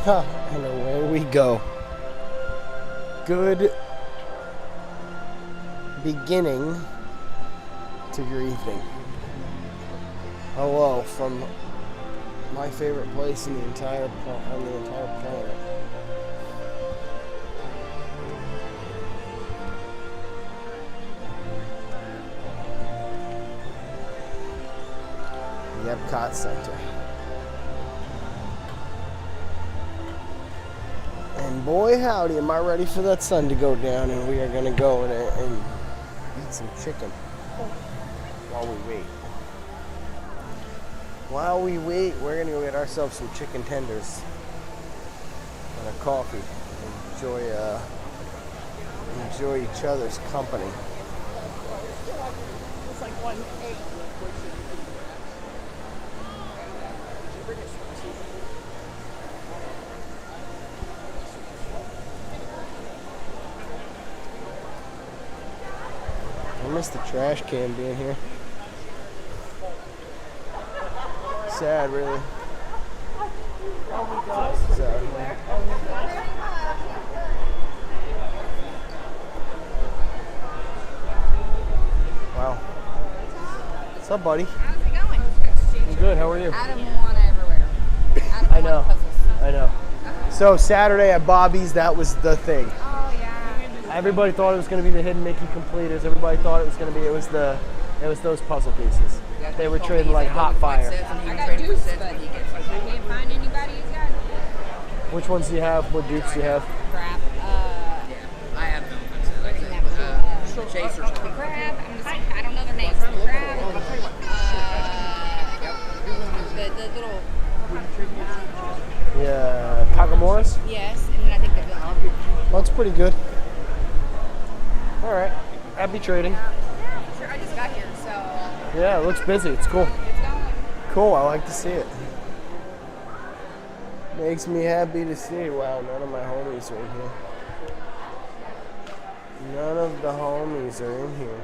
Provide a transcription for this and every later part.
And away we go. Good beginning to your evening. Hello from my favorite place in the entire planet. The Epcot Center. And boy howdy, am I ready for that sun to go down, and we are going to go and eat some chicken while we wait. While we wait, we're going to go get ourselves some chicken tenders and a coffee and enjoy each other's company. It's like 1-8. I miss the trash can being here. Sad, really. Sad. Wow. What's up, buddy? How's it going? I'm good. How are you? Adam Moana everywhere. Adam I know. Moana puzzles. I know. So Saturday at Bobby's, that was the thing. Oh yeah. Everybody thought it was going to be the hidden Mickey completers. Everybody thought it was going to be. It was those puzzle pieces. They were trading like hot fire. I got dupes, but I can't find anybody who's got it. Which ones do you have? What dupes do you have? Crap. I have no chasers. Crab. I don't know their names. Crab. The little. Yeah, Kagamoras? Yes, and then I think the villain. Well, that's pretty good. All right, happy trading. Yeah, sure. I just got here, so Yeah, it looks busy. It's cool. it's going. Cool, I like to see it. Makes me happy to see it. Wow, none of my homies are in here. None of the homies are in here.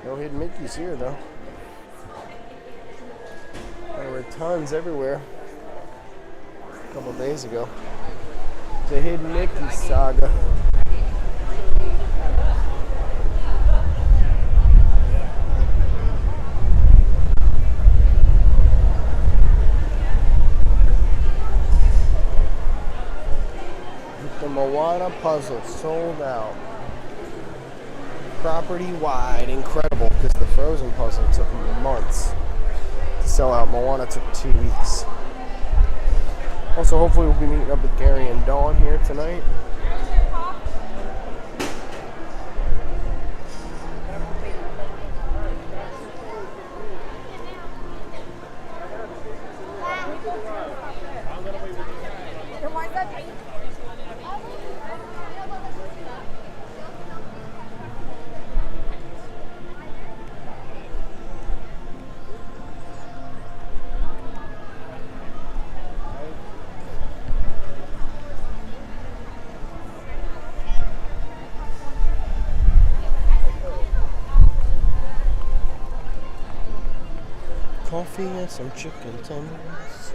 No hidden Mickeys here, though. There were tons everywhere a couple days ago. The hidden Mickey saga. The Moana puzzle sold out. Property-wide, incredible, because the Frozen puzzle took months to sell out. Moana took 2 weeks. Also, hopefully we'll be meeting up with Gary and Dawn here tonight. Coffee and some chicken tenders.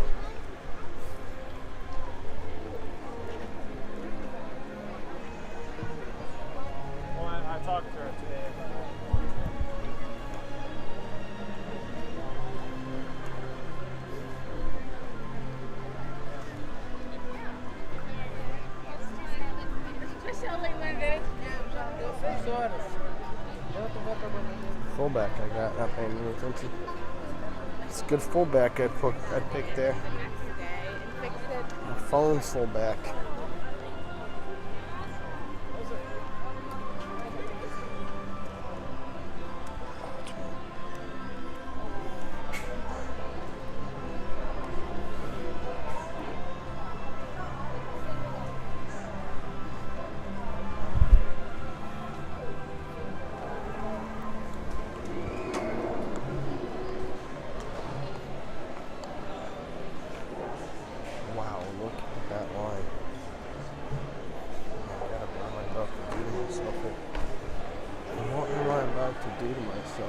Well, I talked to her today about it. Fullback I got, not paying any attention. It's a good fullback I picked there. A phone fullback. Wow, look at that line. so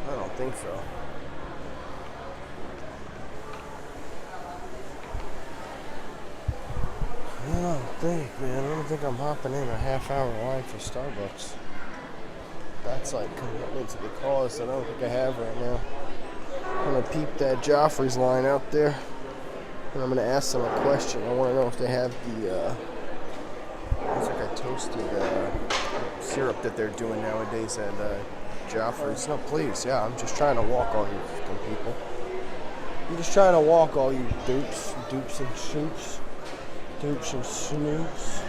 I don't think so. I don't think, man. I don't think I'm hopping in a half-hour line for Starbucks. That's like commitment to the cause. I don't think I have right now. I'm gonna peep that Joffrey's line out there, and I'm gonna ask them a question. I want to know if they have the it's like a toasted syrup that they're doing nowadays at Joffrey's. No, please, yeah. I'm just trying to walk, all you fucking people. I'm just trying to walk, all you dupes and shoots. Dupes and snoops.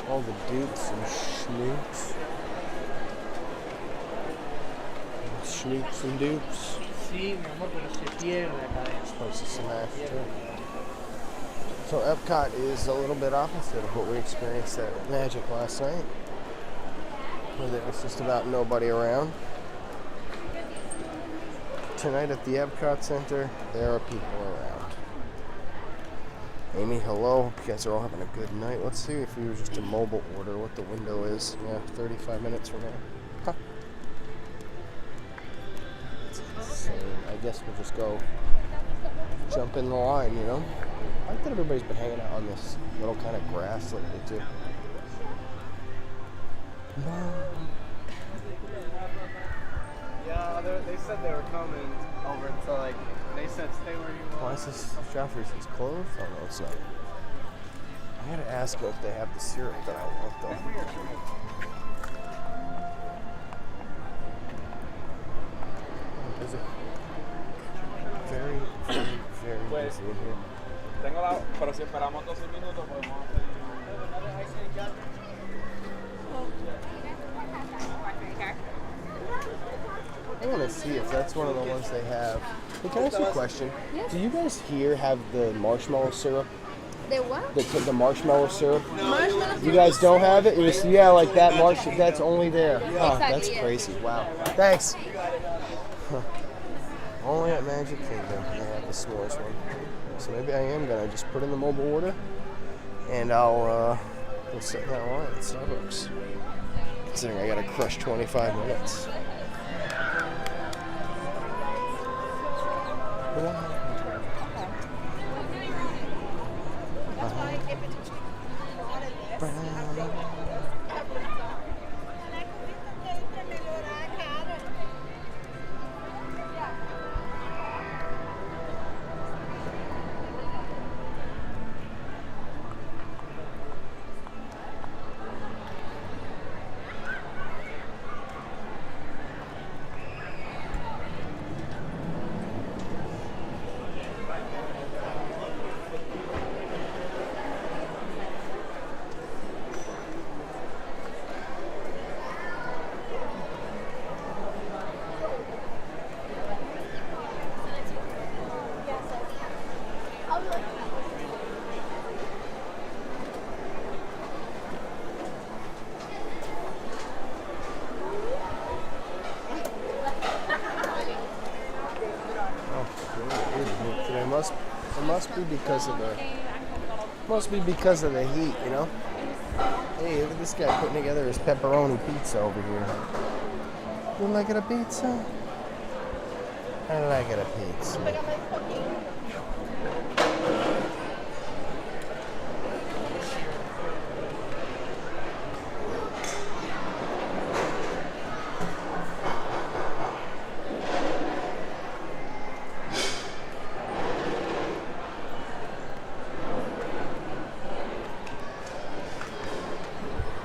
All the dupes and snoops. Snoops and dupes. Sí, mi amor, pero se pierde acá adentro. This place is smashed too. So Epcot is a little bit opposite of what we experienced at Magic last night, where there was just about nobody around. Tonight at the Epcot Center, there are people around. Amy, hello. Hope you guys are all having a good night. Let's see if we were just a mobile order, what the window is. Yeah, 35 minutes from now. Huh. That's insane. I guess we'll just go jump in the line, you know? I like that everybody's been hanging out on this little kind of grass lately, too. Yeah, they said they were coming over to like. They said stay where you Why are. is this Joffrey's is closed? Oh no, it's not. I gotta ask them if they have the syrup that I want though. Is it very, very busy in here? Tengo la, pero si esperamos 12 minutos podemos hacer. I want to see if that's one of the ones they have. Hey, can I ask you a question? Yes. Do you guys here have the marshmallow syrup? The what? The marshmallow syrup? Marshmallow. You guys don't have it? It's, yeah, like that that's only there. Oh, Exactly, that's yeah. crazy. Wow. Thanks. Huh. Only at Magic Kingdom they have the s'mores one. So maybe I am gonna just put in the mobile order, and I'll go sit in that line at Starbucks. Considering I gotta crush 25 minutes. It must be because of the heat, you know. Hey, look at this guy putting together his pepperoni pizza over here. You like it a pizza? I like it a pizza.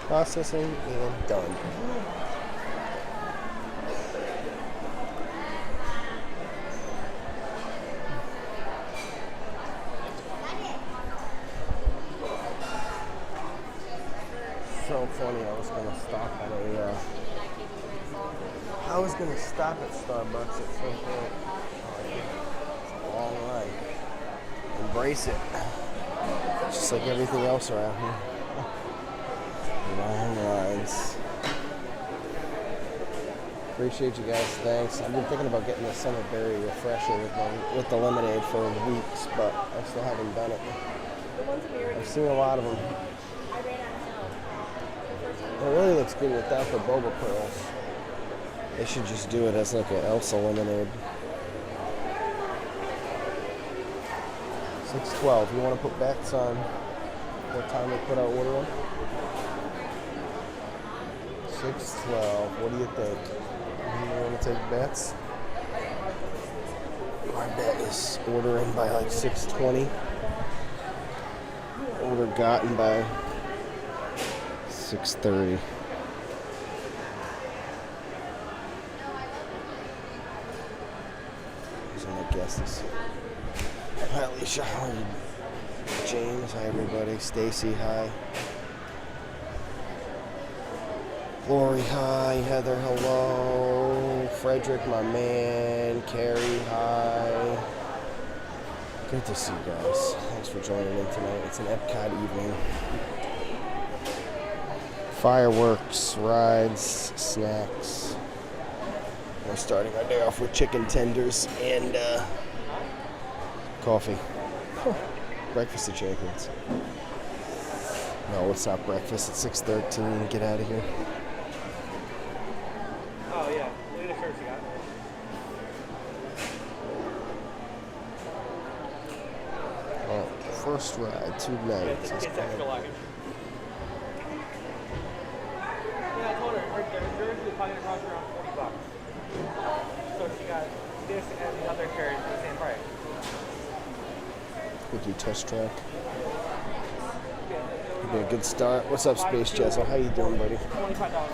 Processing and done. So funny. I was gonna stop at Starbucks at some point. It's a long line. Embrace it. Just like everything else around here. Long lines. Appreciate you guys. Thanks. I've been thinking about getting the summer berry refresher with the lemonade for weeks, but I still haven't done it. I've seen a lot of them. It really looks good without the boba pearls. They should just do it as like an Elsa lemonade. 6:12. You want to put bets on what time we put our order in? 6:12. What do you think? You want to take bets? My bet is order in by like 6:20. Order gotten by 6:30. These are my guesses. Hi, Alicia. How are you? James. Hi, everybody. Stacy. Hi. Lori. Hi. Heather. Hello. Frederick, my man. Carrie. Hi. Good to see you guys. Thanks for joining in tonight. It's an Epcot evening. Fireworks, rides, snacks. We're starting our day off with chicken tenders and coffee. Breakfast of champions. No, it's not breakfast. It's 6:13. Get out of here. Oh yeah, look at the shirts you got. Oh, first ride, 2 nights. It's extra luggage. Yeah, I told her hers was probably gonna cost around $40. So she got this and the other shirt for the same price. Would you test track? It'd be a good start. What's up, Space Jessel? How you doing, buddy? $25.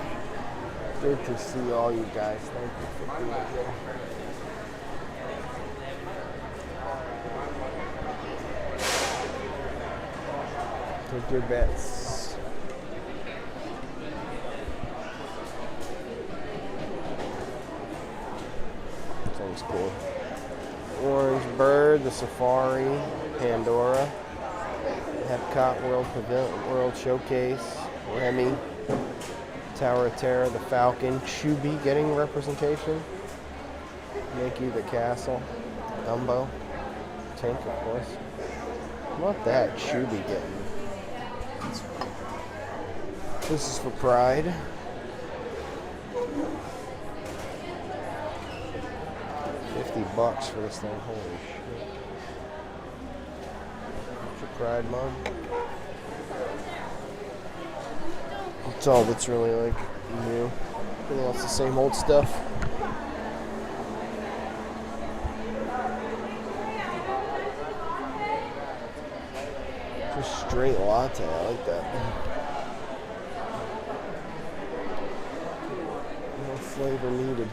Good to see all you guys. Thank you for being here. Take your bets. Sounds cool. Orange Bird, the Safari, Pandora, Epcot World Pavilion, World Showcase, Remy, Tower of Terror, the Falcon, Chubby getting representation, Mickey, the Castle, Dumbo, Tank, of course. Not that Chubby getting. This is for Pride. $50 for this thing. Holy shit. It's your Pride mug. That's all that's really like new. Everything else the same old stuff. Just straight latte. I like that. No flavor needed.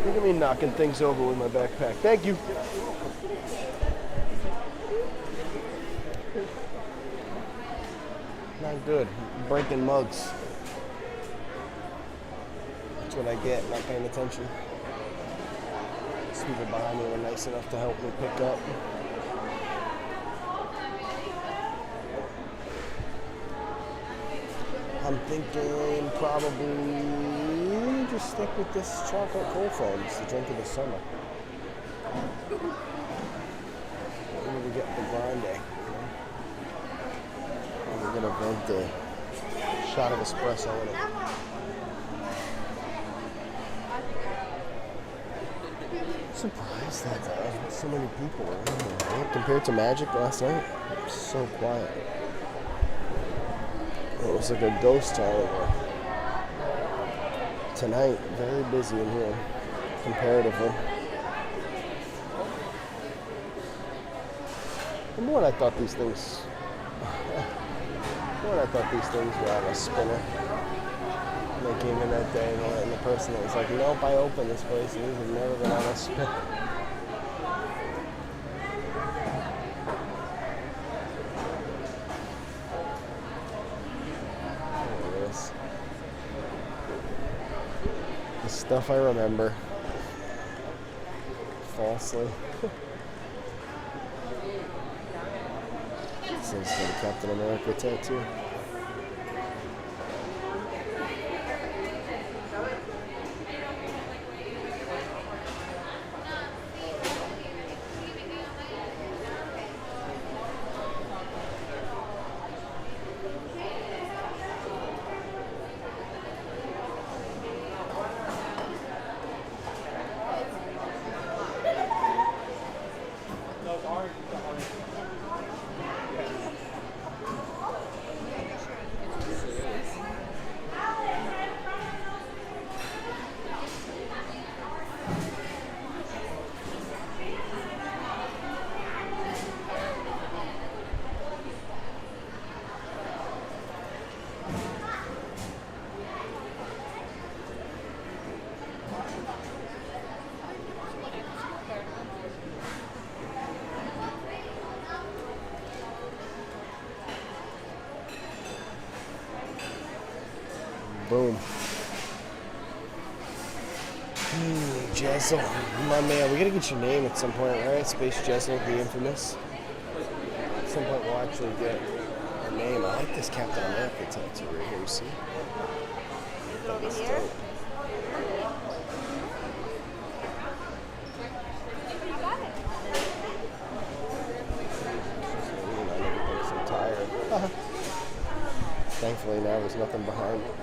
Look at me knocking things over with my backpack. Thank you. Not good. Breaking mugs. That's what I get, not paying attention. These people behind me were nice enough to help me pick up. I'm thinking probably just stick with this chocolate cold foam. It's the drink of the summer. We're going to get the grande. And we're going to vent a shot of espresso in it. I'm surprised that so many people are in here. Compared to Magic last night, it's so quiet. It was like a ghost town. Tonight, very busy in here, comparatively. Remember when I thought these things Well, I thought these things were on a spinner. And they came in that day and the person that was like, nope, I opened this place and these have never been on a spinner. There it is. The stuff I remember. Falsely. Seems to be the Captain America tattoo. Those orange, the orange. Boom. Jessel, my man, we gotta get your name at some point, right? Space Jessel, the infamous. At some point we'll actually get a name. I like this Captain America tattoo right here, you see? That's dope. I'm tired. Thankfully now there's nothing behind it.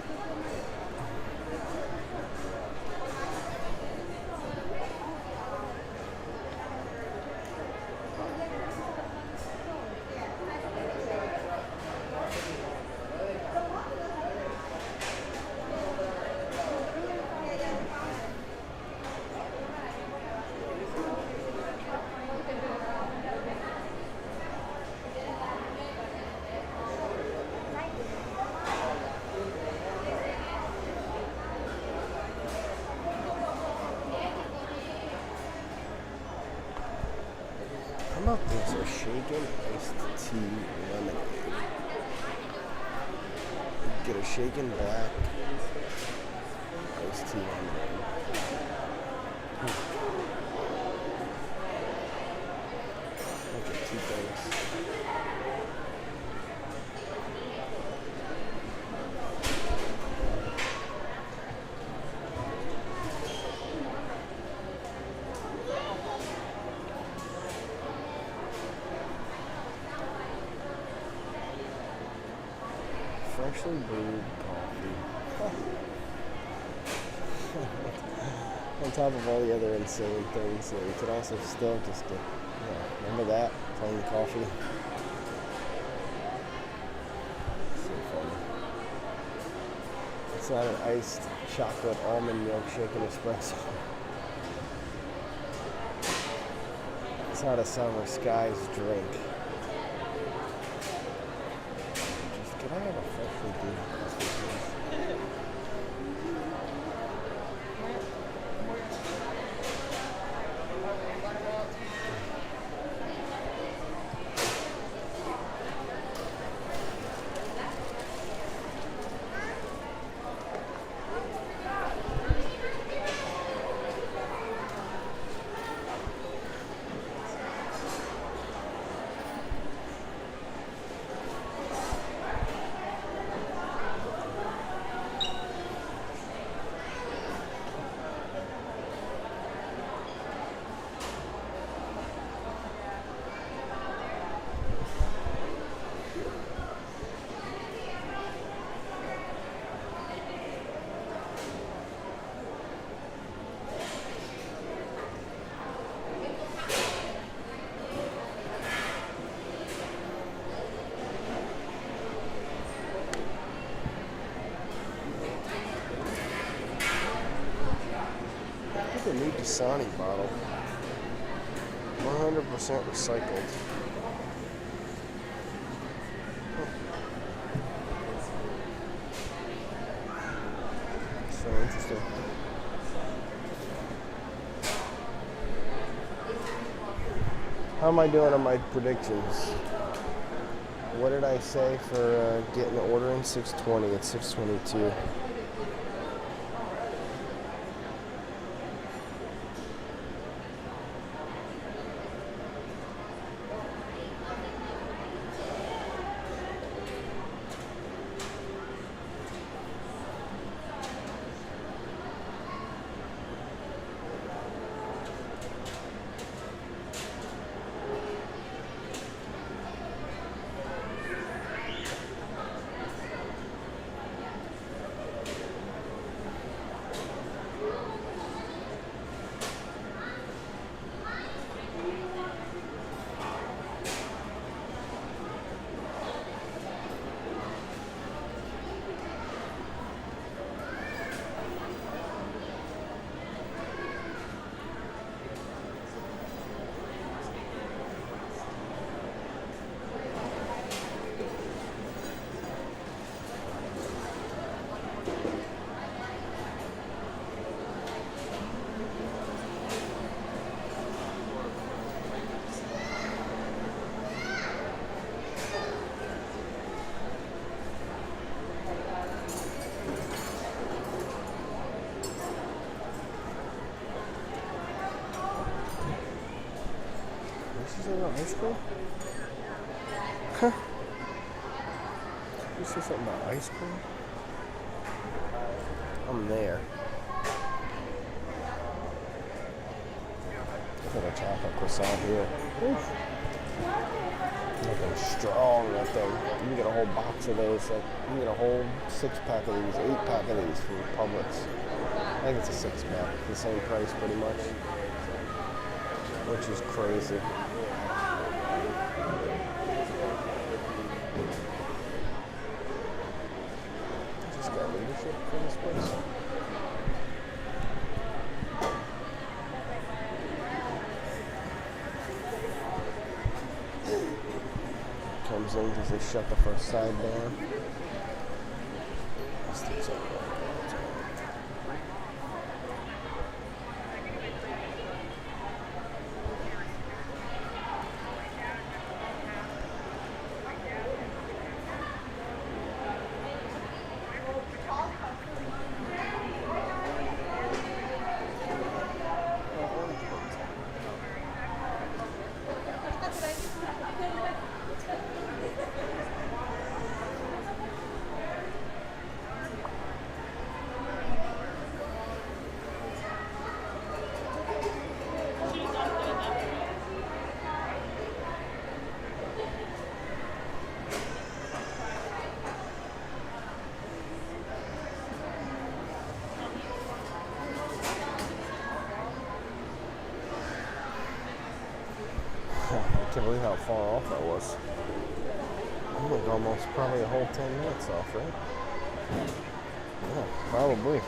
How about this? A shaken iced tea lemonade. Get a shaken black iced tea lemonade. Look at two things. Freshly brewed coffee. On top of all the other insane things, you could also still just get, remember that? Plain coffee. So funny. It's not an iced chocolate almond milkshake and espresso. It's not a summer skies drink. Could I have a freshly brewed coffee, please? A new Dasani bottle, 100% recycled. How am I doing on my predictions? What did I say for getting the order in? 620. It's 622. Ice cream? Huh? You say something about ice cream? I'm there. Look at a chocolate croissant here. Oof. Looking strong, that thing. You can get a whole box of those. Like, you can get a whole 6-pack of these, 8-pack of these from Publix. I think it's a 6-pack. The same price pretty much. Which is crazy. Just got leadership for this place. Comes in because they shut the first side down. I can't believe how far off I was. I'm like almost probably a whole 10 minutes off, right? Yeah, probably.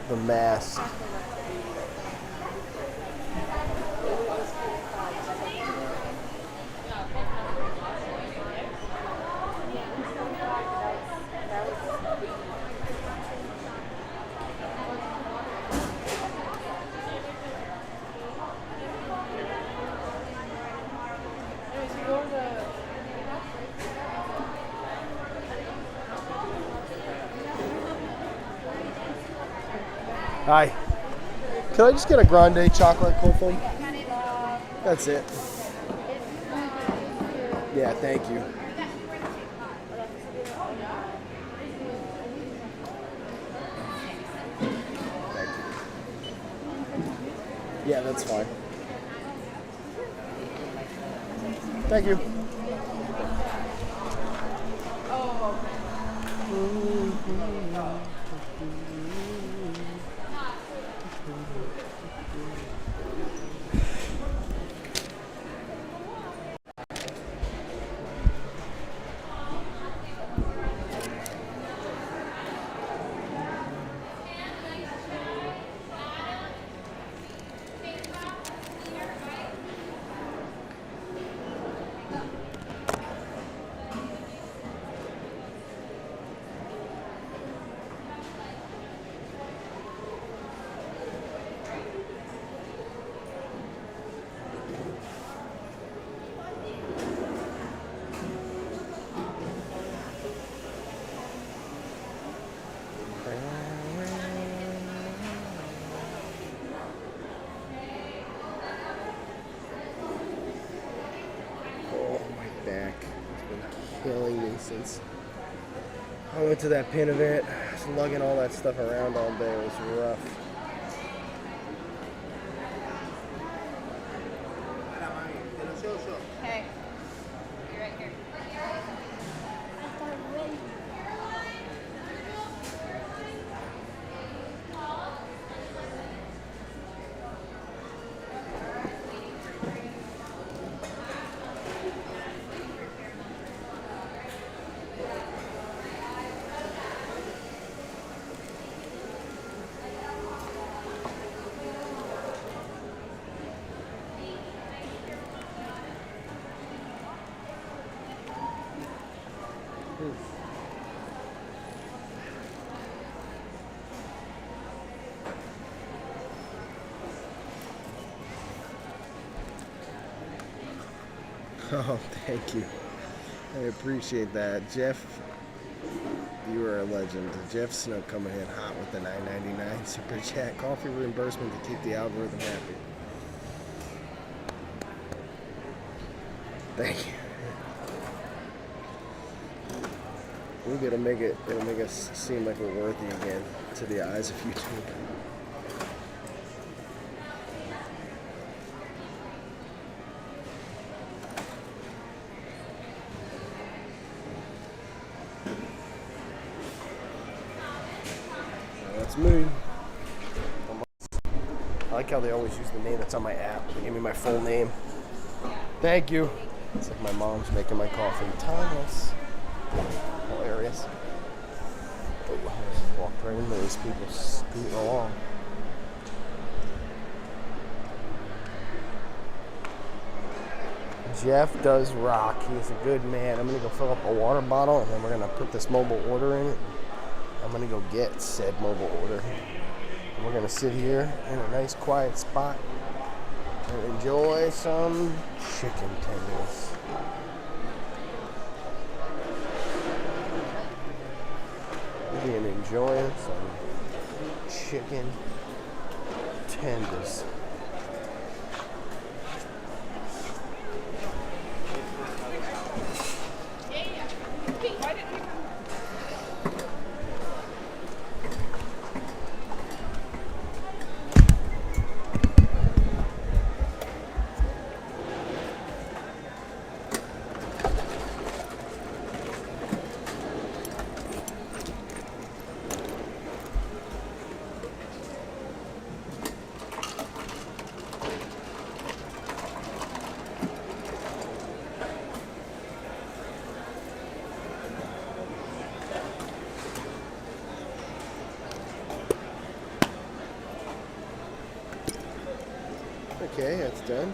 The mask. Hi. Can I just get a grande chocolate cold foam? That's it. Yeah, thank you. Thank you. Yeah, that's fine. Thank you. Killing me since I went to that pin event. Just lugging all that stuff around all day was rough. Hey, you're right here. Oh, thank you. I appreciate that. Jeff, you are a legend. Jeff Snow coming in hot with the $9.99 super chat. Coffee reimbursement to keep the algorithm happy. Thank you. It'll make us seem like we're worthy again to the eyes of YouTube. That's me. I like how they always use the name that's on my app. They give me my full name. Thank you. It's like my mom's making my coffee. Thomas. Hilarious. Oh, I just walked right into these people scooting along. Jeff does rock. He's a good man. I'm going to go fill up a water bottle and then we're going to put this mobile order in it. I'm going to go get said mobile order. And we're going to sit here in a nice quiet spot and enjoy some chicken tenders. And enjoying some chicken tenders. Okay, that's done.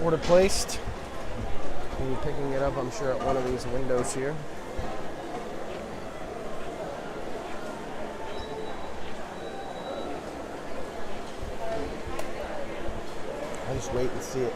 Order placed. picking it up, I'm sure, at one of these windows here. I just wait and see it.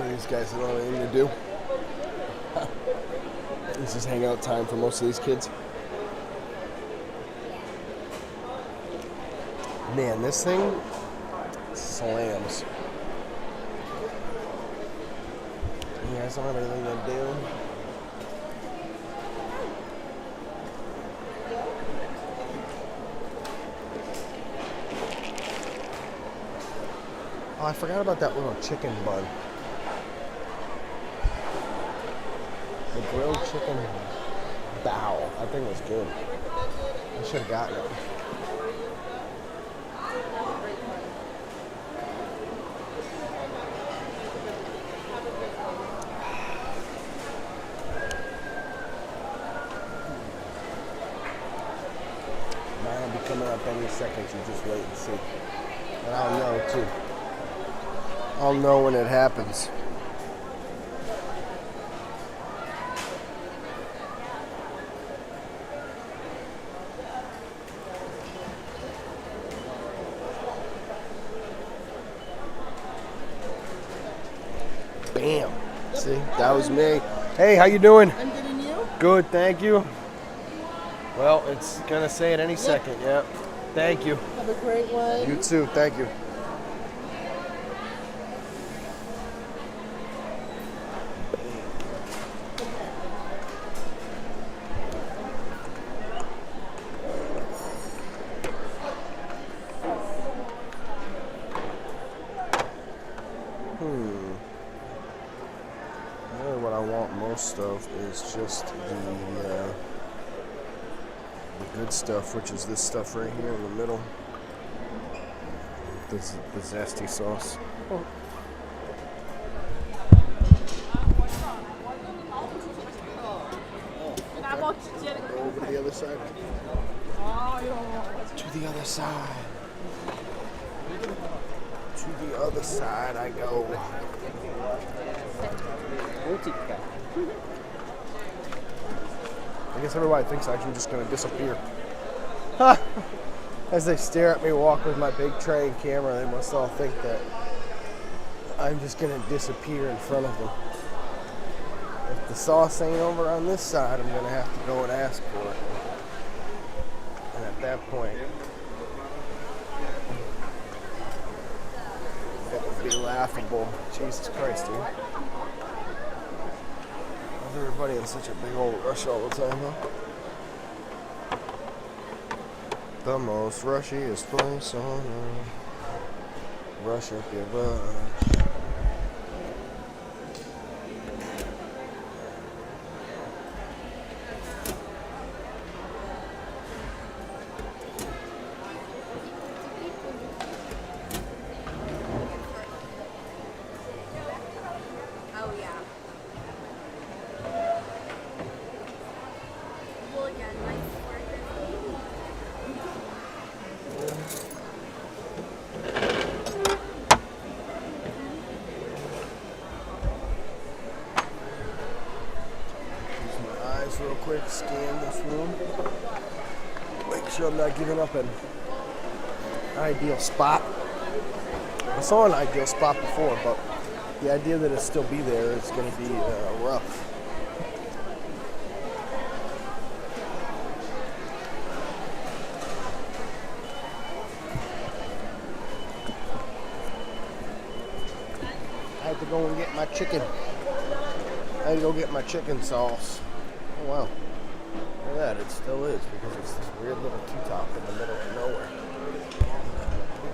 These guys don't have anything to do. This is hangout time for most of these kids. Man, this thing slams. You guys don't have anything to do. Oh, I forgot about that little chicken bun. The grilled chicken bao. That thing was good. I should have gotten it. Mine will be coming up any second. You just wait and see. And I'll know too. I'll know when it happens. Bam. See, that was me. Hey, how you doing? I'm good, and you? Good, thank you. Well, it's gonna say it any second. Yep. Thank you. Have a great one. You too. Thank you. Really what I want most of is just the good stuff, which is this stuff right here in the middle. The zesty sauce. Oh. Over to the other side. To the other side. To the other side I go. I guess everybody thinks I'm just going to disappear. As they stare at me walk with my big tray and camera, they must all think that I'm just going to disappear in front of them. If the sauce ain't over on this side, I'm going to have to go and ask for it. And at that point, it would be laughable. Jesus Christ, dude. Why is everybody in such a big old rush all the time, huh? The most rushiest place on earth. Rush up your rush. Oh, yeah. Well, again, like, Use my eyes real quick, scan this room. Make sure I'm not giving up an ideal spot. I saw an ideal spot before, but the idea that it'll still be there is going to be rough. I had to go and get my chicken. I had to go get my chicken sauce. Oh wow. Look at that, it still is because it's this weird little T-top in the middle of nowhere.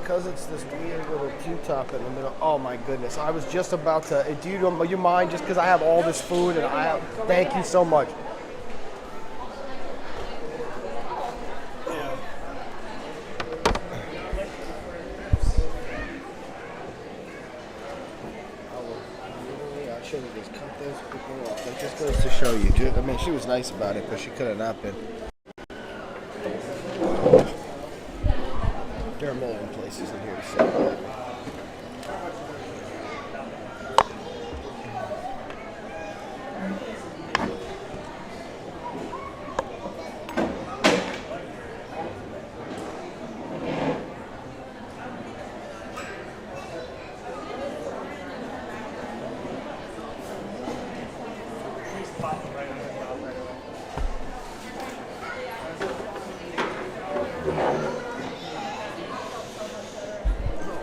because it's this weird little Q-top in the middle. Oh my goodness! I was just about to. Do you mind just because I have all this food and I have? Thank you so much. I should have just cut those people off. That just goes to show you. I mean, she was nice about it, but she could have not been. There are a million places in here to say that.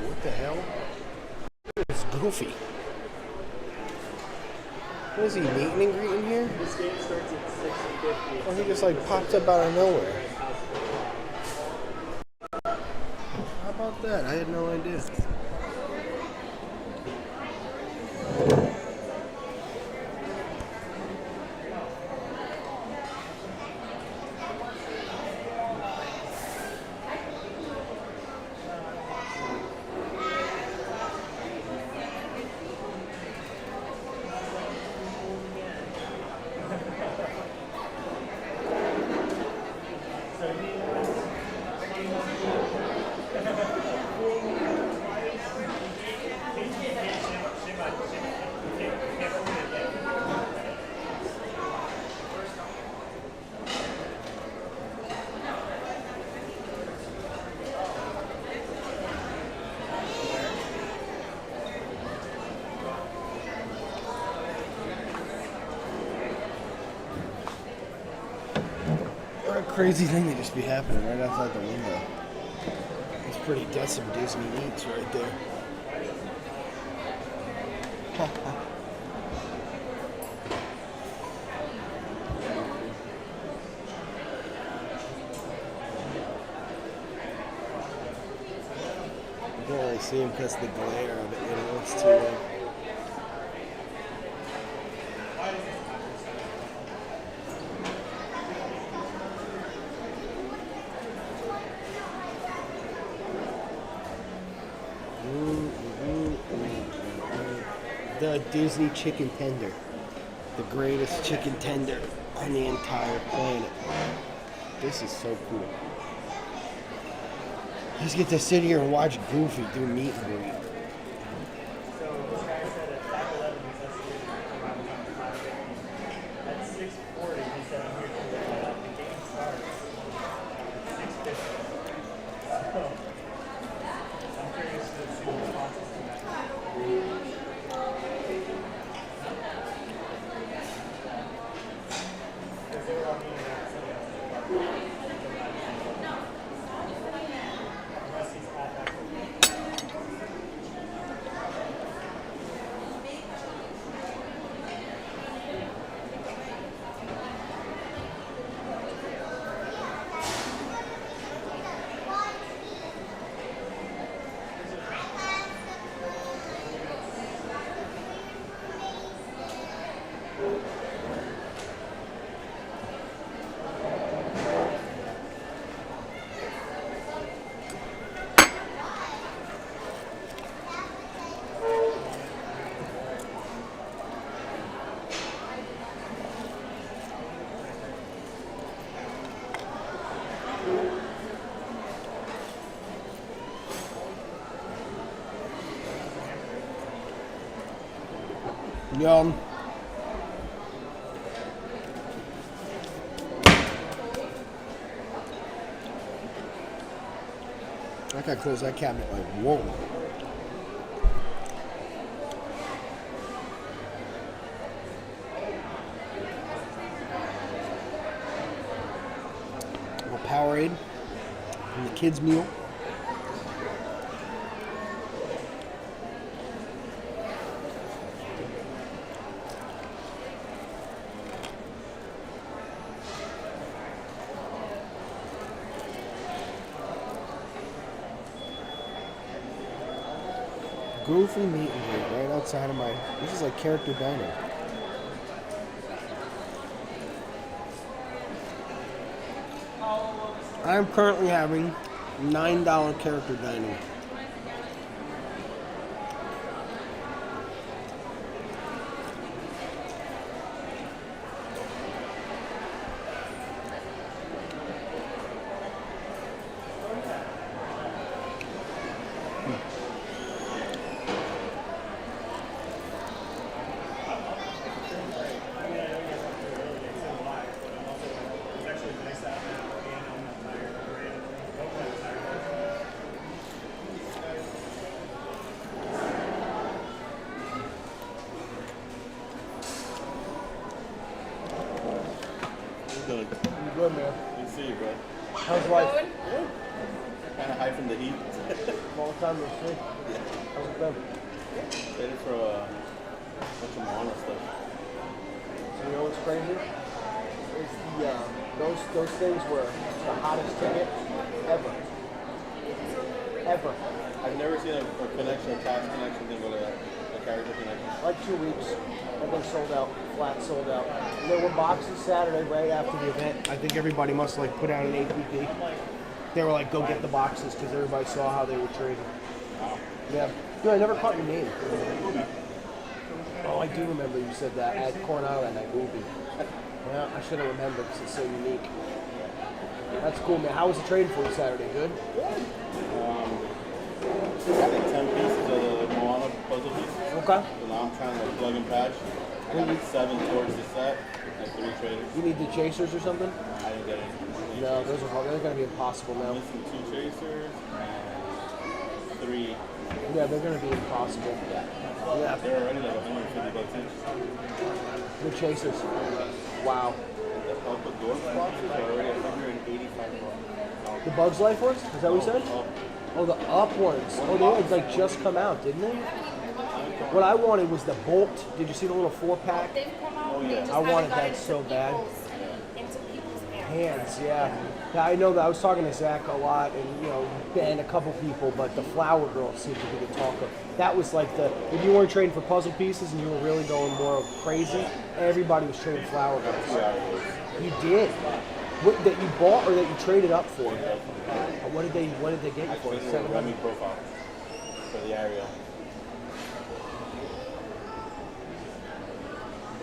What the hell? It's Goofy. What is he, meet and greeting here? This game starts at 6:50. Or he just like popped up out of nowhere. How about that? I had no idea. What a crazy thing to just be happening right outside the window. It's pretty that's some Disney eats right there. You can't really see him because of the glare of it, you know, it's too the Disney chicken tender. The greatest chicken tender on the entire planet. This is so cool. You just get to sit here and watch Goofy do meet and greet. So this guy said at 5:11 he's estimated to come out of the at 6:40 he said I'm here to the game starts at 6:50. So I'm curious to see the responses to that. Because they were all meeting at 7:00. Unless he's at that point. Yum. I gotta close that cabinet like whoa. A Powerade and the kids' meal. Goofy meet and greet right outside of my. This is like character dining. I'm currently having $9 character dining. Good. I'm good, man. Good to see you, bro. How's life? Kind of high from the heat. Long time no see. How's it been? Ready for a bunch of Moana stuff. So you know what's crazy? Is the those things were the hottest ticket ever. Ever. I've never seen a connection, a cast connection thing with a character connection. Like 2 weeks, and then sold out, flat sold out. And there were boxes Saturday right after the event. I think everybody must like put out an APP. They were like, go get the boxes because everybody saw how they were trading. Yeah. No, I never caught your name. Oh, I do remember you said that at Corn Island at Movie. Yeah, I should have remembered because it's so unique. That's cool, man. How was the trading for you Saturday? Good? I think 10 pieces of the Moana puzzle pieces. Okay. So now I'm trying to plug and patch. I got like 7 towards the set, like 3 traders. You need the chasers or something? I didn't get any. No, those are hard. They're going to be impossible I'm now. missing 2 chasers and 3. Yeah, they're going to be impossible. Yeah. They're already like $150 each. The chasers. Wow. And the Helpa Dwarf boxes are already $185. The Bugs Life ones? Is that what you said? Oh, the up ones. Oh, they had like just come out, didn't they? What I wanted was the Bolt. Did you see the little 4-pack? They've come out. Oh, They yeah. just I haven't wanted got that into so bad. Into people's hands. Hands, yeah. Yeah, I know that. I was talking to Zach a lot, and Ben, a couple people, but the Flower Girl seemed to be the talker. That was like if you weren't trading for puzzle pieces and you were really going more crazy, everybody was trading Flower Girls. You did. What, that you bought or that you traded up for? What did they get you I for? traded a Remy profile for the Ariel.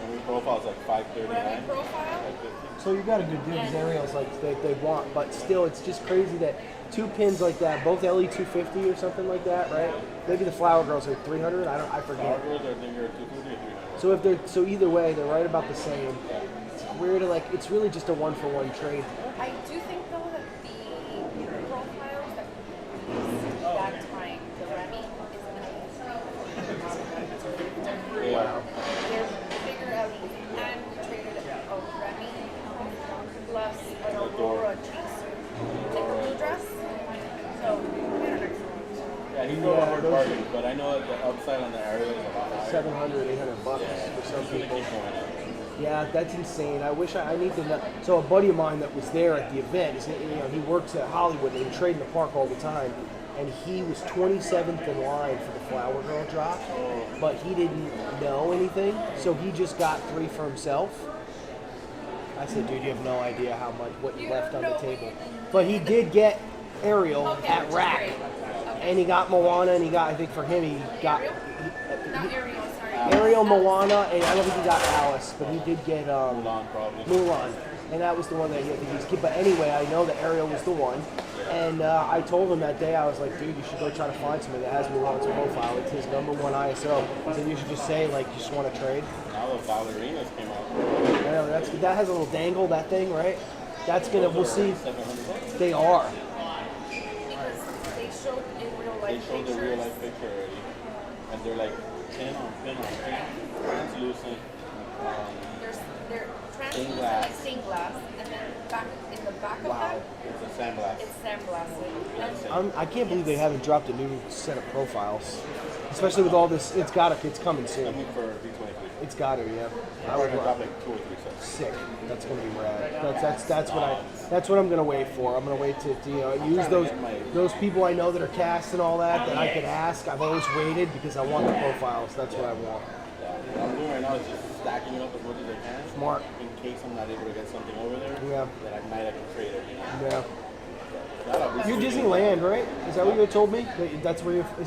Remy profile's like $539. Remy profile? $550. So you got a good deal because Ariel's like they want, but still it's just crazy that 2 pins like that, both LE 250 or something like that, right? Maybe the Flower Girls are 300. I forget. Flower Girls are either 250 or 300. So if they're either way, they're right about the same. It's weird. It's really just a 1-for-1 trade. I do think though that the profiles that that time, the Remy is Yeah. they're bigger LEs, and we traded a Remy plus an Aurora chaser, like a blue dress. So we had an excellent. Yeah, he's over hard bargain, but I know that the upside on the Ariel is a lot higher. 700, 800 bucks Yeah, for some it's gonna people. keep going up. Yeah, that's insane. I wish I need to know. So a buddy of mine that was there at the event, he works at Hollywood and they trade in the park all the time, and he was 27th in line for the Flower Girl drop, but he didn't know anything, so he just got 3 for himself. I said, dude, you have no idea what you left on the table. But he did get Ariel at Rack, and he got Moana, and he got, I think for him, he got Not Ariel, sorry. Ariel, Moana, and I don't think he got Alice, but he did get Mulan probably. Mulan, and that was the one that I think he's keep. But anyway, I know that Ariel was the one, and I told him that day, I was like, dude, you should go try to find somebody that has Mulan's profile. It's his #1 ISO. So you should just say like, you just want to trade. Now the ballerinas came out. I know that has a little dangle, that thing, right? That's gonna. We'll see. $700. They are. Because they showed in real They life showed the pictures. real life picture already, and they're like pin on pin on pin, translucent. They're translucent glass. like stained glass, and then back in the back of Wow. that, It's a sandblast. it's sandblasted. And I can't believe they haven't dropped a new set of profiles, especially with all this. It's coming soon. Coming for V23. It's got to, yeah. I would drop like 2 or 3 cents. Sick. That's gonna be rad. That's what I'm gonna wait for. I'm gonna wait to use those people I know that are cast and all that I could ask. I've always waited because I want the profiles. That's what I want. What I'm doing right now is just stacking it up as much as I can. Smart. In case I'm not able to get something over there. Yeah. That I might have to trade it. Yeah. That'll be You're sweet. Disneyland, right? Is that what you told me? Is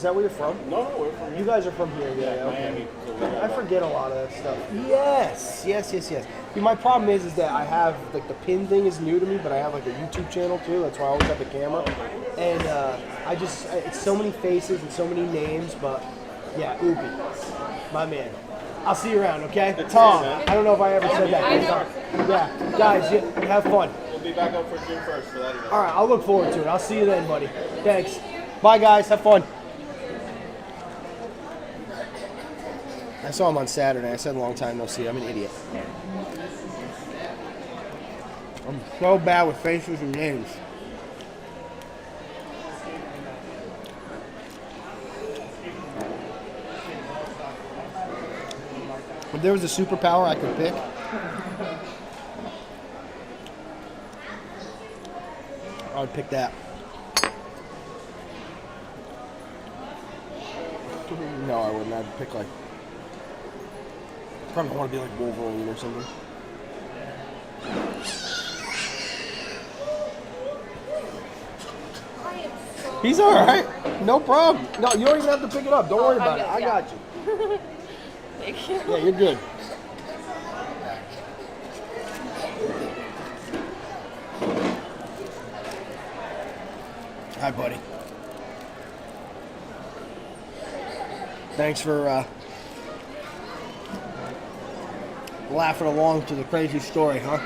that where you're from? No, we're from You here. guys are from here, yeah. Yeah, Okay. Miami. So we I forget a lot of that stuff. Yes. See, my problem is that I have like the pin thing is new to me, but I have like a YouTube channel too. That's why I always have the camera, and it's so many faces and so many names. But yeah, Ubi, my man. I'll see you around, okay? Tom, I don't know if I ever said that. I know. Yeah, guys, have fun. We'll be back up for June 1st for that event. All right, I'll look forward to it. I'll see you then, buddy. Thanks. Bye, guys. Have fun. I saw him on Saturday. I said long time no see. I'm an idiot. I'm so bad with faces and names. If there was a superpower I could pick, I would pick that. No, I wouldn't. I'd pick like, probably want to be like Wolverine or something. He's all right. No problem. No, you don't even have to pick it up. Don't worry about it. I got you. Thank you. Yeah, you're good. Hi, buddy. Thanks for laughing along to the crazy story, huh?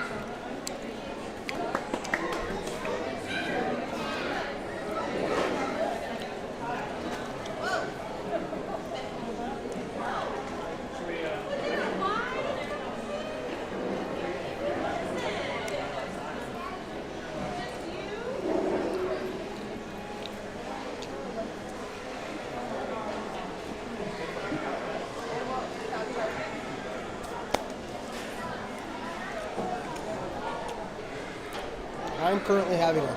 I'm currently having a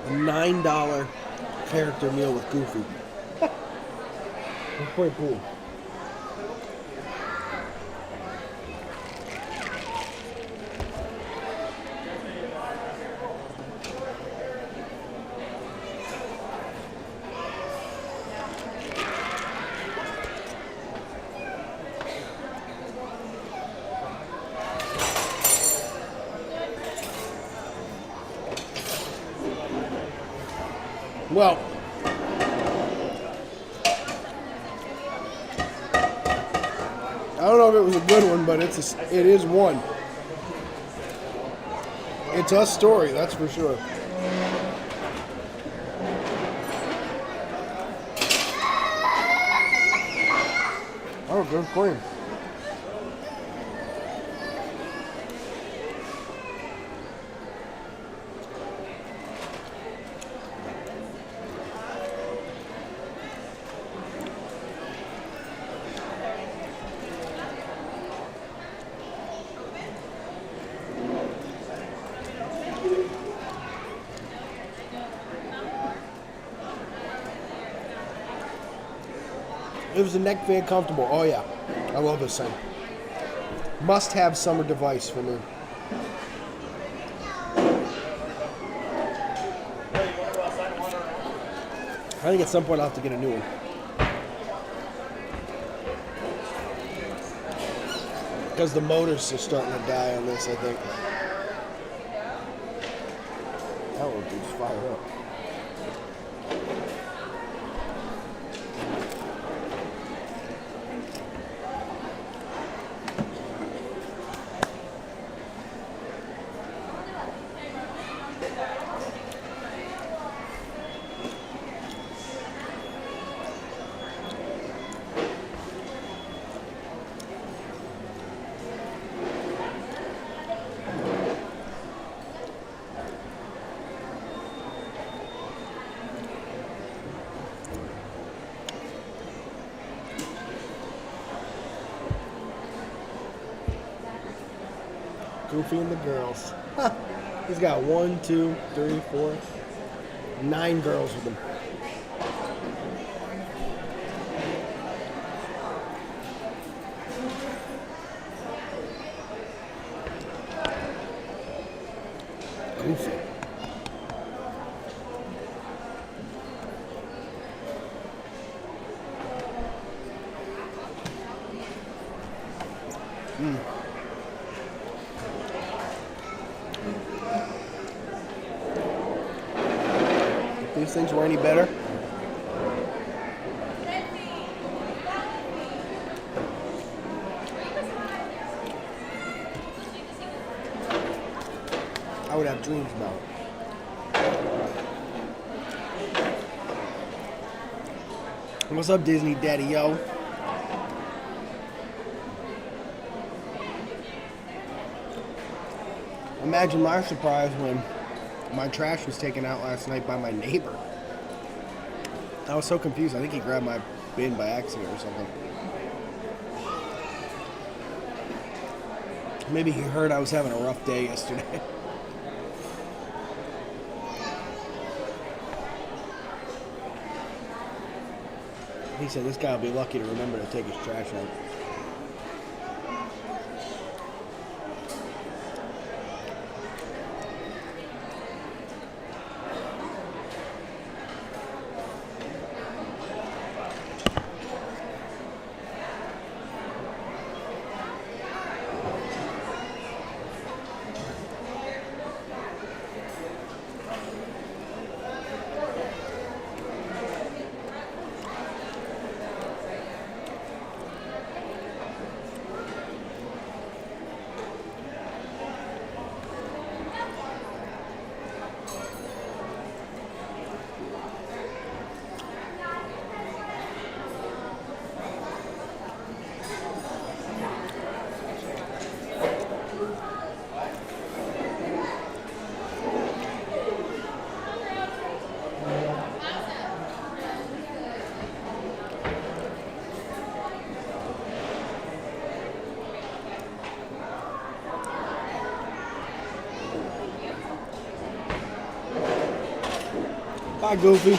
$9 character meal with Goofy. It's pretty cool. Well, I don't know if it was a good one, but it is one. It's a story, that's for sure. Oh, good cream. It was a neck fan comfortable. Oh yeah, I love this thing. Must have summer device for me. I think at some point I'll have to get a new one. Because the motors are starting to die on this, I think. That one just fired up. Goofy and the girls. Huh. He's got 1, 2, 3, 4, 9 girls with him. Goofy. If these things were any better, I would have dreams about it. What's up, Disney Daddy, yo? Imagine my surprise when my trash was taken out last night by my neighbor. I was so confused. I think he grabbed my bin by accident or something. Maybe he heard I was having a rough day yesterday. He said this guy will be lucky to remember to take his trash out. Bye, Goofy.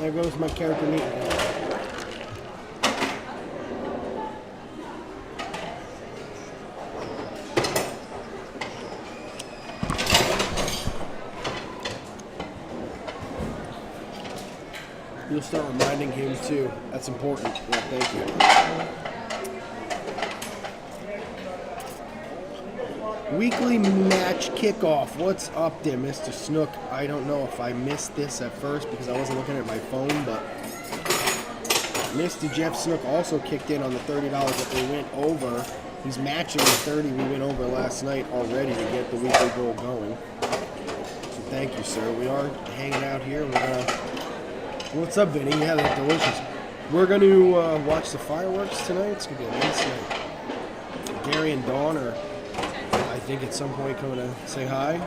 There goes my character meeting. You'll start reminding him too. That's important. Yeah, thank you. Weekly match kickoff. What's up there, Mr. Snook? I don't know if I missed this at first because I wasn't looking at my phone, but Mr. Jeff Snook also kicked in on the $30 that we went over. He's matching the 30 we went over last night already to get the weekly goal going. So thank you, sir. We are hanging out here. We're gonna. What's up, Vinny? Yeah, they're delicious. We're going to watch the fireworks tonight. It's going to be a nice night. Gary and Dawn are, I think, at some point coming to say hi.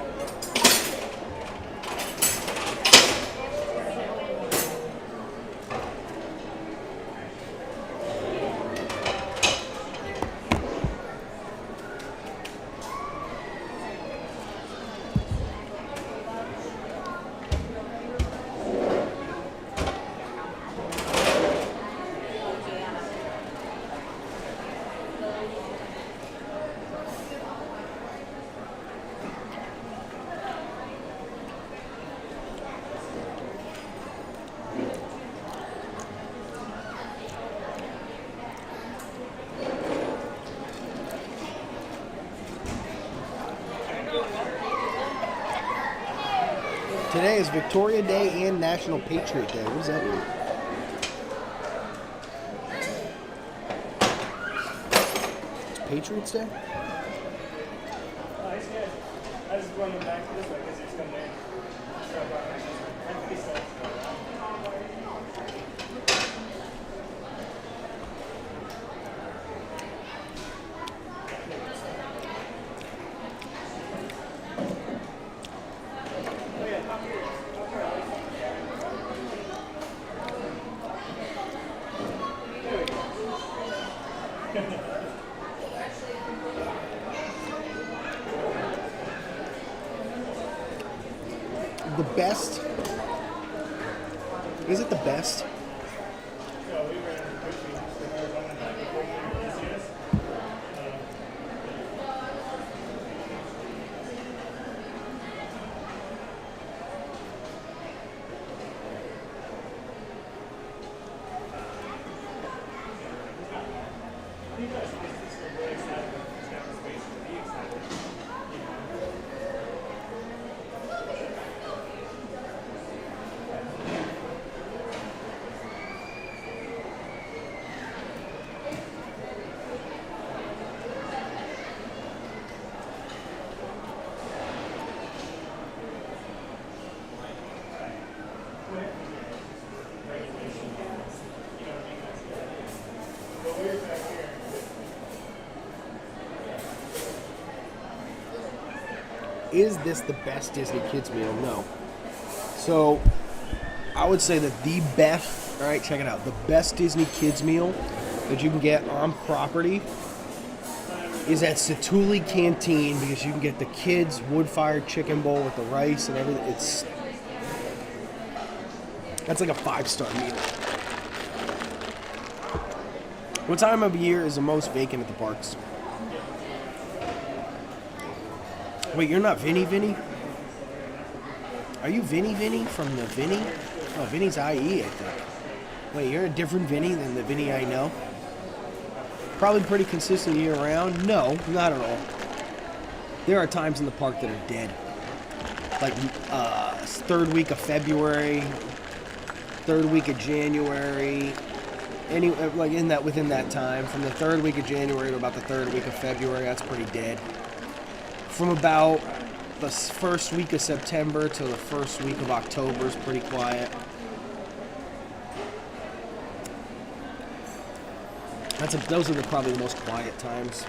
Today is Victoria Day and National Patriot Day. What does that mean? It's Patriots Day? I just run them back this way because it's coming in. best? Is it the best? So we were in Richmond, so we were going to night before we were Is this the best Disney kids meal? No. So, I would say that the best, all right, check it out. The best Disney kids meal that you can get on property is at Satuli Canteen, because you can get the kids wood-fired chicken bowl with the rice and everything. That's like a 5-star meal. What time of year is the most vacant at the parks? Wait, you're not Vinny Vinny? Are you Vinny Vinny from the Vinny? Oh, Vinny's IE, I think. Wait, you're a different Vinny than the Vinny I know? Probably pretty consistent year round? No, not at all. There are times in the park that are dead. Like third week of February, third week of January, within that time, from the third week of January to about the third week of February, that's pretty dead. From about the first week of September to the first week of October is pretty quiet. Those are probably the most quiet times.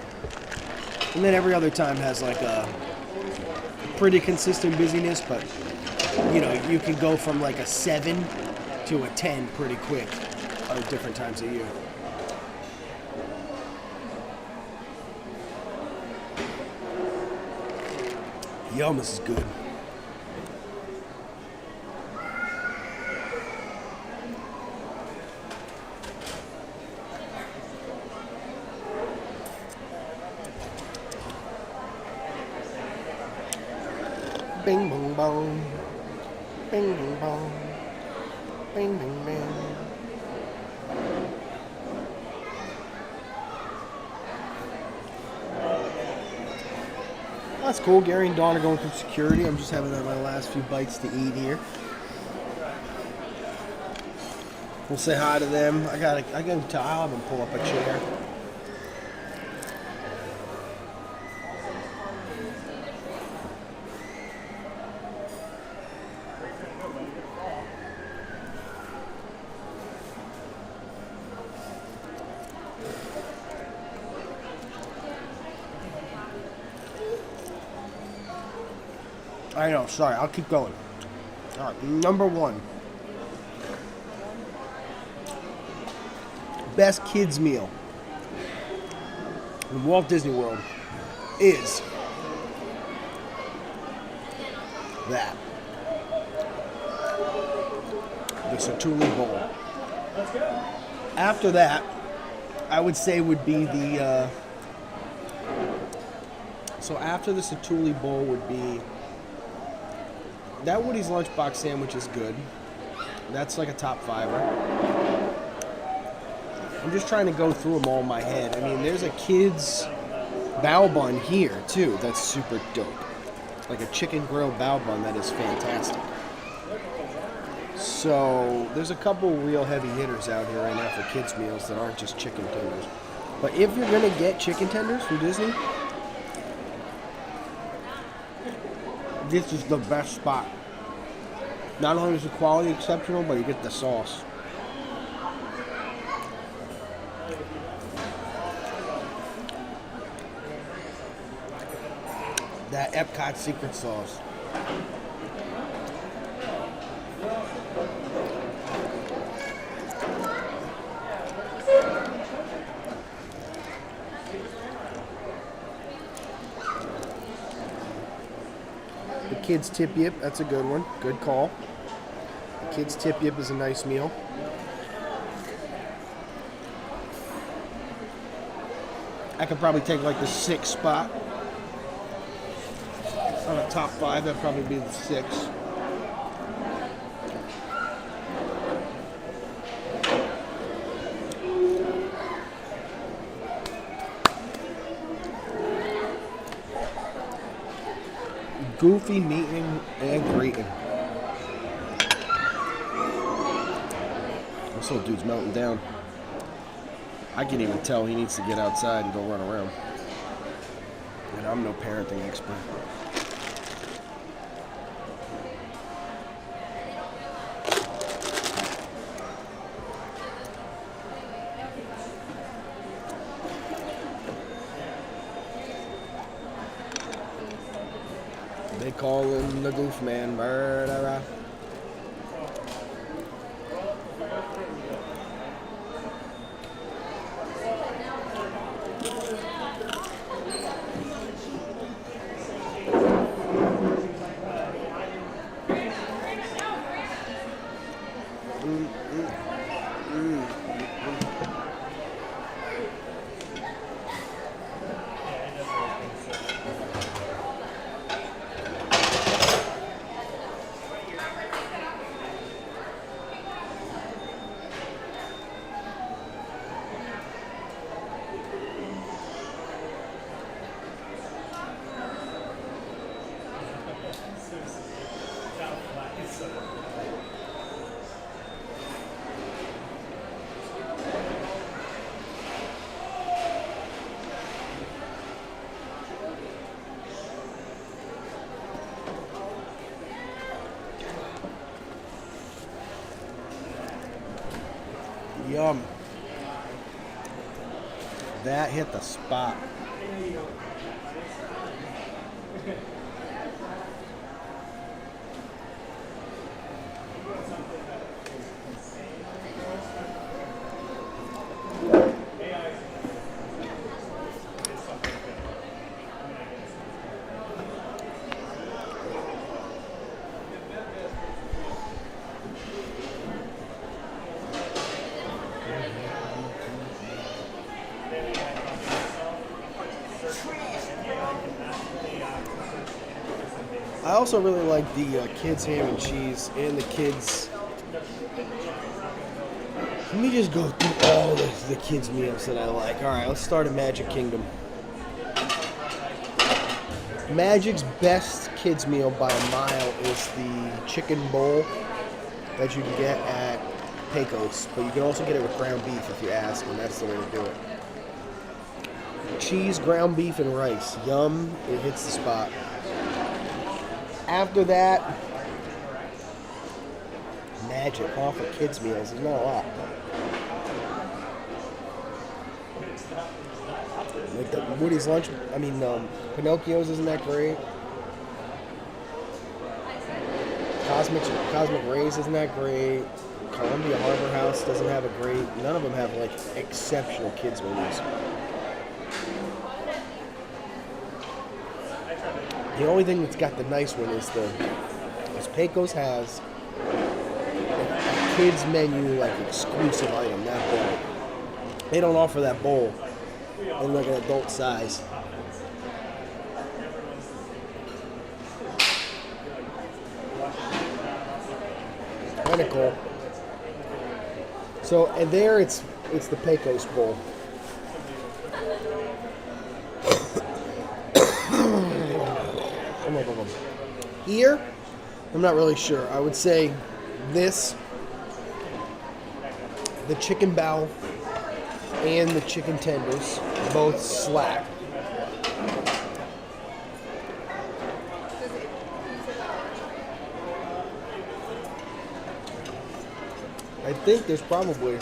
And then every other time has like a pretty consistent busyness, but you can go from like a 7 to a 10 pretty quick at different times of year. Yum, this is good. Bing bong bong. Bing bong bong. Bing bing bing. That's cool. Gary and Dawn are going through security. I'm just having my last few bites to eat here. We'll say hi to them. I'll have them pull up a chair. I know, sorry, I'll keep going. Alright, number 1. Best kids meal in Walt Disney World is that. The Satuli Bowl. After that, I would say would be the, so after the Satuli Bowl would be, that Woody's Lunchbox sandwich is good. That's like a top 5er. I'm just trying to go through them all in my head. I mean, there's a kid's bao bun here, too. That's super dope. Like a chicken grilled bao bun that is fantastic. So, there's a couple real heavy hitters out here right now for kids' meals that aren't just chicken tenders. But if you're going to get chicken tenders from Disney, this is the best spot. Not only is the quality exceptional, but you get the sauce. That Epcot secret sauce. kids tip yip. That's a good one. Good call. The kids tip yip is a nice meal. I could probably take like the 6th spot. On a top 5, that'd probably be the 6th. Goofy meeting and greeting. This little dude's melting down. I can even tell he needs to get outside and go run around. And I'm no parenting expert. They call him the Goof Man. Murderer. Yum. That hit the spot. I also really like the kids ham and cheese and the kids. Let me just go through all the kids meals that I like. All right, let's start at Magic Kingdom. Magic's best kids meal by a mile is the chicken bowl that you can get at Pecos, but you can also get it with ground beef if you ask, and that's the way to do it. Cheese, ground beef, and rice. Yum, it hits the spot. After that, Magic, all for kids meals. There's not a lot. Like the Woody's Lunch, Pinocchio's isn't that great. Cosmic Rays isn't that great. Columbia Harbor House doesn't have a great. None of them have like exceptional kids menus. The only thing that's got the nice one is Pecos has a kids menu like exclusive item, that bowl. They don't offer that bowl in like an adult size. Kind of cool. So, and there it's the Pecos bowl. Here, I'm not really sure. I would say this, the chicken bao, and the chicken tenders both slap. I think there's probably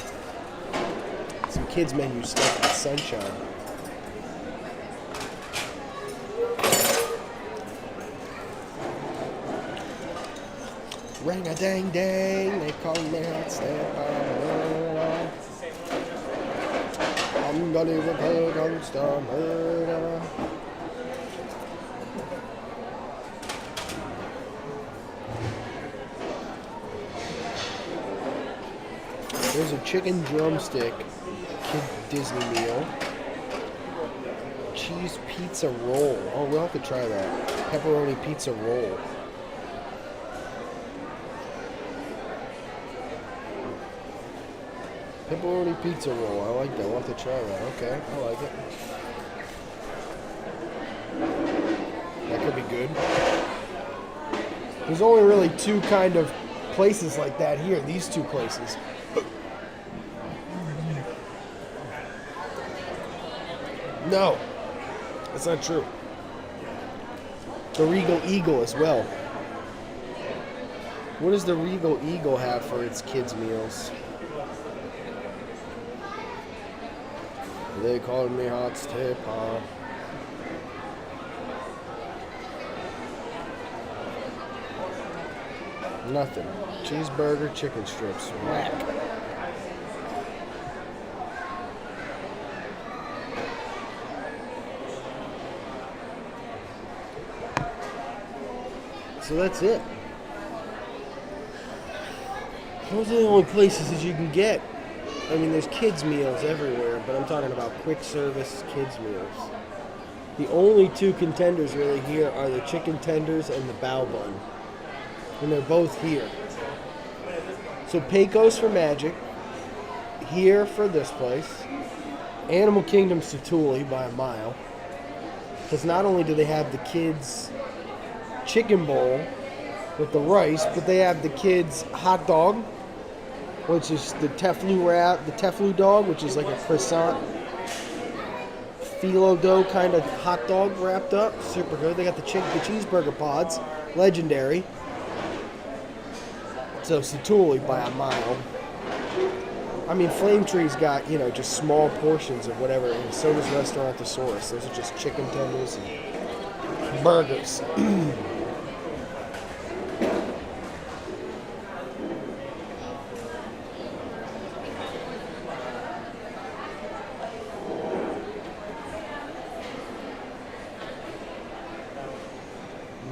some kids menu stuff at Sunshine. Ring a dang dang, they call me outside. I'm gonna leave a pig on the stomach. There's a chicken drumstick kid Disney meal. Cheese pizza roll. Oh, we'll have to try that. Pepperoni pizza roll. Pepperoni pizza roll. I like that. We'll have to try that. Okay, I like it. That could be good. There's only really two kind of places like that here. These two places. No, that's not true. The Regal Eagle as well. What does the Regal Eagle have for its kids' meals? They called me hot tip, huh? Nothing. Cheeseburger, chicken strips. Whack. So that's it. Those are the only places that you can get. I mean, there's kids' meals everywhere, but I'm talking about quick service kids' meals. The only two contenders really here are the chicken tenders and the bao bun. And they're both here. So Pecos for Magic, here for this place, Animal Kingdom Satuli by a mile. Because not only do they have the kids' chicken bowl with the rice, but they have the kids' hot dog, which is the teflon dog, which is like a croissant phyllo dough kind of hot dog wrapped up. Super good. They got the cheeseburger pods, legendary. So Satuli by a mile. I mean, Flame Tree's got, just small portions of whatever, and so does Restaurantosaurus. Those are just chicken tenders and burgers.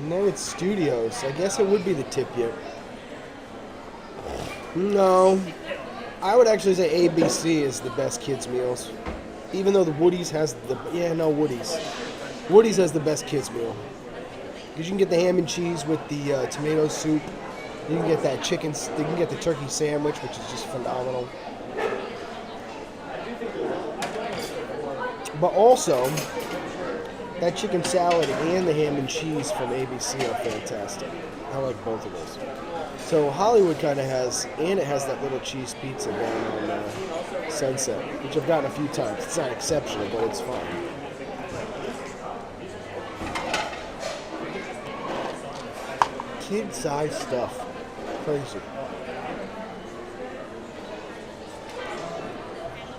No, it's Studios. I guess it would be the tip yet. No. I would actually say ABC is the best kids' meals. Even though the Woody's has the... Yeah, no, Woody's. Woody's has the best kids' meal. Because you can get the ham and cheese with the tomato soup. You can get that chicken... You can get the turkey sandwich, which is just phenomenal. But also... that chicken salad and the ham and cheese from ABC are fantastic. I like both of those. So Hollywood kind of has, and it has that little cheese pizza down on Sunset, which I've gotten a few times. It's not exceptional, but it's fine. Kid-sized stuff. Crazy.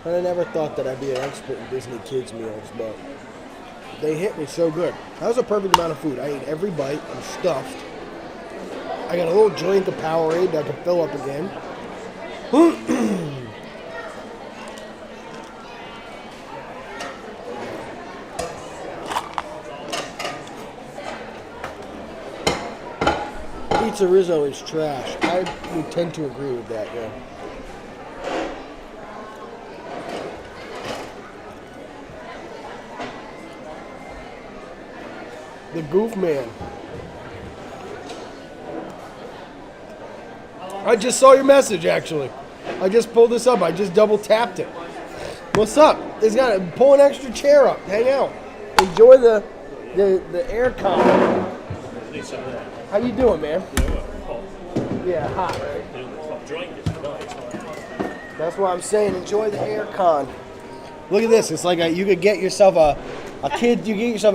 And I never thought that I'd be an expert in Disney kids meals, but they hit me so good. That was a perfect amount of food. I ate every bite. I'm stuffed. I got a little drink of Powerade that I can fill up again. Pizza Rizzo is trash. I would tend to agree with that, yeah. The Goof Man. I just saw your message, actually. I just pulled this up. I just double tapped it. What's up? It's got to pull an extra chair up. Hang out. Enjoy the air con. How you doing, man? Yeah, hot, right? That's what I'm saying. Enjoy the air con. Look at this. It's like you could get yourself a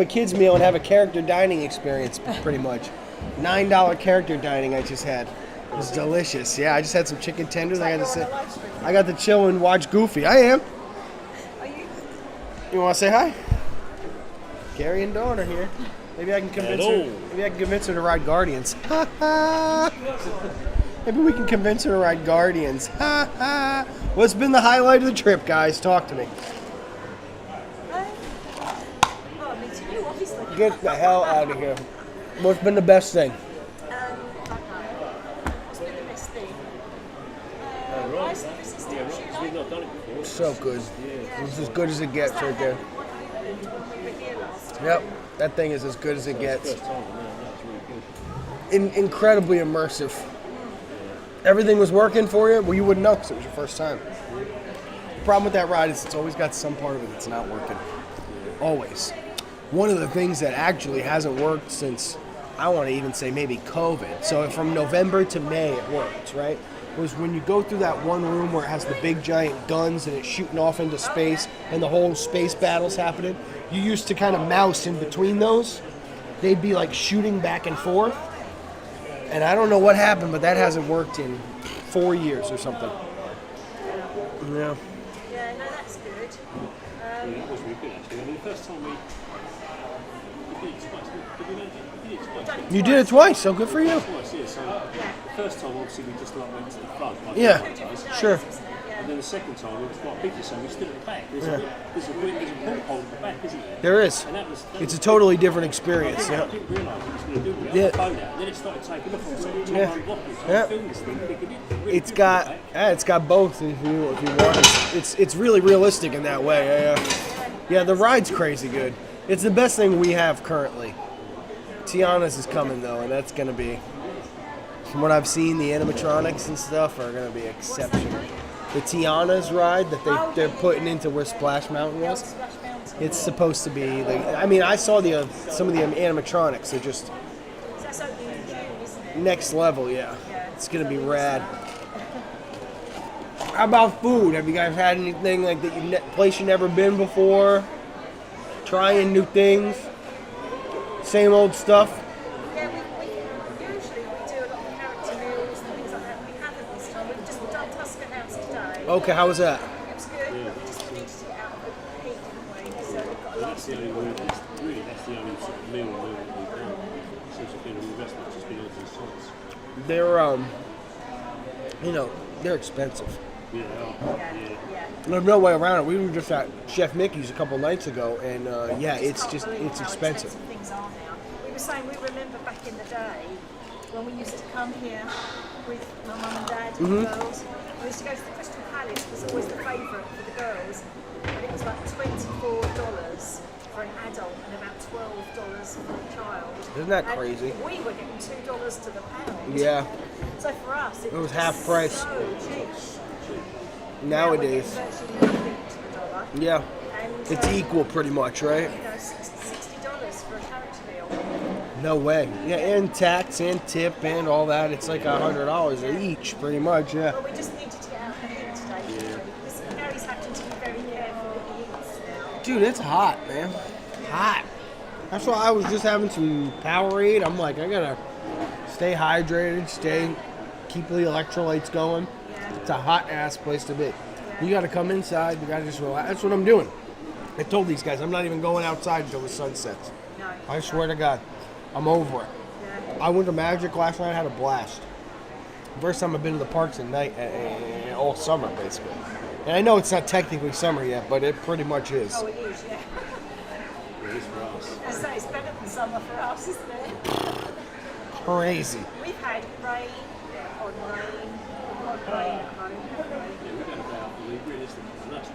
kids meal and have a character dining experience, pretty much. $9 character dining I just had. It was delicious. Yeah, I just had some chicken tenders. I got to chill and watch Goofy. I am. You want to say hi? Gary and Dawn are here. Maybe I can convince her. Maybe I can convince her to ride Guardians. Maybe we can convince her to ride Guardians. What's been the highlight of the trip, guys? Talk to me. Get the hell out of here. What's been the best thing? What's been the best thing? Right. Yeah, we've not done it before. So good. It's as good as it gets right there. When we were here last time. Yep, that thing is as good as it gets. First time, man, that's really good. Incredibly immersive. Everything was working for you, well, you wouldn't know because it was your first time. The problem with that ride is it's always got some part of it that's not working. Always. One of the things that actually hasn't worked since, I want to even say maybe COVID, so from November to May it worked, right? Was when you go through that one room where it has the big giant guns and it's shooting off into space and the whole space battle's happening. You used to kind of mouse in between those. They'd be like shooting back and forth. And I don't know what happened, but that hasn't worked in 4 years or something. Yeah. Yeah, no, that's good. Yeah, that was really good actually. I mean, the first time we did it twice. Did we did it twice? You did it twice, so good for you. Twice, yeah. So the first time, obviously, we just like went to the front. Like Yeah, the other guys. sure. And then the second time, it was quite big, so we stood at the back. There's a porthole at the back, isn't there? There is. And that was It's a totally different experience. I Yeah. didn't realise it was going to do it. We Yeah. had the phone out, and then it started taking off on sort of 200 wattles. So Yeah. I filmed this thing, thinking it really It's good got at the back. it's got both if you want. It's really realistic in that way. Yeah. The ride's crazy good. It's the best thing we have currently. Tiana's is coming though, and that's gonna be, from what I've seen, the animatronics and stuff are gonna be exceptional. The Tiana's ride that they're putting into where Splash Mountain was. It's supposed to be like, I mean, I saw some of the animatronics. They're just That's opening in June, isn't it? next level. Yeah, it's gonna be rad. How about food? Have you guys had anything like that? Place you never been before? Trying new things? Same old stuff? Yeah, we usually do a lot of character meals and things like that. We haven't this time. We've just done Tuscan House today. Okay, how was that? It was good. We just needed to get out of the heat, didn't we? So we've got a lot That's the only meal, that's the only sort of meal that we've done since I've been in the restaurant, just been on these sites. They're, they're expensive. Yeah, yeah. There's no way around it. We were just at Chef Mickey's a couple nights ago, and it's can't believe it's how expensive. things are now. We were saying we remember back in the day when we used to come here with my mum and dad and the girls. We used to go to the Crystal Palace. Was always the favourite for the girls, but it was like $24 for an adult and about $12 for a child. Isn't that And crazy? we were getting $2 to the pound. Yeah, So for us, it was was half just price. So cheap. nowadays. Now we're getting virtually nothing to the dollar. Yeah, And, it's equal pretty much, right? You know, $60 for a character meal. No way. Yeah, and tax and tip and all that. It's like $100 each, pretty much. Yeah. But we just needed to get out of the heat today. Because Gary's having to be very careful what he eats now. Dude, it's hot, man. Hot. That's why I was just having some Powerade. I'm like, I gotta stay hydrated, keep the electrolytes going. It's a hot ass place to be. You gotta come inside. You gotta just relax. That's what I'm doing. I told these guys I'm not even going outside until the sun sets. No. I swear to God, I'm over it. Yeah. I went to Magic last night. Had a blast. First time I've been to the parks at night all summer, basically. And I know it's not technically summer yet, but it pretty much is. Oh, it is, yeah. It is for us. I say it's better than summer for us, isn't it? Crazy. We've had rain, odd rain at home. Yeah, we've had about, I mean, realistically, and that's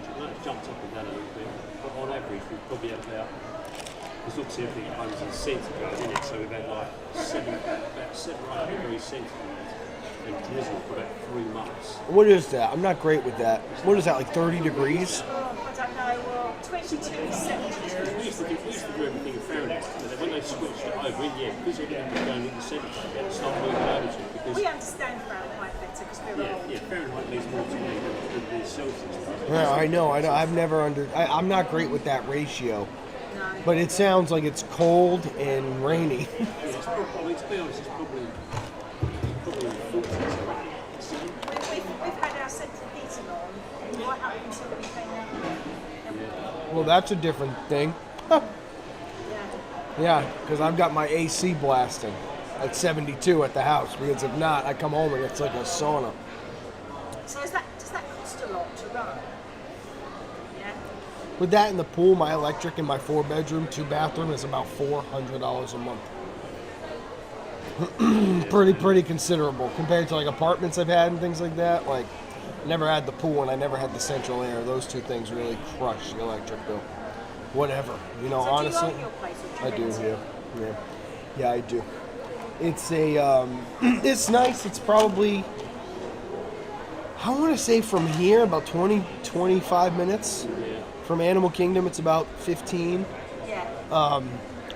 jumped up and down a little bit, but on average, we've probably had about, because obviously everything at home is in centigrade, isn't it? So we've had like about 7 or 8 degrees centigrade and drizzle for about 3 months. What is that? I'm not great with that. What is that, like 30 degrees? Oh, I don't know, well, 22 is 72. We used to do everything in Fahrenheit. And when they switched it over, because everything was going into centigrade, they had to start moving over to it because We understand Fahrenheit better because we're old. Fahrenheit means more to me than Celsius does. Yeah, I know. I've never I'm not great with that ratio. No. But it sounds like it's cold and rainy. Yeah, it's probably, I mean, to be honest, it's probably in the 40s, I reckon. We've had our central heating on right up until we came out. Well, that's a different thing. Yeah. Yeah, because I've got my AC blasting at 72 at the house. Because if not, I come home and it's like a sauna. So does that cost a lot to run? Yeah. With that in the pool, my electric in my 4-bedroom, 2-bathroom is about $400 a month. Pretty considerable compared to like apartments I've had and things like that. Like Never had the pool, and I never had the central air. Those two things really crush the electric bill. Whatever, you know. So Honestly, do you own your place or I do you do. rent it? Yeah, I do. It's a, it's nice. It's probably, I want to say from here about 20, 25 minutes. From Animal Kingdom, it's about 15. Yeah.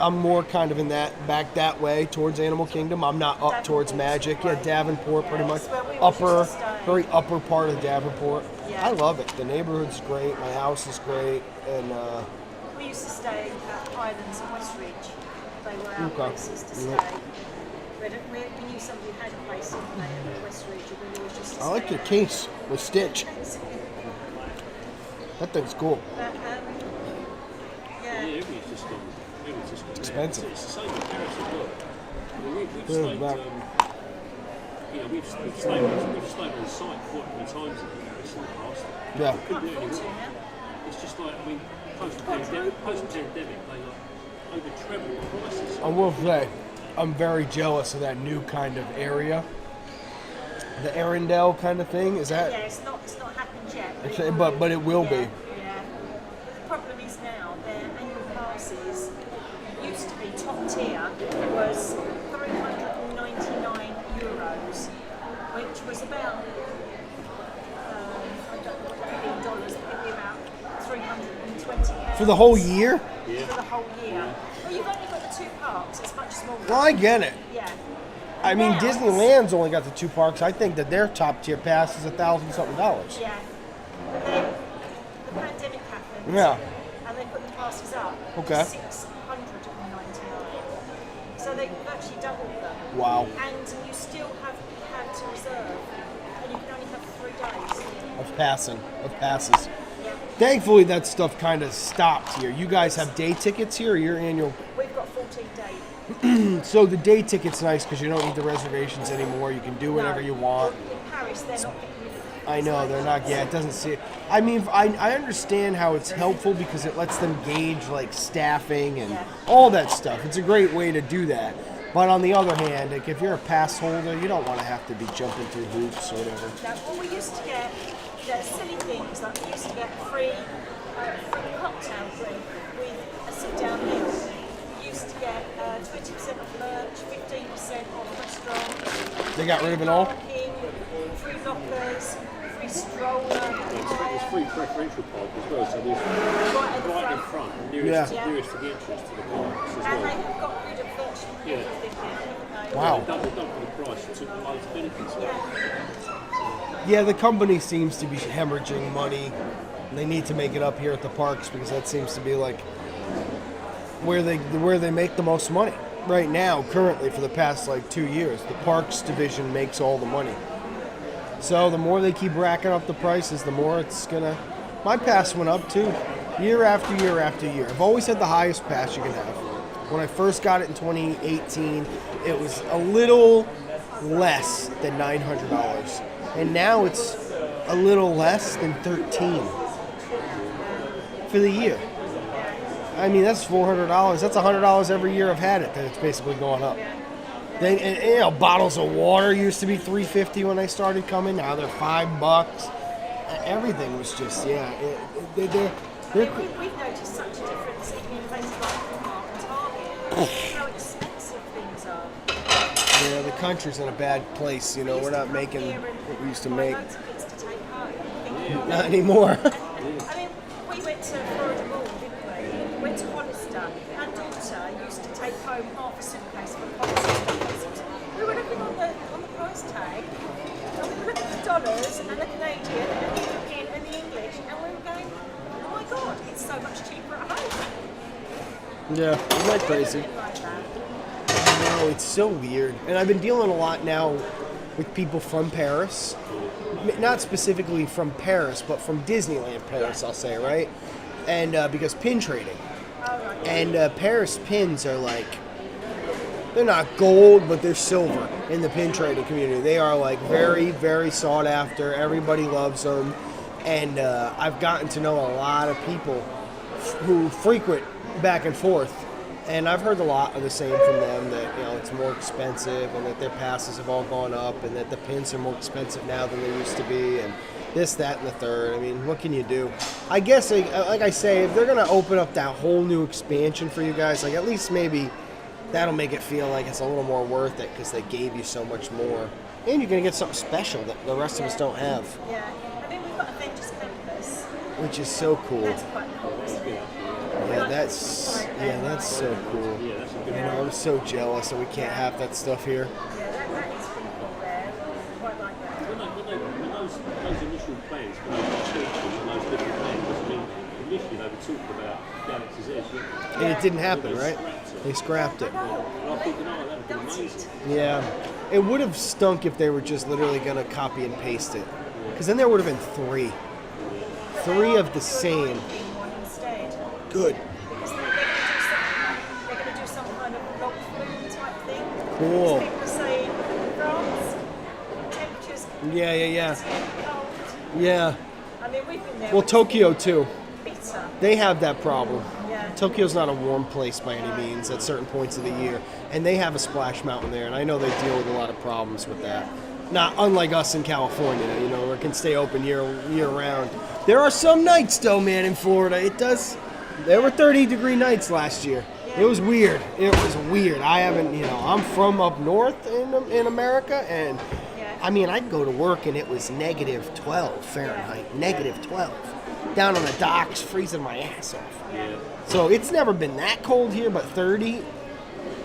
I'm more kind of in that back that way towards Animal Kingdom. I'm not up towards Magic. Yeah, Davenport, pretty much That's where we upper, used to stay. very upper part of Davenport. Yeah. I love it. The neighborhood's great. My house is great, and We used to stay at Highlands and Westridge. They were our Okay. places to Yeah. stay. We knew somebody who had a place in Westridge, and we always used to I like stay your case with Stitch. That thing's cool. But, Yeah, yeah. everything's just gone. Everything's just gone. Expensive. It's the same in Paris as well. I mean, we've Yeah, stayed. back. You know, we've stayed on site quite a few times in Paris in the past. Yeah. We couldn't do anything. It's just like, I mean, post-pandemic, they like over trebled the prices. I will say, I'm very jealous of that new kind of area. The Arendelle kind of thing. Is that? Yeah, it's not happened yet. But it will be. Yeah. But the problem is now their annual passes used to be top tier was €399, which was about I don't know what that would be in dollars, but it'd be about £320 For the whole year? For the whole year. Well, you've only got the two parks. It's much smaller. Well, I get it. Yeah. I mean, Now it's- Disneyland's only got the two parks. I think that their top tier pass is $1,000-something. Yeah. But then the pandemic happened. Yeah. And they put the passes up. Okay. To $699. So they virtually doubled them. Wow. And you still had to reserve. And you can only have 3 days. Of passes. Yeah. Thankfully, that stuff kind of stopped here. You guys have day tickets here, or your annual? We've got 14 days. So the day ticket's nice because you don't need the reservations anymore. You can do whatever you want. In Paris, they're not getting rid of them. I know they're not. Yeah, it doesn't see. I mean, I understand how it's helpful because it lets them gauge like staffing and all that stuff. It's a great way to do that. But on the other hand, like if you're a pass holder, you don't want to have to be jumping through hoops or whatever. Now, well, we used to get the silly things like we used to get free cocktail drink with a sit-down meal. We used to get 20% off merch, 15% off restaurant. They got rid of it all? Parking, free lockers, free stroller. There's free preferential park as well, so there's Right at the right in front. front, nearest, Yeah. nearest to the entrance to the parks as And well. they have got rid of virtually Yeah. everything now, haven't they? Wow. Doubled the price and took loads of benefits away. Yeah, the company seems to be hemorrhaging money. They need to make it up here at the parks because that seems to be like where they make the most money right now. Currently, for the past like 2 years, the parks division makes all the money. So the more they keep racking up the prices, the more it's gonna. My pass went up too, year after year after year. I've always had the highest pass you can have. When I first got it in 2018, it was a little less than $900, and now it's a little less than $13 for the year. I mean, that's $400. That's $100 every year I've had it. That it's basically going up. Then, and, you know, bottles of water used to be $3.50 when they started coming. Now they're $5. Everything was just We've noticed such a difference even in places like Walmart and Target, how expensive things are. Yeah, the country's in a bad place. You know, we're not making what we used to make. Loads of things to take home. Not anymore. I mean, we went to Florida Mall, didn't we? Went to Hollister. Our daughter used to take home half a suitcase for Hollister. We were looking on the price tag, and we were looking at the dollars and the Canadian and the European and the English, and we were going, oh my God, it's so much cheaper at home. Yeah, isn't that crazy? Like that. No, it's so weird. And I've been dealing a lot now with people from Paris. Not specifically from Paris, but from Disneyland Paris, I'll say, right? And because pin trading. And Paris pins are like, they're not gold, but they're silver in the pin trading community. They are like very, very sought after. Everybody loves them. And I've gotten to know a lot of people who frequent back and forth And I've heard a lot of the same from them, that it's more expensive and that their passes have all gone up and that the pins are more expensive now than they used to be and this, that, and the third. I mean, what can you do? I guess, like I say, if they're going to open up that whole new expansion for you guys, like at least maybe that'll make it feel like it's a little more worth it because they gave you so much more. And you're going to get something special that the rest of us don't have. Yeah. I mean, we've got Avengers Campus. Which is so cool. That's quite cool, isn't it? Yeah, that's so cool. Yeah, that's a good I'm so jealous that we can't have that stuff here. Yeah, that is pretty cool there. I quite like that. When those initial plans, when they were talking and those different plans, I mean, initially they were talking about Galaxy's Edge, weren't And it didn't happen, they? right? They scrapped it. And I thought, that would be amazing. Yeah. It would have stunk if they were just literally going to copy and paste it. Because then there would have been three. Three of the same. One instead. Good. Because they're going to do some kind of log flume type thing. Cool. Because people are saying France, temperatures Yeah. cold. Yeah. I mean, we've been there. Well, when it's Tokyo been too. bitter. They have that problem. Yeah. Tokyo's not a warm place by any means at certain points of the year. And they have a splash mountain there, and I know they deal with a lot of problems with that. Not unlike us in California, where it can stay open year round. There are some nights, though, man, in Florida. It does. There were 30-degree nights last year. It was weird. I haven't, I'm from up north in America, and I mean, I'd go to work and it was negative 12 Fahrenheit, negative 12. Down on the docks, freezing my ass off. Yeah. So it's never been that cold here, but 30.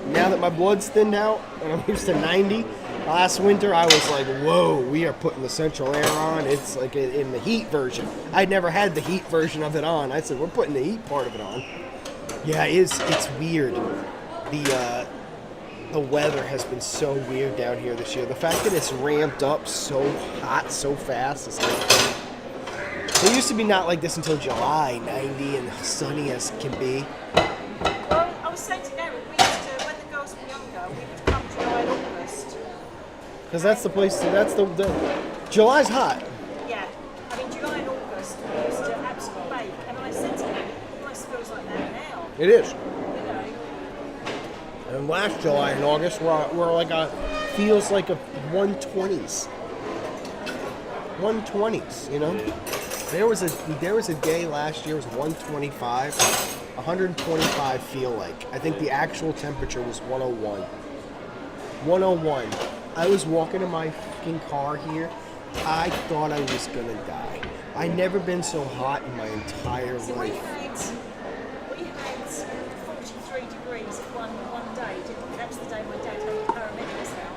Now that my blood's thinned out and I'm used to 90, last winter I was like, whoa, we are putting the central air on. It's like in the heat version. I'd never had the heat version of it on. I said, we're putting the heat part of it on. Yeah, it's weird. The weather has been so weird down here this year. The fact that it's ramped up so hot so fast is like... It used to be not like this until July, 90 and sunny as can be. Well, I was saying to Gary, we used to, when the girls were younger, we would come July and August. Because that's the place, July's hot. Yeah. I mean, July and August, we used to absolutely bake. And I said to him, it almost feels like that now. It is. You know? And last July and August, we're like feels like a 120s. 120s, There was a day last year, it was 125, 125 feel like. I think the actual temperature was 101. 101. I was walking in my fucking car here. I thought I was gonna die. I'd never been so hot in my entire So life. we had 43 degrees one day, didn't we? That was the day my dad had the paramedics out.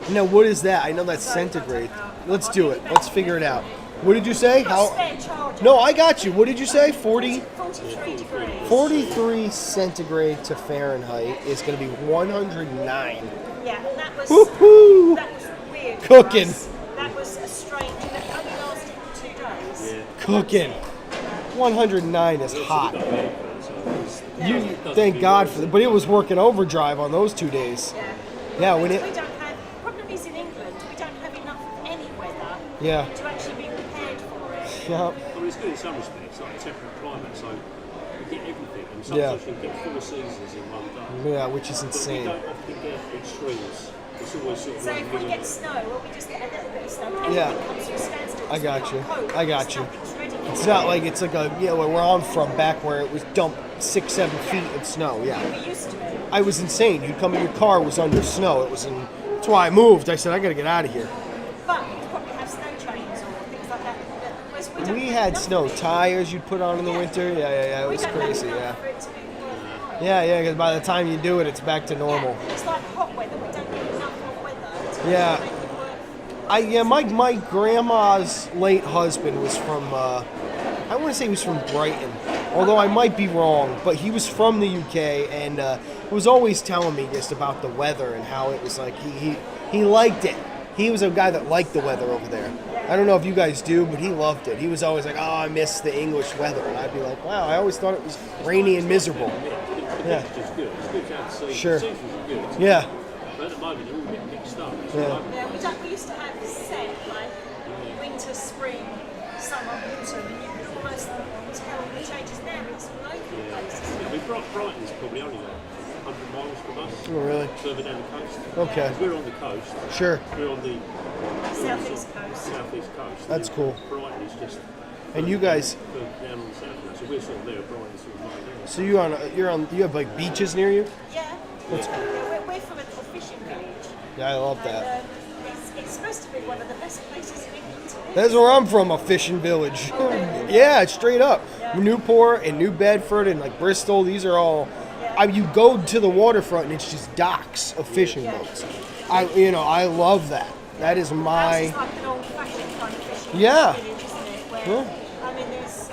Yeah. Now, what is that? I know that's centigrade. Let's do it. Let's figure it out. What did you say? Got a spare charger. No, I got you. What did you say? 43 degrees. 43 centigrade to Fahrenheit is going to be 109. Yeah, and that was Woohoo! that was weird. for Cooking. us. That was a strange. It only lasted 2 days. Yeah. Cooking. 109 is hot. You thank God for that, but it was working overdrive on those 2 days. Yeah. Yeah, when We it. don't have. Problem is in England, we don't have enough of any weather Yeah. to actually be prepared for it. Yeah. I mean, it's good in some respects, like a temperate climate, so you get everything. And Yeah. sometimes you get 4 seasons in one day. Yeah, which is But we insane. don't often get extremes. It's always sort of So like if we middle. get snow, well, we just get a little bit of snow. Everything Yeah. comes to a standstill. I got you. Coat, I got you. nothing's ready. It's not like it's like where I'm from back where it was dumped 6-7 feet of snow. Yeah. We used to it. I was insane. You'd come in, your car was under snow. That's why I moved. I said, I got to get out of here. But you'd probably have snow trains or things like that. Whereas we don't We have had enough snow of it. tires you'd put on in the winter. Yeah. It We was don't crazy. have Yeah. enough for it to be worthwhile. Yeah, because by the time you do it, it's back to normal. Yeah, it's like hot weather. We don't get enough hot weather to Yeah. make it worth. My grandma's late husband was from, I want to say he was from Brighton, although I might be wrong, but he was from the UK, and he was always telling me just about the weather and how it was like he liked it. He was a guy that liked the weather over there. I don't know if you guys do, but he loved it. He was always like, oh, I miss the English weather, and I'd be like, wow, I always thought it was rainy and miserable. Yeah. It's good. It's good to have the seasons. Sure. The seasons are good. Yeah. But at the moment, they're all a bit mixed up. It's Yeah. like- Yeah, we used to have set like winter, spring, summer, autumn, and you could almost tell the changes now. It's all over the place. Yeah, I mean, Brighton's probably only like miles from us. Oh, really? Further down the coast. Okay. 'Cause we're on the coast. Sure. We're on the Southeast coast. southeast coast. That's cool. Brighton is just And you guys, further down on the south coast. So we're sort of there. Brighton's sort of right there. so you have like beaches near you? Yeah. We're from a fishing village. Yeah, I love that. And it's supposed to be one of the best places in England to live. That's where I'm from, a fishing village. Yeah, straight up. Newport and New Bedford and like Bristol, these are all. You go to the waterfront and it's just docks of fishing boats. I love that. That is Ours my. is like an old-fashioned kind of fishing Yeah. village, isn't it? Where, Yeah. I mean, there's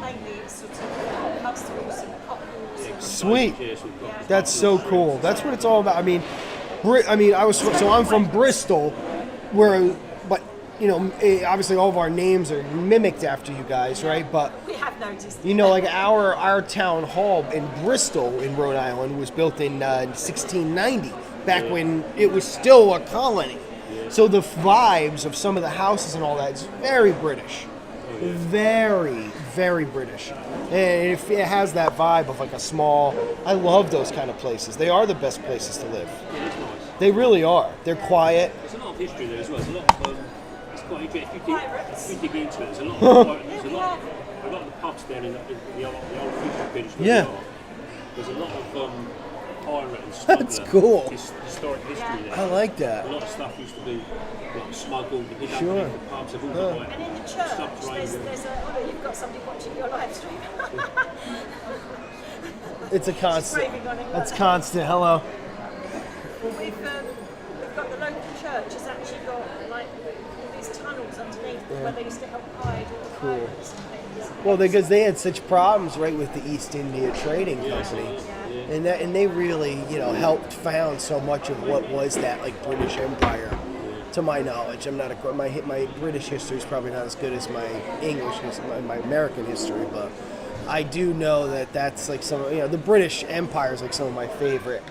mainly it's sort of mussels and cockles. And Sweet. Yes, we've got That's so cool. That's what it's all about. I mean, I'm from Bristol, where, but obviously all of our names are mimicked after you guys, right? But we have noticed. like our town hall in Bristol in Rhode Island was built in 1690, back when it was still a colony. So the vibes of some of the houses and all that is very British, very, very British, and it has that vibe of like a small. I love those kind of places. They are the best places to live. Yeah, it's nice. They really are. They're quiet. There's a lot of history there as well. There's a lot of it's quite interesting. If you dig into it, there's a lot of the pubs down in the old fishing village. Yeah. There's a lot of pirate and That's smuggler cool. historic history there. I like A that. lot of stuff used to be like smuggled and hid Sure. underneath the pubs. They've all got like And in the church, subterranean. you've got somebody watching your live stream. It's a constant. Waving on it. That's constant. Hello. We've got the local church has actually got like all these tunnels underneath where they used to help hide all the pirates and things. Well, because they had such problems, right, with the East India Trading Company, and they really, helped found so much of what was that like British Empire. To my knowledge, I'm not my British history is probably not as good as my English history, my American history, but I do know that that's like the British Empire is like some of my favorite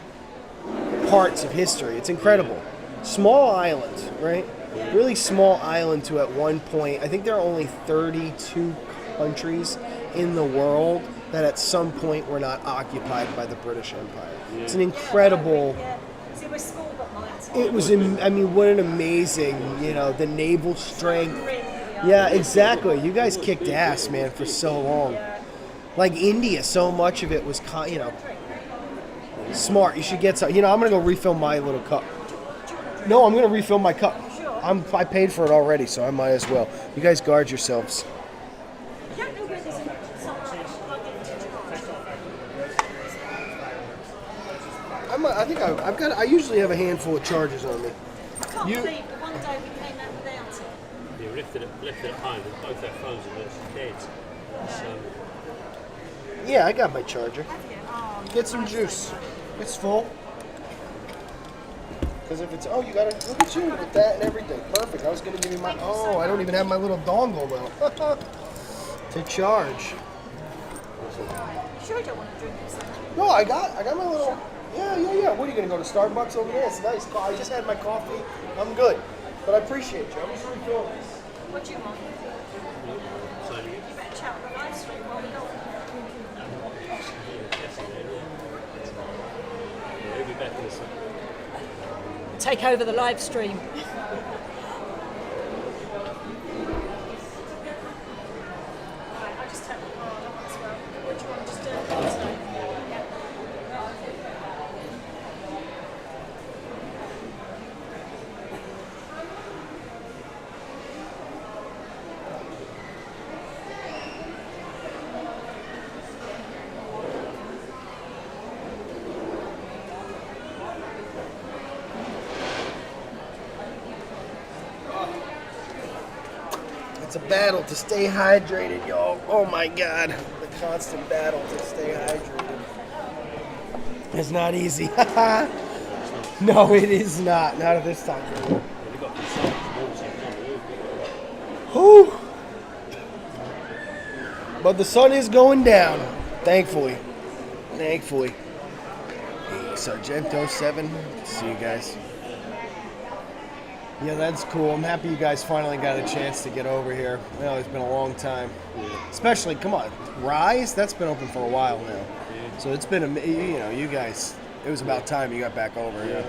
parts of history. It's incredible. Small island, right? Really small island to at one point. I think there are only 32 countries in the world that at some point were not occupied by the British Empire. It's an incredible. Yeah. See, we're small but mighty. It was. What an amazing. The naval strength. Yeah, exactly. You guys kicked ass, man, for so long. Like India, so much of it was, smart. You should get some. I'm gonna go refill my little cup. No, I'm gonna refill my cup. I paid for it already, so I might as well. You guys guard yourselves. You don't know where there's someone plug into I think I've got. I usually have a handful of chargers on me. I can't believe that one day we came out without it. Yeah, we left it at home, and both our phones are virtually dead. So, Yeah, I got my charger. Have you? Oh, Get some juice. It's full. Because if it's, you got to, look at you with that and everything. Perfect. I was going to give you my, I don't even have my little dongle though. To charge. You sure you don't want to drink this? No, I got my little, yeah. What are you going to go to Starbucks over there? It's nice. I just had my coffee. I'm good. But I appreciate you. I'm just refilling this. What do you want? so You better chat on the live stream while we go. we'll be back in a second. Take over the live stream. I just take the card as well. What do you want? Just do it. It's a battle to stay hydrated, y'all. Oh my God. The constant battle to stay hydrated. It's not easy. No, it is not. Not at this time. We've got consultants, Whew. But the sun is going down. Thankfully. Hey, Sargento 7. See you guys. Yeah, that's cool. I'm happy you guys finally got a chance to get over here. It's been a long time. Especially, come on, Rise? That's been open for a while now. So it's been, you guys, It was about time you got back over. Yeah.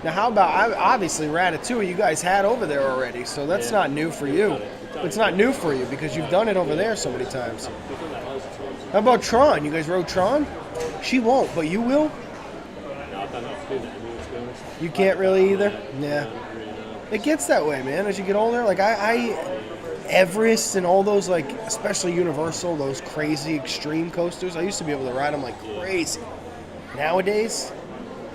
Now, how about obviously Ratatouille? You guys had over there already, so that's not new for you. It's not new for you because you've done it over there so many times. We've done that loads of times. How about Tron? You guys rode Tron? She won't, but you will. No, I don't know if I do that anymore, to be honest. You can't really either. Yeah. I don't really know. It gets that way, man. As you get older, like I Everest and all those, like especially Universal, those crazy extreme coasters. I used to be able to ride them like crazy. Nowadays,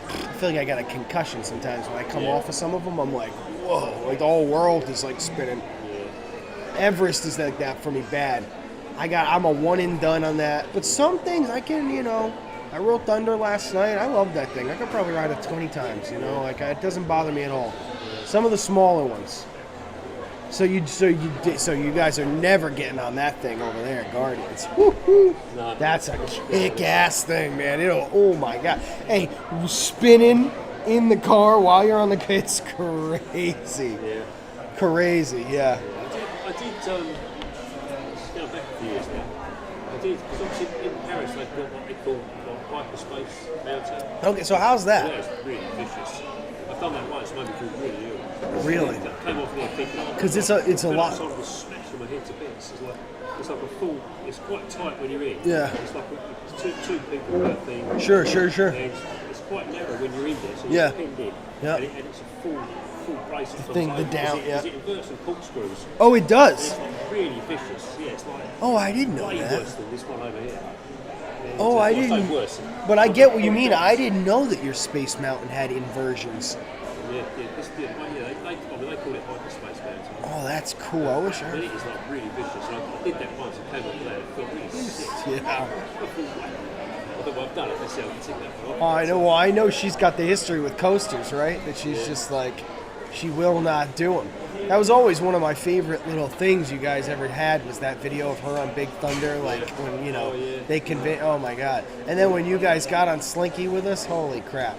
I feel like I got a concussion sometimes when I come off of some of them. I'm like, whoa, like the whole world is like spinning. Everest is like that for me bad. I'm a one and done on that. But some things I can, I rode Thunder last night. I love that thing. I could probably ride it 20 times, like it doesn't bother me at all. Some of the smaller ones. So you guys are never getting on that thing over there at Guardians. Woo-hoo. No. That's a kick-ass thing, man. Oh my god. Hey, spinning in the car while you're on the it's crazy. Yeah. Crazy, yeah. I did just going back a few years now. I did, because obviously in Paris they've got what they call hyperspace mountain. Okay, so how's Yeah, that? it's really vicious. I've done that once, made me feel really ill. Really? I came off there thinking, 'Cause it's a lot- I sort of smashing my head to bits. It's like a full. It's quite tight when you're in. Yeah. It's like it's two people per thing. Sure. And it's quite narrow when you're in there, so Yeah. you're pinned in. Yeah. And it's a full brace of thing, some the type. down, Because yeah. it inverts and corkscrews. Oh, it And does. it's like really vicious. Yeah, it's like Oh, I didn't know way that. worse than this one over here. And, Oh, I well, it's no didn't. worse. But I get what you mean. I didn't know that your Space Mountain had inversions. Yeah, they call it hyperspace mountain. Oh, that's cool. I wish But I. it is like really vicious. And I did that once and came up there and it felt really sick. Yeah. Although I've done it, let's see how I can take that one Oh, off. I know. Well, I know she's got the history with coasters, right? That she's just like, she will not do them. That was always one of my favorite little things you guys ever had was that video of her on Big Thunder, like when they convey. Oh my god! And then when you guys got on Slinky with us, holy crap!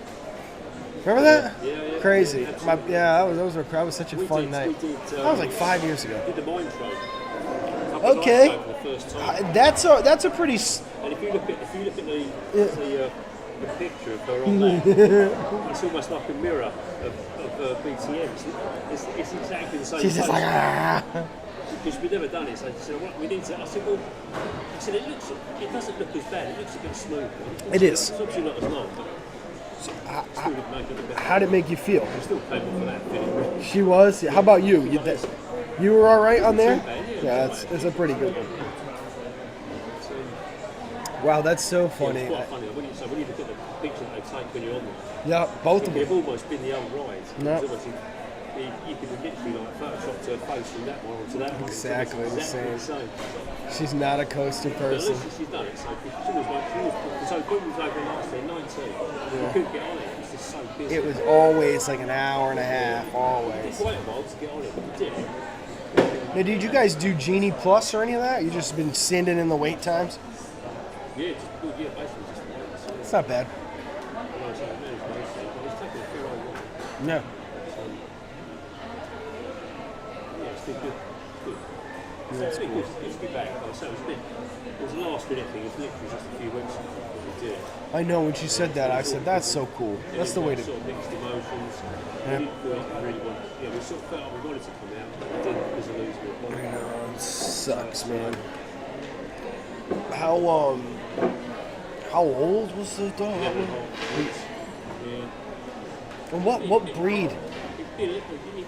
Remember that? Yeah. Crazy. Yeah, That was such a fun night. That was like 5 years ago. Did the mine train. Okay. For the first time. That's a pretty. And if you look at the picture of her on there, it's almost like a mirror of BTM. It's exactly the same. She's just like, ah. Because we've never done it, so I said, well, we need to. I said, it doesn't look as bad. It looks a bit smoother. It is. It's obviously not as long, but still would make it a bit better. How did it make you feel? We still came off of that feeling. She was. How about you? You were all right on there? Too bad, yeah. Yeah, it's a pretty good one. Wow, that's so funny. It's quite funny. When you look at the picture that they take when you're on there, Yeah, both of they've them. almost been the old ride. No. It's almost, you could literally like Photoshop her face from that one onto that one. Exactly It's the exactly same. the same. She's not a coaster But at person. least she's done it. So when we was over last day, 19, we couldn't get on it. It was just so busy. It was always like an hour and a half, It's always. quite a while to get on it, but we did. Now, did you guys do Genie Plus or any of that? You just been sending in the wait times? Yeah, basically just once. It's not bad. But it's taken a fair old while. No. Yeah, it's been good. It's been good to be back. Like I said, it was a last minute thing. It was literally just a few weeks ago that we did it. I know when she said that, I said, that's so cool. That's the way to sort of mixed emotions. Yeah. We didn't feel like we really wanted. Yeah, we sort of felt like we wanted to come out, but we didn't because of losing it. I know, it sucks, man. How old was the dog? Yeah. And what breed? It'd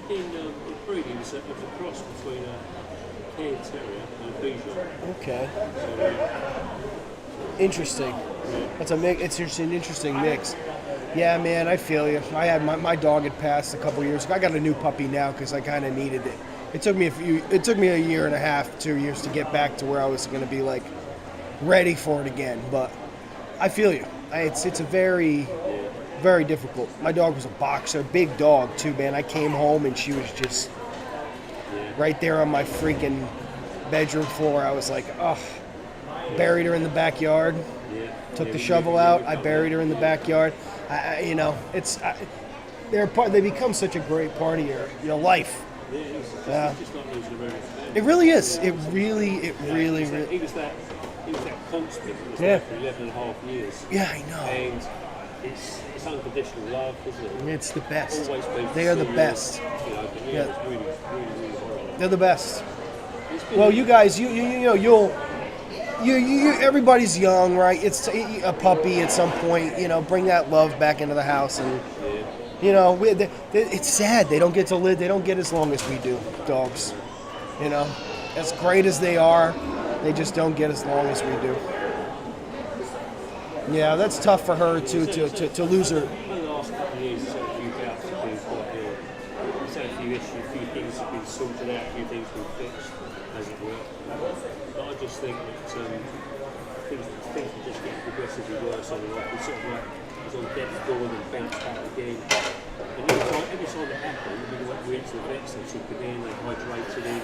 been breeding was a cross between a Cairn Terrier and a Bichon. Okay. So, Interesting. That's a mix. It's just an interesting mix. Yeah, man, I feel you. I had my dog had passed a couple years ago. I got a new puppy now because I kind of needed it. It took me a year and a half, 2 years to get back to where I was going to be like ready for it again. But I feel you. It's a very, very difficult. My dog was a boxer, big dog too, man. I came home and she was just right there on my freaking bedroom floor. I was like, oh. Buried her in the backyard. Took the shovel out. I buried her in the backyard. They become such a great part of your life. it's just like losing a very It really is. It really. He was that he was that constant. He was Yeah. there for 11 and a half years. Yeah, I know. And it's unconditional love, isn't it? It's the best. Always been They are the see you, best. You know, but yeah, Yeah. it was really horrible. They're the best. It's been- Well, you guys, you know, you everybody's young, right? It's a puppy at some point, you know, bring that love back into the house, and you know, it's sad they don't get to live. They don't get as long as we do, dogs. You know, as great as they are, they just don't get as long as we do. Yeah, that's tough for her to lose her. Over the last couple of years, there's had a few bouts have been quite ill. There's had a few issues, a few things have been sorted out, a few things have been fixed, as it were. But I just think that things will just get progressively worse on and off. It's sort of like it's on death's door and then bounce back again. And every time it happened, we went to the vets, they took him in, they hydrated him,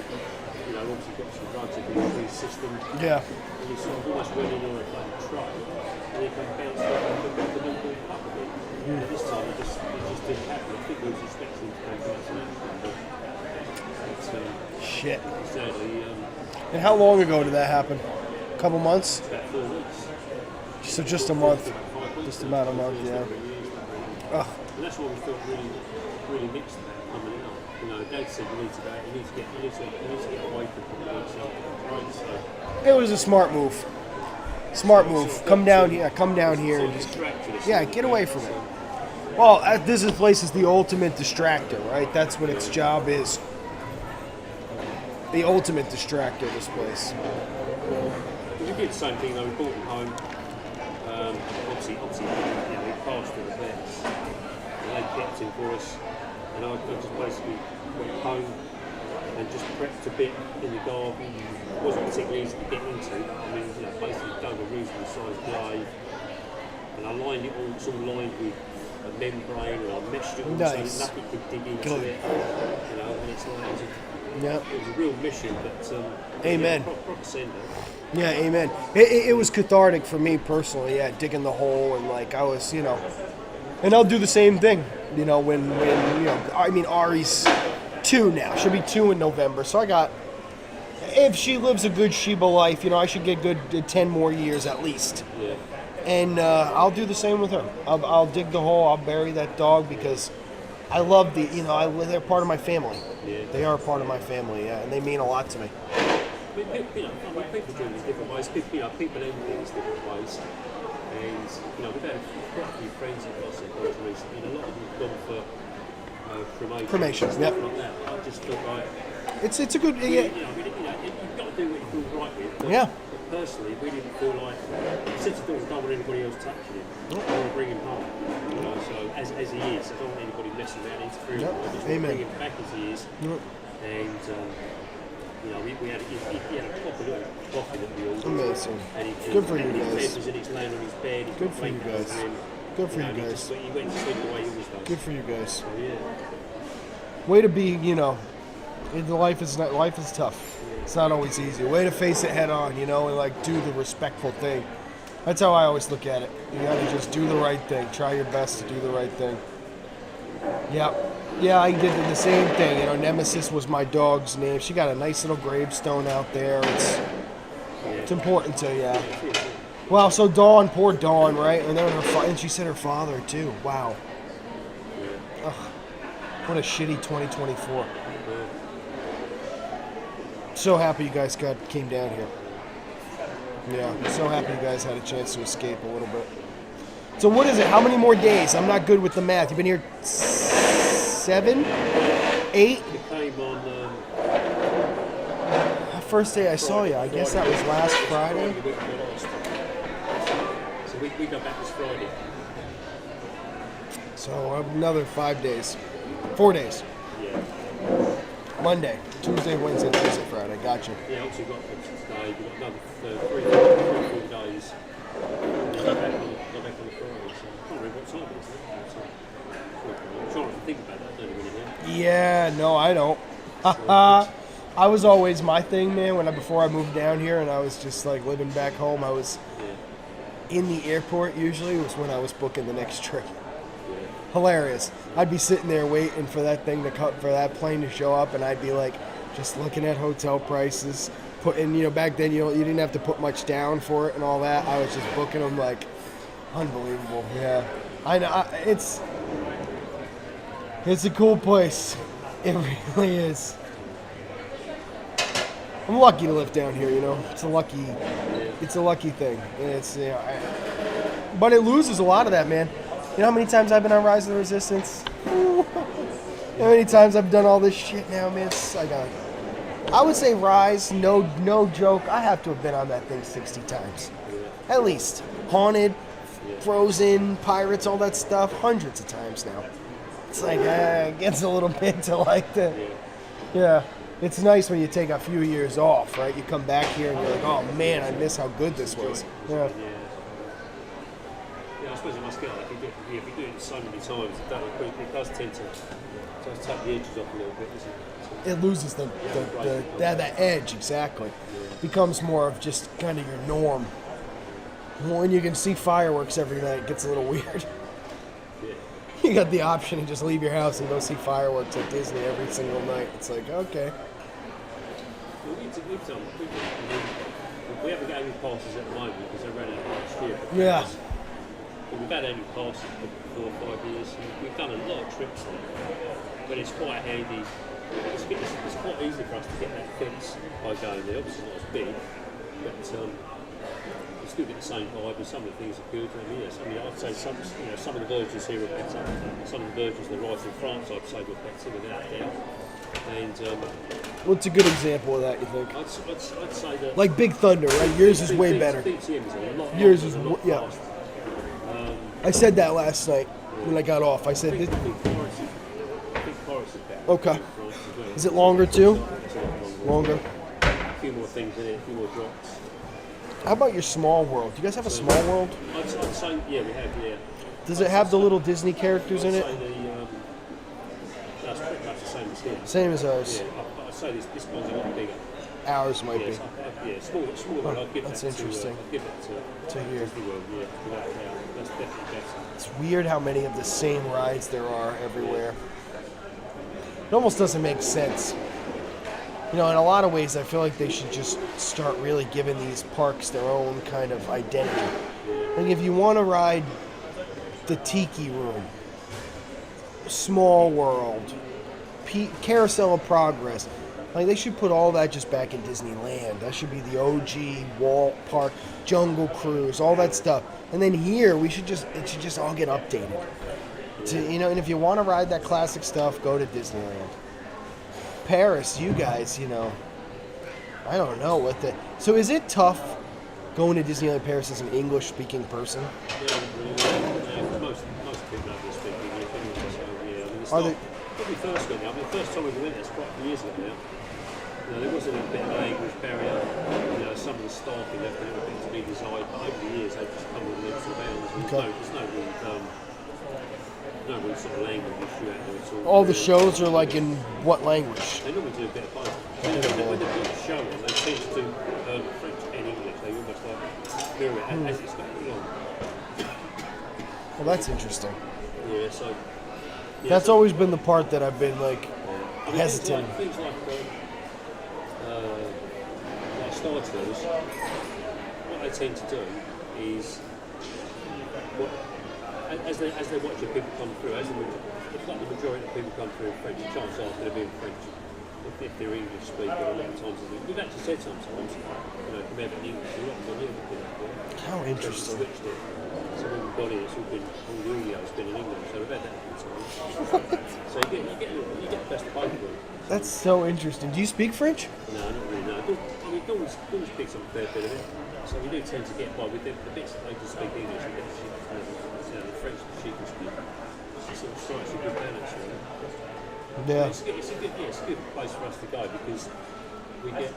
you know, obviously got some drugs into his system. Yeah. And he sort of almost went in on a kind of truck, and he kind of bounced back and took the normal up a bit. And this time it just didn't happen. I think we was expecting him to come back to that, but Shit. sadly, And how long ago did that happen? A couple months? about 4 weeks. So just a month. 5 weeks. Just about a month, yeah. Ugh. And that's why we felt really mixed about coming out. You know, Dad said you need to go, you need to get away from it, right? So It was a smart move. Smart move. Come down here. Come down here and just yeah, get away from it. Well, this place is the ultimate distractor, right? That's what its job is. The ultimate distractor. This place. We did the same thing though. We brought him home. Obviously, you know, he passed to the vets, and they kept him for us. And I just basically went home and just prepped a bit in the garden. It wasn't particularly easy to get into. I mean, you know, basically dug a reasonable sized grave, and I lined it all. It's all lined with a membrane, and I meshed it all Nice. so nothing could dig into Good. it. You know, and it's like Yep. it was a real mission, but Amen. Yeah, proper sender. Yeah, amen. It was cathartic for me personally. Yeah, digging the hole and like I was, you know, and I'll do the same thing. You know, when you know, I mean, Ari's 2 now. She'll be 2 in November. So I got, if she lives a good Sheba life, you know, I should get good 10 more years at least. Yeah. And I'll do the same with her. I'll dig the hole. I'll bury that dog because I love you know, they're part of my family. Yeah. They are part of my family, yeah, and they mean a lot to me. You know, people do it in different ways. People end things different ways. And you know, we've had quite a few friends that lost their dogs recently, and a lot of them have gone for cremation. Cremation, Stuff yep. like that. I just felt like It's a good, you yeah. know, you've got to do what you feel right with. But Yeah. personally, we didn't feel like since the dogs don't want anybody else touching him, I want to bring him home. You know, so as he is, I don't want anybody messing around interfering. Yep. I just want to Amen. bring him back as he is. Yep. And you know, he had a proper little coffin that we ordered. Amazing. And he, Good for you and his guys. bed was in his laying on his bed. He's Good got for you blanket guys. over him. Good for you And he guys. just- He went to sleep the way he always does. Good for you guys. So, yeah. Way to be, you know, life is tough. It's not always easy. Way to face it head on, you know, and like do the respectful thing. That's how I always look at it. You gotta just do the right thing. Try your best to do the right thing. Yep. Yeah, I did the same thing. You know, Nemesis was my dog's name. She got a nice little gravestone out there. It's important to, yeah. Wow, so Dawn, poor Dawn, right? And then and she said her father too. Wow. Ugh. What a shitty 2024. So happy you guys came down here. Yeah, I'm so happy you guys had a chance to escape a little bit. So what is it? How many more days? I'm not good with the math. You've been here 7, 8? He came on First day I saw you. I guess that was last Friday. the week before last. So we go back this Friday. So another 5 days. 4 days. Yeah. Monday, Tuesday, Wednesday, Thursday, Friday. Gotcha. Yeah, obviously we've got today, we've got another 3 4 days. We'll go back on the Friday, so I can't remember what time it is now. So, I'm trying to think about that, don't you, really? Yeah, no, I don't. I was always my thing, man. Before I moved down here, and I was just like living back home. I was in the airport. Usually, was when I was booking the next trip. Hilarious. I'd be sitting there waiting for that thing to come, for that plane to show up, and I'd be like, just looking at hotel prices, putting, back then you didn't have to put much down for it and all that. I was just booking them like unbelievable. Yeah, I know. It's a cool place. It really is. I'm lucky to live down here. It's a lucky thing. And it's but it loses a lot of that, man. You know how many times I've been on Rise of the Resistance? How many times I've done all this shit now, man? I would say Rise, no joke. I have to have been on that thing 60 times, at least. Haunted, Frozen, Pirates, all that stuff, hundreds of times now. It's like it gets a little bit to like the, yeah. It's nice when you take a few years off, right? You come back here and you're like, oh man, I miss how good this was. Yeah. Yeah, I suppose it must get like if you do it so many times, it does tend to take the edges off a little bit, doesn't it? It loses that edge, exactly. Becomes more of just kind of your norm. When you can see fireworks every night, it gets a little weird. Yeah. You got the option to just leave your house and go see fireworks at Disney every single night. It's like, okay. Well, we haven't got any passes at the moment because they ran out last year. Yeah. But we've had any passes for 4 or 5 years. And we've done a lot of trips there. But it's quite handy. It's quite easy for us to get that fence by going there. Obviously not as big, but you still get the same vibe and some of the things are good. And I'd say some of the versions here are better. Some of the versions that are right in France I'd say were better without doubt. And what's a good example of that, you think? I'd say that Like Big Thunder, right? Yours is way better. BTM is a lot Yours is, faster. I said that last night when I got off. I said, I think Forest is better. okay. Is it longer too? Longer. A few more things in it, a few more drops. How about your Small World? Do you guys have a Small World? I'd say, yeah, we have, yeah. Does it have the little Disney characters in it? That's pretty much the same as here. Same as ours. Yeah, I'd say this one's a lot bigger. Ours might be. Smaller. I'd give That's that interesting. I'd give it to here. Disney World, yeah, without doubt. That's definitely better. It's weird how many of the same rides there are everywhere. It almost doesn't make sense. In a lot of ways, I feel like they should just start really giving these parks their own kind of identity. Like if you want to ride the Tiki Room, Small World, Carousel of Progress, like they should put all that just back in Disneyland. That should be the OG Walt Park, Jungle Cruise, all that stuff. And then here, it should just all get updated. And if you want to ride that classic stuff, go to Disneyland. Paris, you guys, I don't know what the. So is it tough going to Disneyland Paris as an English-speaking person? Yeah, most people don't speak English anyway, so yeah. When we first went there, the first time we went there, it's quite a few years ago now. There was a little bit of a language barrier. Some of the staffing left a little bit to be desired, but over the years they've just come with leaps and bounds. There's no real sort of language issue out there at all. All the shows are like in what language? They normally do a bit of both. When they put a show on, they tend to do French and English. They almost like mirror it as it's going on. Well, that's interesting. Yeah, so. Yeah, that's always been the part that I've been like hesitant. Things like Star Tours, what they tend to do is, as they watch your people come through, if like the majority of people come through in French, chances are they're being French. If they're English speaking, a lot of times we've actually said sometimes, compared to English, a lot of them are a little bit like how interesting. Switched it. So when we've got it, it's all the audio's been in English, so we've had that a few times. So you get the best of both worlds. That's so interesting. Do you speak French? No, not really, no. Dawn speaks a fair bit of it, so we do tend to get by with the bits that they can speak English and the French that she can speak. It sort of strikes a good balance, really. Yeah. It's a good place for us to go because we get, it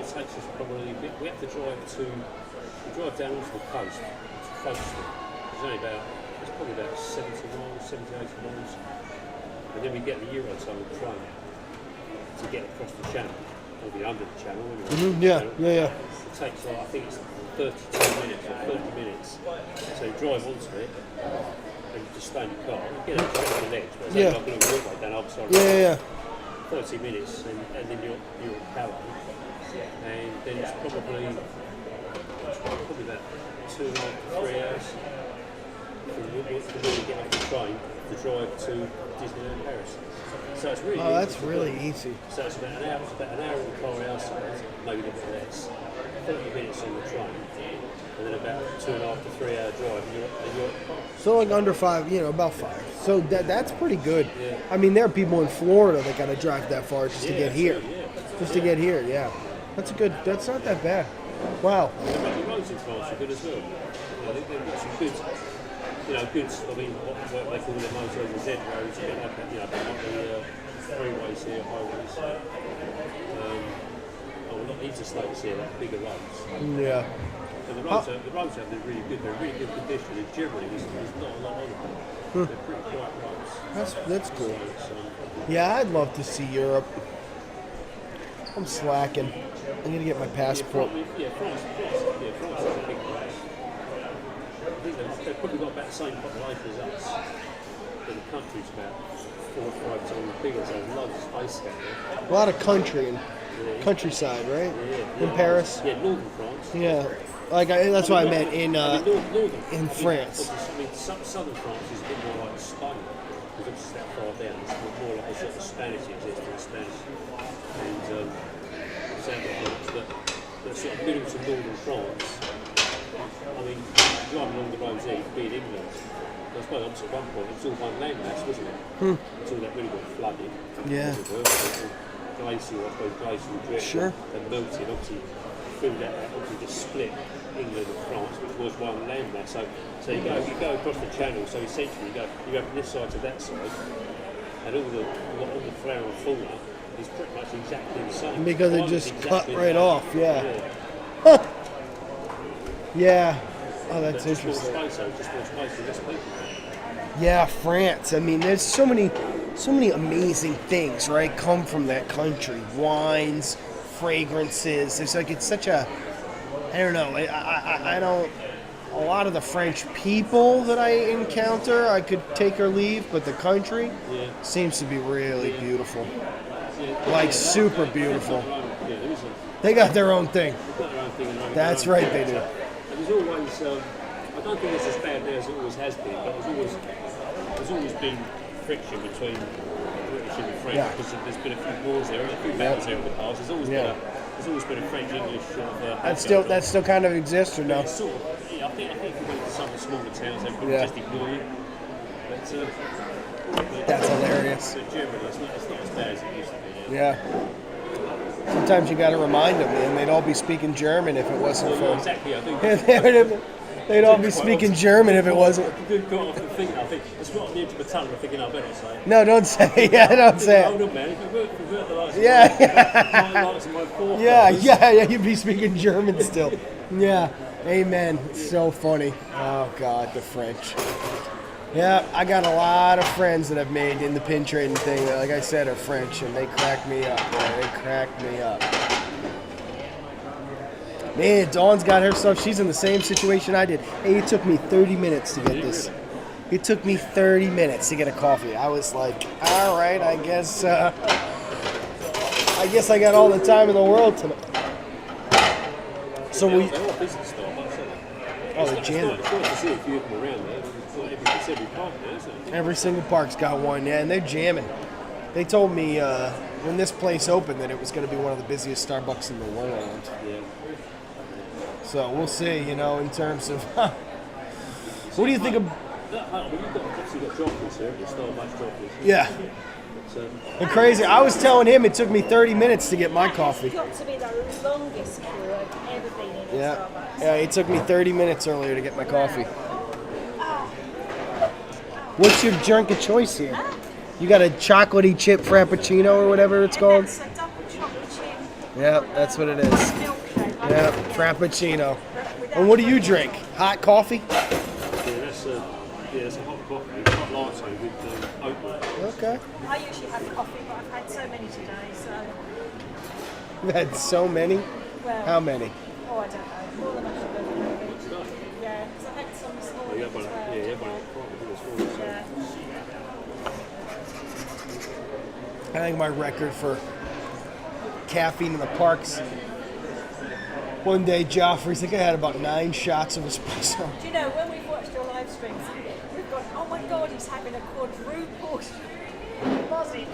takes us probably, we have to drive down onto the coast, to Folkestone. It's probably about 70 miles, 70, 80 miles. And then we get the Eurotunnel train to get across the channel, or the under the channel. Anyway. Mm-hmm. Yeah. It takes I think it's 32 minutes or 30 minutes. So you drive onto it and you just stay in your car. You get out the ledge, but it's like a little walkway down the other side. Yeah. 30 minutes, and then you're at Calais, and then it's probably about 2.5 to 3 hours from when you get off the train to drive to Disneyland Paris. So it's really that's easy to really do. easy. So it's about an hour in the car outside, maybe a bit less, 30 minutes on the train, and then about 2.5 to 3 hour drive, and you're at the park. So like under 5, about 5. So that's pretty good. Yeah. I mean, there are people in Florida that got to drive that far just to get here. Just to get here, yeah. That's good. That's not that bad. Wow. The roads in France are good as well. They've got some good, good. I mean, what they call the motorways and Z roads, a bit like the freeways here, highways. Not interstates here, like bigger roads. Yeah. And the roads have been really good. They're in really good condition. And generally, there's not a lot on them. They're pretty quiet roads. That's cool. So, Yeah, I'd love to see Europe. I'm slacking. I'm gonna get my passport. France is a big place. I think they've probably got about the same population as us. But the country's about 4 or 5 times bigger, so there's loads of space out there. A lot of country and countryside, right? In Paris. Yeah, northern France. Yeah. That's what I meant in northern France. I mean, southern France is a bit more like Spain, because it's that far down. It's more like a sort of Spanish existing Spanish. And southern France, but sort of middle to northern France. I mean, driving along the roads there, you could be in England. I suppose up to one point it was all one landmass, wasn't it? Until that really got flooded. Yeah. Glacial, I suppose, glacial drift. Sure. And melted, obviously, through that, obviously just split England and France, which was one landmass. So you go across the channel, so essentially you go from this side to that side, and all the flora and fauna is pretty much exactly the same. Because it Climate just is cut exactly right the off, same. yeah. Yeah. Oh, that's Just more interesting. space, just more space for less people. Yeah, France. I mean, there's so many amazing things, right? Come from that country. Wines, fragrances. It's such a, I don't know. I don't. A lot of the French people that I encounter, I could take or leave, but the country seems to be really beautiful. Like super beautiful. They got their own thing. That's right, they do. There's always, I don't think it's as bad there as it always has been, but there's always been friction between British and French because there's been a few wars there, a few battles there in the past. There's always been a French-English sort of. That still kind of exists, or no? Sort of. Yeah, I think if you went to some of the smaller towns, they'd probably just ignore you. But That's hilarious. But generally, it's not as bad as it used to be. Yeah. Sometimes you got to remind them, man. They'd all be speaking German if it wasn't for. Exactly, I think. They'd all be speaking German if it wasn't. I think it's not the tip of tongue. I'm thinking, I better say it. No, don't say it. Yeah, don't say Hold it. on, man. If you heard the last Yeah, you'd be speaking German still. Yeah, amen. It's so funny. Oh, God, the French. Yeah, I got a lot of friends that I've made in the pin trading thing that, like I said, are French, and they crack me up, man. They crack me up. Man, Dawn's got her stuff. She's in the same situation I did. Hey, it took me 30 minutes to get this. It took me 30 minutes to get a coffee. I was like, all right, I guess I got all the time in the world tonight. So we. They're all business Starbucks, aren't they? Oh, the jam. It's nice to see a few of them around there. It's every park now, isn't it? Every single park's got one, yeah, and they're jamming. They told me when this place opened that it was going to be one of the busiest Starbucks in the world. Yeah. So we'll see, in terms of. What do you think of? You've got chocolates here, the Starbucks chocolates. Yeah. And crazy. I was telling him it took me 30 minutes to get my coffee. It's got to be the longest queue I've ever been in Starbucks. Yeah, it took me 30 minutes earlier to get my coffee. What's your drink of choice here? You got a chocolatey chip frappuccino or whatever it's called? That's a double chocolate chip. Yeah, that's what it is. Milkshake. Yeah, frappuccino. And what do you drink? Hot coffee? Yeah, that's a hot coffee, hot latte with oat milk. Okay. I usually have coffee, but I've had so many today, so. You've had so many? Well, How many? Oh, I don't know. More than I should have, maybe. Yeah, because I had some this morning as well. Yeah, one at the front. Yeah. I think my record for caffeine in the parks. One day, Joffrey's, I think I had about 9 shots of espresso. Do you know, when we've watched your live streams, we've gone, oh my God, he's having a quadruple Aussie.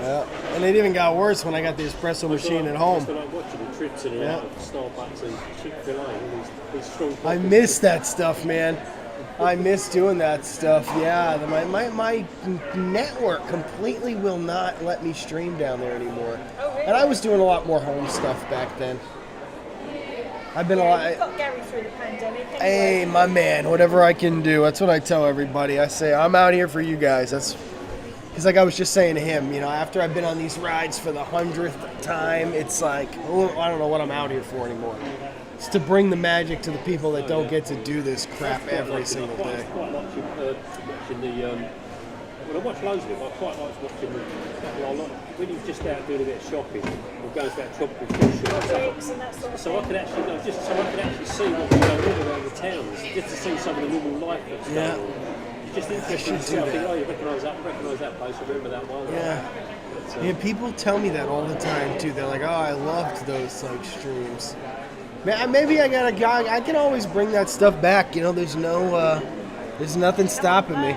Yeah, and it even got worse when I got the espresso machine at home. I like watching the trips in and out of Starbucks and Chick-fil-A, these strong I miss that stuff, man. I miss doing that stuff. Yeah, my network completely will not let me stream down there anymore. Oh, really? And I was doing a lot more home stuff back then. I've been a lot. You've got Gary through the pandemic anyway. Hey, my man, whatever I can do. That's what I tell everybody. I say, I'm out here for you guys. That's because, like I was just saying to him, you know, after I've been on these rides for the 100th time, it's like, oh, I don't know what I'm out here for anymore. It's to bring the magic to the people that don't get to do this crap every single day. I quite like watching the. Well, I watch loads of it, but I quite like watching the. When you're just out doing a bit of shopping, or going to that tropical fish shop. Drinks and that sort of So I could actually, see what's going on around the towns, just to see some of the normal life that's going on. It's just interesting to see. I think, oh, you recognise that place, remember that one. Yeah. Yeah, people tell me that all the time too. They're like, "Oh, I loved those like streams." Maybe I got a guy. I can always bring that stuff back. You know, there's nothing stopping me.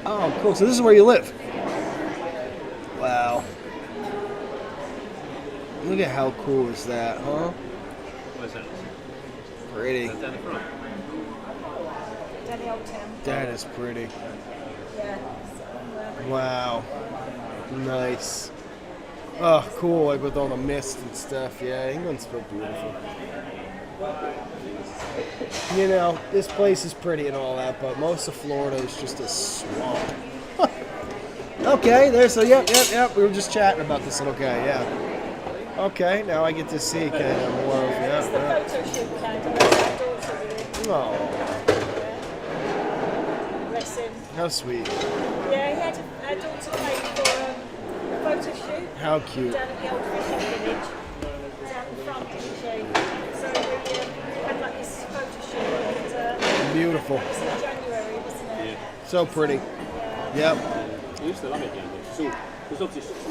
Oh, cool. So this is where you live. Wow. Look at how cool is that, huh? What is that? Pretty. Down the front. down the old town. That is pretty. Yeah. Wow. Nice. Oh, cool, like with all the mist and stuff. Yeah, England's so beautiful. You know, this place is pretty and all that, but most of Florida is just a swamp. Okay, there's so yep. We were just chatting about this little guy, yeah. Okay, now I get to see kind of more of It's the photo shoot kind of. Oh, Bless him. how sweet. Yeah, he had a daughter paid for a photo shoot How cute. down at the old fishing village, down the front, didn't she? So we had like this photo shoot and Beautiful. it was in January, wasn't it? Yeah. So pretty. Yep. I used to love it down there. Because obviously it's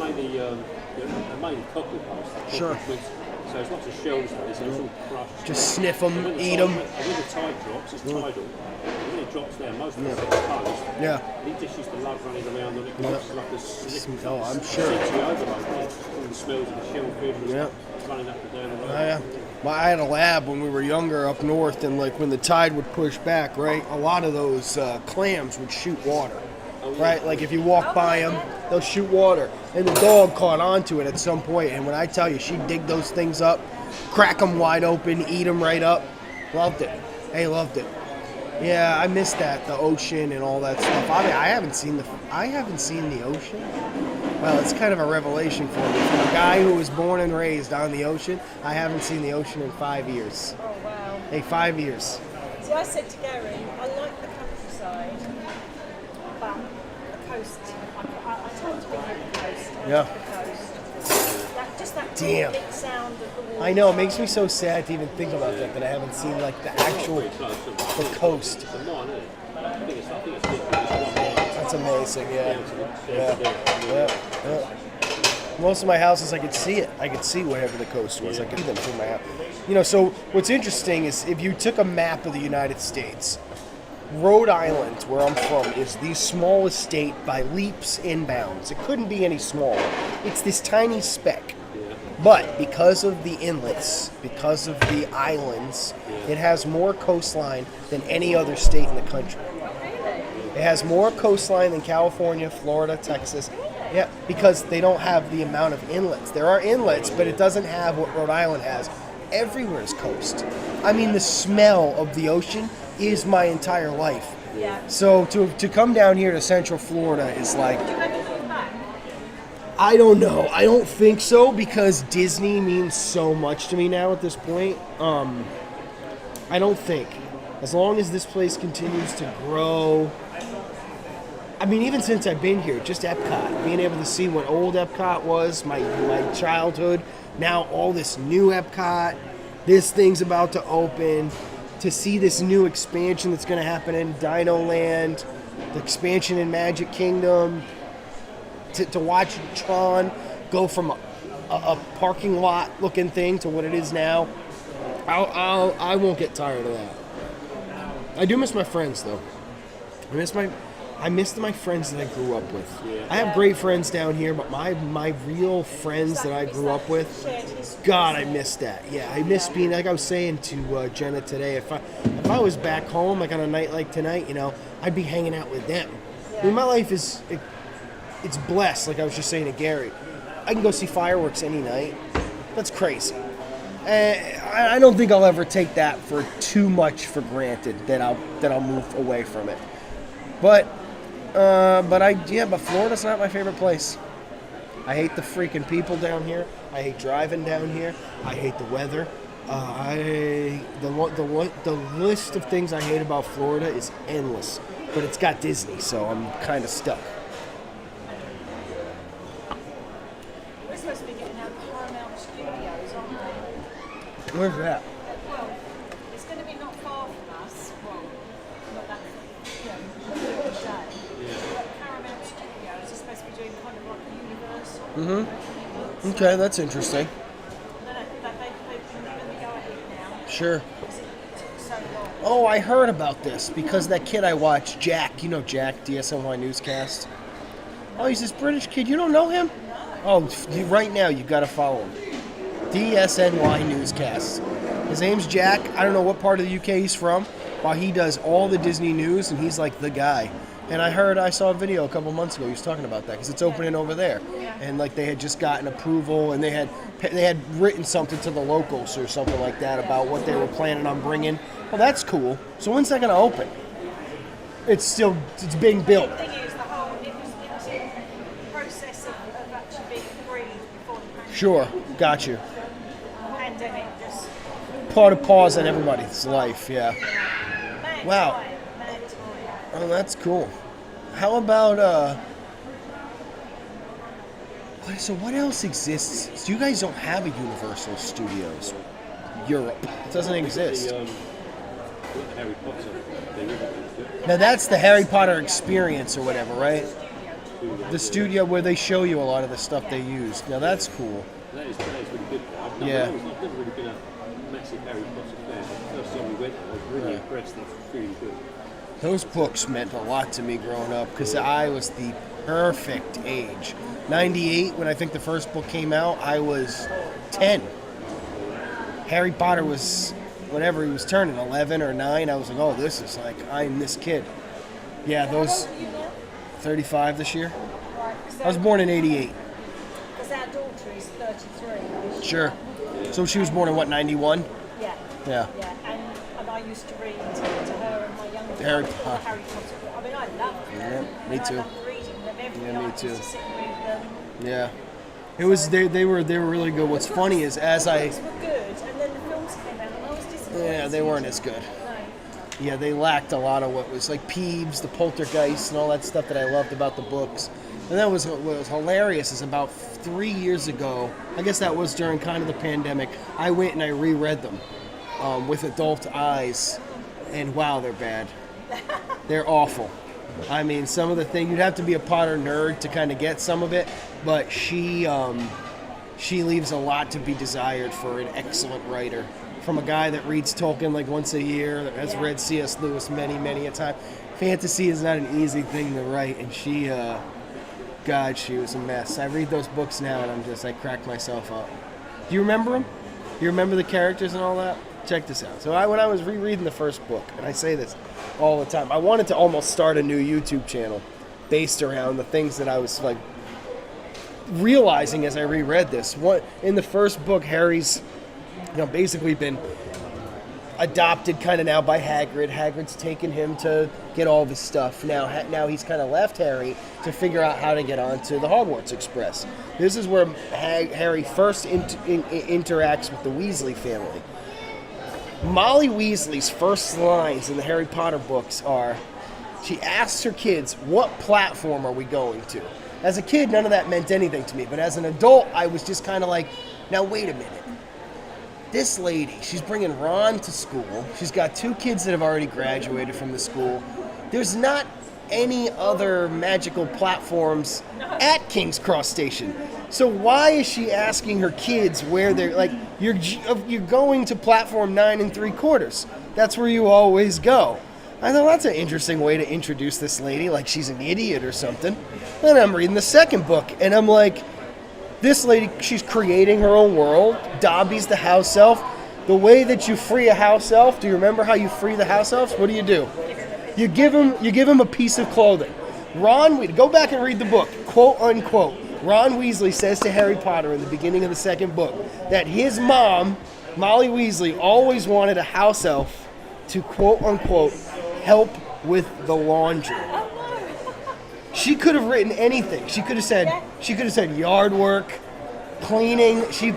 mainly cockle posts. Sure. So there's lots of shells there, so it's all crushed. Just sniff And them, when the eat tide- them. And when the tide drops, it's tidal. And when it drops down, most of it's exposed. Yeah. He just used to love running around on it. Yeah. It's like a slick, Oh, I'm sure. sensory overload. All the smells of the shellfish and Yeah. stuff running up and down the road. Oh, yeah. Well, I had a lab when we were younger up north, and like when the tide would push back, right, a lot of those clams would shoot water, right? Like if you walk by them, they'll shoot water. And the dog caught onto it at some point, and when I tell you, she'd dig those things up, crack them wide open, eat them right up. Loved it. Hey, loved it. Yeah, I missed that, the ocean and all that stuff. I mean, I haven't seen the ocean. Well, it's kind of a revelation for me. From a guy who was born and raised on the ocean, I haven't seen the ocean in 5 years. Oh wow. Hey, 5 years. See, I said to Gary, I like the countryside, but the coast, I told him the coast. I Yeah. like the coast. That Damn. tinkling sound of the water. I know, it makes me so sad to even think about that I haven't seen like the actual the coast. It's a mine, isn't it? I think it's literally just one mine. That's amazing, yeah. Yeah. Yeah. Most of my houses, I could see it. I could see wherever the coast was. I could see them through my house. You know, so what's interesting is if you took a map of the United States, Rhode Island, where I'm from, is the smallest state by leaps and bounds. It couldn't be any smaller. It's this tiny speck. But because of the inlets, because of the islands, it has more coastline than any other state in the country. It has more coastline than California, Florida, Texas. Yeah, because they don't have the amount of inlets. There are inlets, but it doesn't have what Rhode Island has. Everywhere is coast. I mean, the smell of the ocean is my entire life. Yeah. So to come down here to Central Florida is like, Do you ever move back? I don't know. I don't think so because Disney means so much to me now at this point. I don't think. As long as this place continues to grow. I mean, even since I've been here, just Epcot, being able to see what old Epcot was, my childhood, now all this new Epcot, this thing's about to open, to see this new expansion that's going to happen in Dino Land, the expansion in Magic Kingdom. to watch Tron go from a parking lot looking thing to what it is now, I won't get tired of that. I do miss my friends though. I miss my friends that I grew up with. I have great friends down here, but my real friends that I grew up with, God, I miss that. Yeah, I miss being, like I was saying to Jenna today, if I was back home, like on a night like tonight, you know, I'd be hanging out with them. I mean, my life it's blessed, like I was just saying to Gary. I can go see fireworks any night. That's crazy. I don't think I'll ever take that for too much for granted that I'll move away from it. But Florida's not my favorite place. I hate the freaking people down here. I hate driving down here. I hate the weather. The list of things I hate about Florida is endless. But it's got Disney, so I'm kind of stuck. We're supposed to be getting out Paramount Studios, aren't we? Where's that? Well, it's going to be not far from us. Well, not that, but Paramount Studios is supposed to be doing kind of like a Universal. Okay, that's interesting. No, they've been given the go-ahead now. Sure. Because it took so long. Oh, I heard about this because that kid I watched, Jack. You know Jack, DSNY Newscast? Oh, he's this British kid. You don't know him? Oh, right now you've got to follow him. DSNY Newscast. His name's Jack. I don't know what part of the UK he's from, but he does all the Disney news, and he's like the guy. And I saw a video a couple months ago. He was talking about that because it's opening over there, and like they had just gotten approval, and they had written something to the locals or something like that about what they were planning on bringing. Well, that's cool. So when's that going to open? It's being built. The thing is, it was in the process of actually being agreed before the pandemic. Sure, got you. Pandemic just Part of pause in everybody's life, yeah. mad Wow. time. Oh, that's cool. How about so what else exists? So you guys don't have a Universal Studios Europe. It doesn't exist. The Harry Potter thing, isn't it? Now that's the Harry Potter experience or whatever, right? The studio where they show you a lot of the stuff they use. Now that's cool. That is really good. I've never really been a massive Harry Potter fan. The first time we went, I was really impressed. They were really good. Those books meant a lot to me growing up because I was the perfect age. 98, when I think the first book came out, I was 10. Harry Potter was, whatever he was turning, 11 or 9. I was like, oh, this is like, I'm this kid. Yeah, those, 35 this year. I was born in 88. Because our daughter is 33. Sure. So she was born in what, 91? Yeah. Yeah. Yeah, and I used to read to her and my younger Harry brother, Potter. Harry Potter. I mean, I loved them. Yeah, me and too. I loved reading them every Yeah, night. me I used too. to sit and read them. Yeah. It was they were really good. What's funny is as I The books were good, and then the films came out, and I was disappointed. yeah, they weren't as good. No. Yeah, they lacked a lot of what was like Peeves, the Poltergeist, and all that stuff that I loved about the books. And that was what was hilarious is about 3 years ago, I guess that was during kind of the pandemic, I went and I reread them with adult eyes, and wow, they're bad. They're awful. I mean, some of the things, you'd have to be a Potter nerd to kind of get some of it, but she leaves a lot to be desired for an excellent writer. From a guy that reads Tolkien like once a year, that has read C.S. Lewis many, many a time. Fantasy is not an easy thing to write, and she, God, she was a mess. I read those books now, and I crack myself up. Do you remember them? Do you remember the characters and all that? Check this out. So when I was rereading the first book, and I say this all the time, I wanted to almost start a new YouTube channel based around the things that I was like realizing as I reread this. What in the first book, Harry's basically been adopted kind of now by Hagrid. Hagrid's taken him to get all of his stuff. Now he's kind of left Harry to figure out how to get onto the Hogwarts Express. This is where Harry first interacts with the Weasley family. Molly Weasley's first lines in the Harry Potter books are, she asks her kids, what platform are we going to? As a kid, none of that meant anything to me, but as an adult, I was just kind of like, now wait a minute. This lady, she's bringing Ron to school. She's got 2 kids that have already graduated from the school. There's not any other magical platforms at King's Cross Station. So why is she asking her kids where they're like? You're going to platform 9 3/4. That's where you always go. I thought that's an interesting way to introduce this lady, like she's an idiot or something. Then I'm reading the second book, and I'm like, this lady, she's creating her own world. Dobby's the house elf. The way that you free a house elf, do you remember how you free the house elves? What do? You give him a piece of clothing. Go back and read the book, quote unquote. Ron Weasley says to Harry Potter in the beginning of the second book that his mom, Molly Weasley, always wanted a house elf to quote unquote help with the laundry. She could have written anything. She could have said yard work, cleaning. She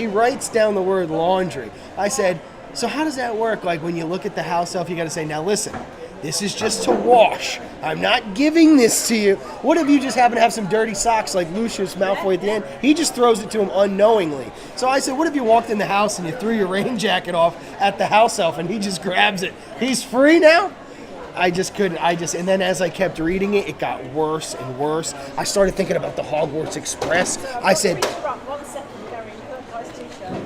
writes down the word laundry. I said, so how does that work? Like when you look at the house elf, you got to say, now listen, this is just to wash. I'm not giving this to you. What if you just happen to have some dirty socks like Lucius Malfoy at the end? He just throws it to him unknowingly. So I said, what if you walked in the house and you threw your rain jacket off at the house elf and he just grabs it? He's free now? I just couldn't. And then as I kept reading it, it got worse and worse. I started thinking about the Hogwarts Express. I said, One second, Gary, Kirkguy's t-shirt.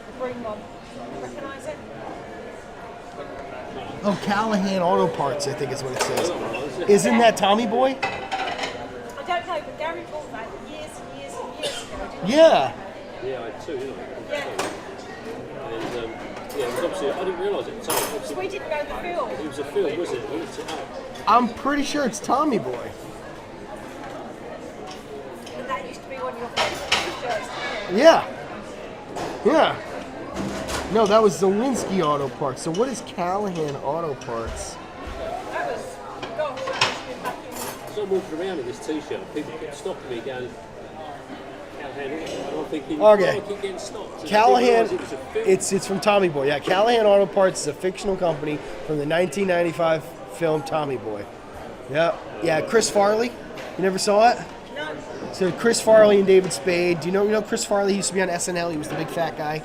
The green one. Recognise it? oh, Callahan Auto Parts, I think is what it says. Isn't that Tommy Boy? I don't know, but Gary bought that years and years and years ago. Didn't he? Yeah. Yeah, I had two, didn't I? Yeah. And yeah, it was obviously, I didn't realise at the time. Obviously, We didn't know the film. it was a film, was it? I looked it up. I'm pretty sure it's Tommy Boy. And that used to be one of your favourite t-shirts, didn't it? Yeah. Yeah. No, that was Zawinski Auto Parts. So what is Callahan Auto Parts? That was, God, that must have been back in. As I'm walking around in this t-shirt, people kept stopping me going, Callahan, and I'm thinking, Okay. I keep getting stopped. And I Callahan, didn't realise it was a film. it's from Tommy Boy. Yeah, Callahan Auto Parts is a fictional company from the 1995 film Tommy Boy. Yeah, Chris Farley. You never saw it? No. So Chris Farley and David Spade. Do you know Chris Farley? He used to be on SNL. He was the big fat guy.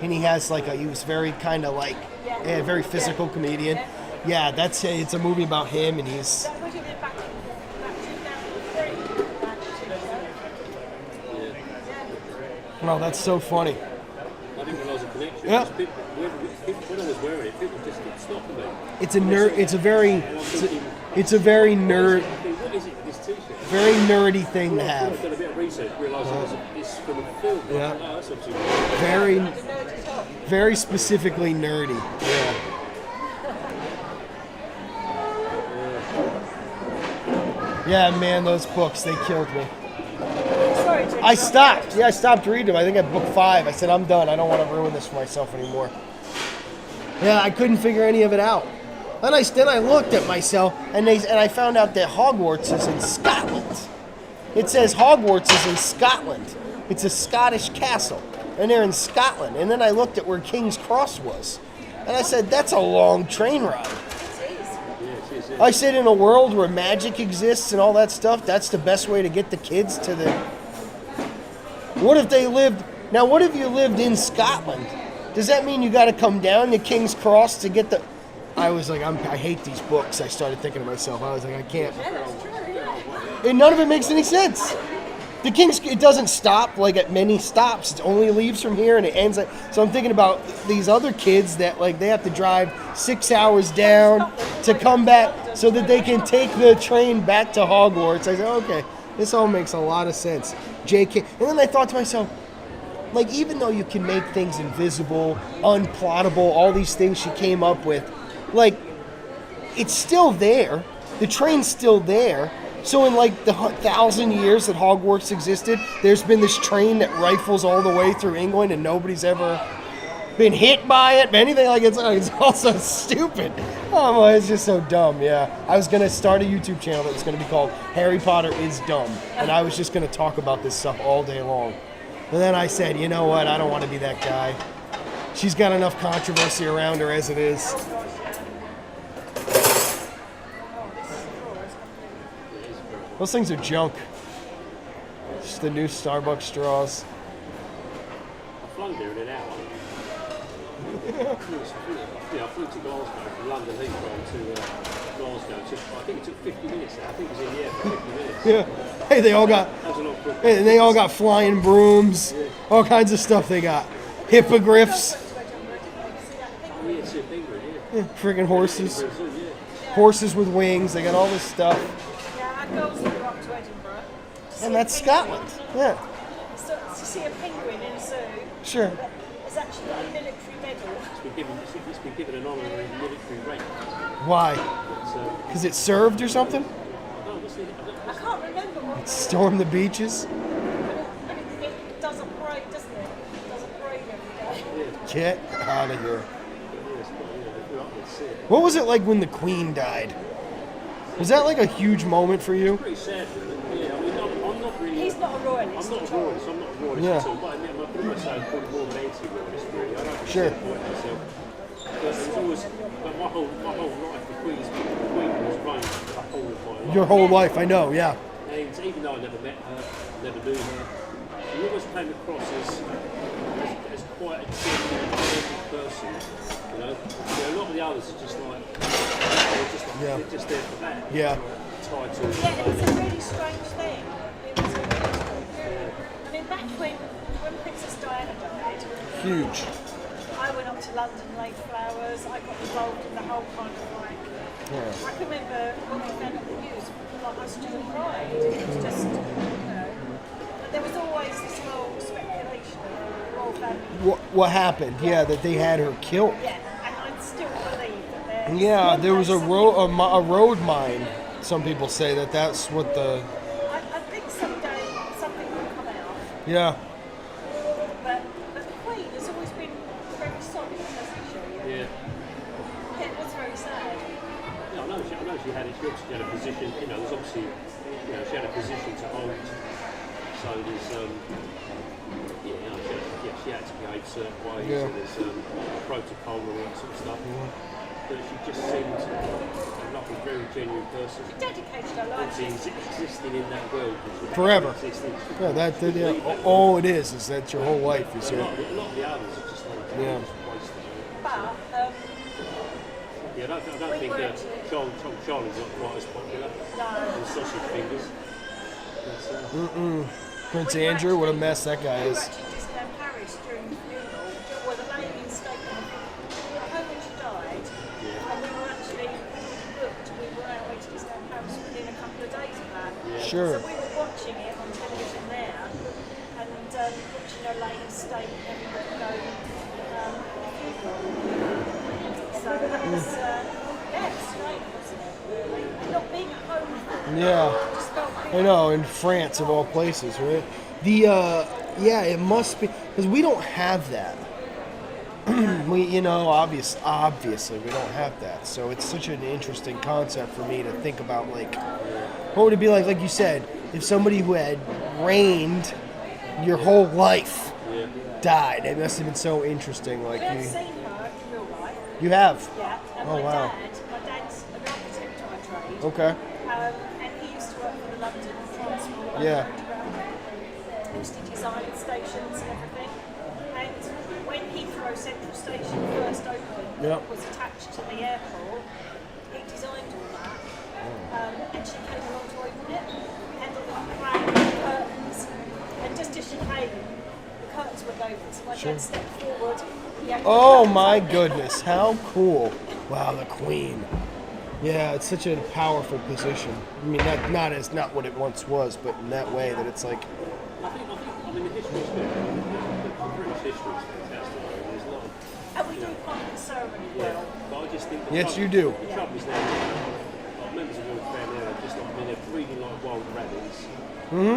And he has he was very kind of like a very physical comedian. Yeah, it's a movie about him, and he's. That would have been back in 2003. That t-shirt. Well, that's so funny. I didn't realise the connection. Yeah. People, when I was wearing it, people just kept stopping me. It's a nerd. It's a very nerd. What is it, this t-shirt? Very nerdy thing to I've have. done a bit of research, realised it's from a film. Yeah. Oh, that's obviously Very specifically nerdy. Yeah. Yeah, man, those books, they killed me. Sorry to I stopped. Yeah, I stopped reading them. I think at book 5. I said, I'm done. I don't want to ruin this for myself anymore. Yeah, I couldn't figure any of it out. Then I looked at myself, and I found out that Hogwarts is in Scotland. It says Hogwarts is in Scotland. It's a Scottish castle, and they're in Scotland. And then I looked at where King's Cross was, and I said, that's a long train ride. I said, in a world where magic exists and all that stuff, that's the best way to get the kids to the... What if you lived in Scotland? Does that mean you got to come down to King's Cross to get the... I was like, I hate these books. I started thinking to myself, I was like, I can't. And none of it makes any sense. It doesn't stop like at many stops. It only leaves from here and it ends at... So I'm thinking about these other kids that they have to drive 6 hours down to come back so that they can take the train back to Hogwarts. I said, okay, this all makes a lot of sense. JK. And then I thought to myself, even though you can make things invisible, unplottable, all these things she came up with, it's still there. The train's still there. So in the 1,000 years that Hogwarts existed, there's been this train that rifles all the way through England and nobody's ever been hit by it, anything it's also stupid. Oh, well, it's just so dumb, yeah. I was going to start a YouTube channel that was going to be called Harry Potter is Dumb, and I was just going to talk about this stuff all day long. But then I said, you know what, I don't want to be that guy. She's got enough controversy around her as it is. Those things are junk. Just the new Starbucks straws. I flung there in an hour. I flew to Glasgow from London Heathrow to miles ago. I think it took 50 minutes. I think it was in the air for 50 minutes. Yeah. Hey, they all got. That was a lot quicker. Hey, they all got flying brooms. All kinds of stuff they got. Hippogriffs. Oh, yeah, it's a penguin, yeah. Friggin' horses. Brazil, yeah. Horses with wings. They got all this stuff. Yeah, our girls go up to Edinburgh. to see And a that's penguin. Scotland. Yeah. So, to see a penguin in a zoo. Sure. that has actually got a military medal. It's been given an honorary military rank. Why? It's, Because it served or something? no, what's the, I can't remember what Storm the beaches? but it does a parade, doesn't it? It does a parade every day. Get out of here. they grew up with it. What was it like when the Queen died? Was that like a huge moment for you? Pretty sad, really. Yeah, I mean, I'm not really. He's not a royalist. I'm not a at all. royalist. I'm not a royalist Yeah. at all. But I mean, I'm pretty much saying I'm more of an anti-royalist, really. I don't Sure. support myself. But it's always, but my whole life, the Queen was running the whole of my life. Your whole life, I know, yeah. And even though I never met her, never knew her, she always came across as quite a genuine person. You know, a lot of the others are just like, Yeah. they're just there for that. Yeah. Title. Yeah, it's a really strange thing. It was a really strange thing. I mean, back when Princess Diana died, Huge. I went up to London, laid flowers. I got involved in the whole kind of like. I can remember when we found out the news, like I stood and cried. It was just, But there was always this whole speculation of the royal family. What happened? Yeah, that they had her killed. Yeah, and I still believe that there. Yeah, there was a something- road mine. Some people say that's what the. I think someday something will come out. Yeah. But the Queen has always been very solid, hasn't she? Yeah. Yeah, it was very sad. Yeah, I know she had it. She obviously had a position. You know, there's obviously, she had a position to hold. So there's, she had to behave certain ways. Yeah. And there's protocol and all that sort of stuff. But she just seemed like a very genuine person. She dedicated her life. Obviously, existing in that world. Forever. Existing. Yeah, all it is that your whole life is A here. lot of the others are just like Yeah. just wasted. But Yeah, I don't think Charlie's not quite as popular as Sausage Fingers. But, Prince Andrew, what a mess that guy we were is. actually in Disneyland Paris during the funeral, where the lady in state we were home when she died, and we were actually booked. We were on our way to Disneyland Paris within a couple of days of that. Sure. So we were watching it on television there, and watching her lay in state and everybody go funeral. So that was, it's strange, wasn't it, really? And not being at home for it, Yeah. just felt I know, in France of all places, right? Yeah, it must be because we don't have that. Obviously we don't have that. So it's such an interesting concept for me to think about. Like, what would it be like you said, if somebody who had reigned your whole life died? It must have been so interesting. Like I've seen her in real life. you have. Yeah, and Oh, wow. my dad's an architect by trade. Okay. And he used to work for the London Transport. Yeah. He used to design stations and everything. And when Heathrow Central Station first opened, Yep. was attached to the airport, he designed all that. And she came along to open it, and all the plan, curtains, and just as she came, the curtains were open. So my dad stepped forward. He opened the Oh curtains my up. goodness, how cool. Wow, the Queen. Yeah, it's such a powerful position. I mean, not what it once was, but in that way that it's like, I mean, the history is good. The British history is fantastic. There's a lot of, And we do part of the ceremony well. but I just think Yes, you do. The trouble is now, like members of the royal family are just like, they're breeding like wild rabbits. And I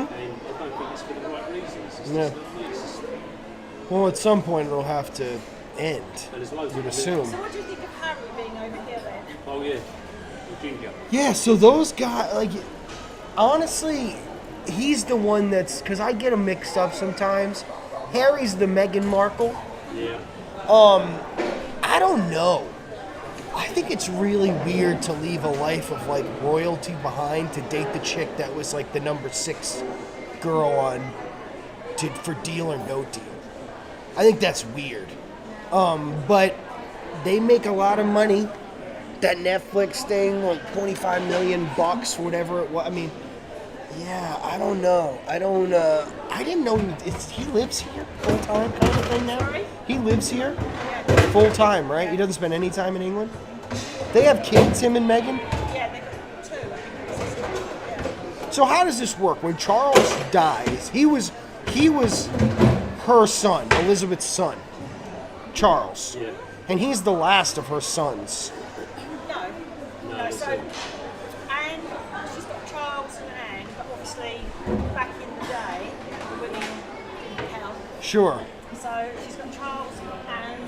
don't think it's for the right reasons. It's Yeah. just not, it's just, well, at some point it'll have to end, and there's loads you'd of assume. So what do you think of Harry being over here then? Oh yeah, the ginger. Yeah, so those guys, like, honestly, he's the one that's, because I get them mixed up sometimes. Harry's the Meghan Markle. Yeah. I don't know. I think it's really weird to leave a life of like royalty behind to date the chick that was like the number 6 girl for Deal or No Deal. I think that's weird. But they make a lot of money. that Netflix thing, like $25 million, whatever it was. I mean, yeah, I don't know. I didn't know he lives here full time kind of thing now. Sorry? He lives here Yeah, full time, right? He doesn't spend any time in England. They have kids, him and Meghan. yeah, they got 2. I think. Yeah. So how does this work? When Charles dies, he was her son, Elizabeth's son, Charles, Yeah. and he's the last of her sons. No, so Anne, she's got Charles and Anne, but obviously back in the day, the women didn't count. Sure. So she's got Charles, Anne,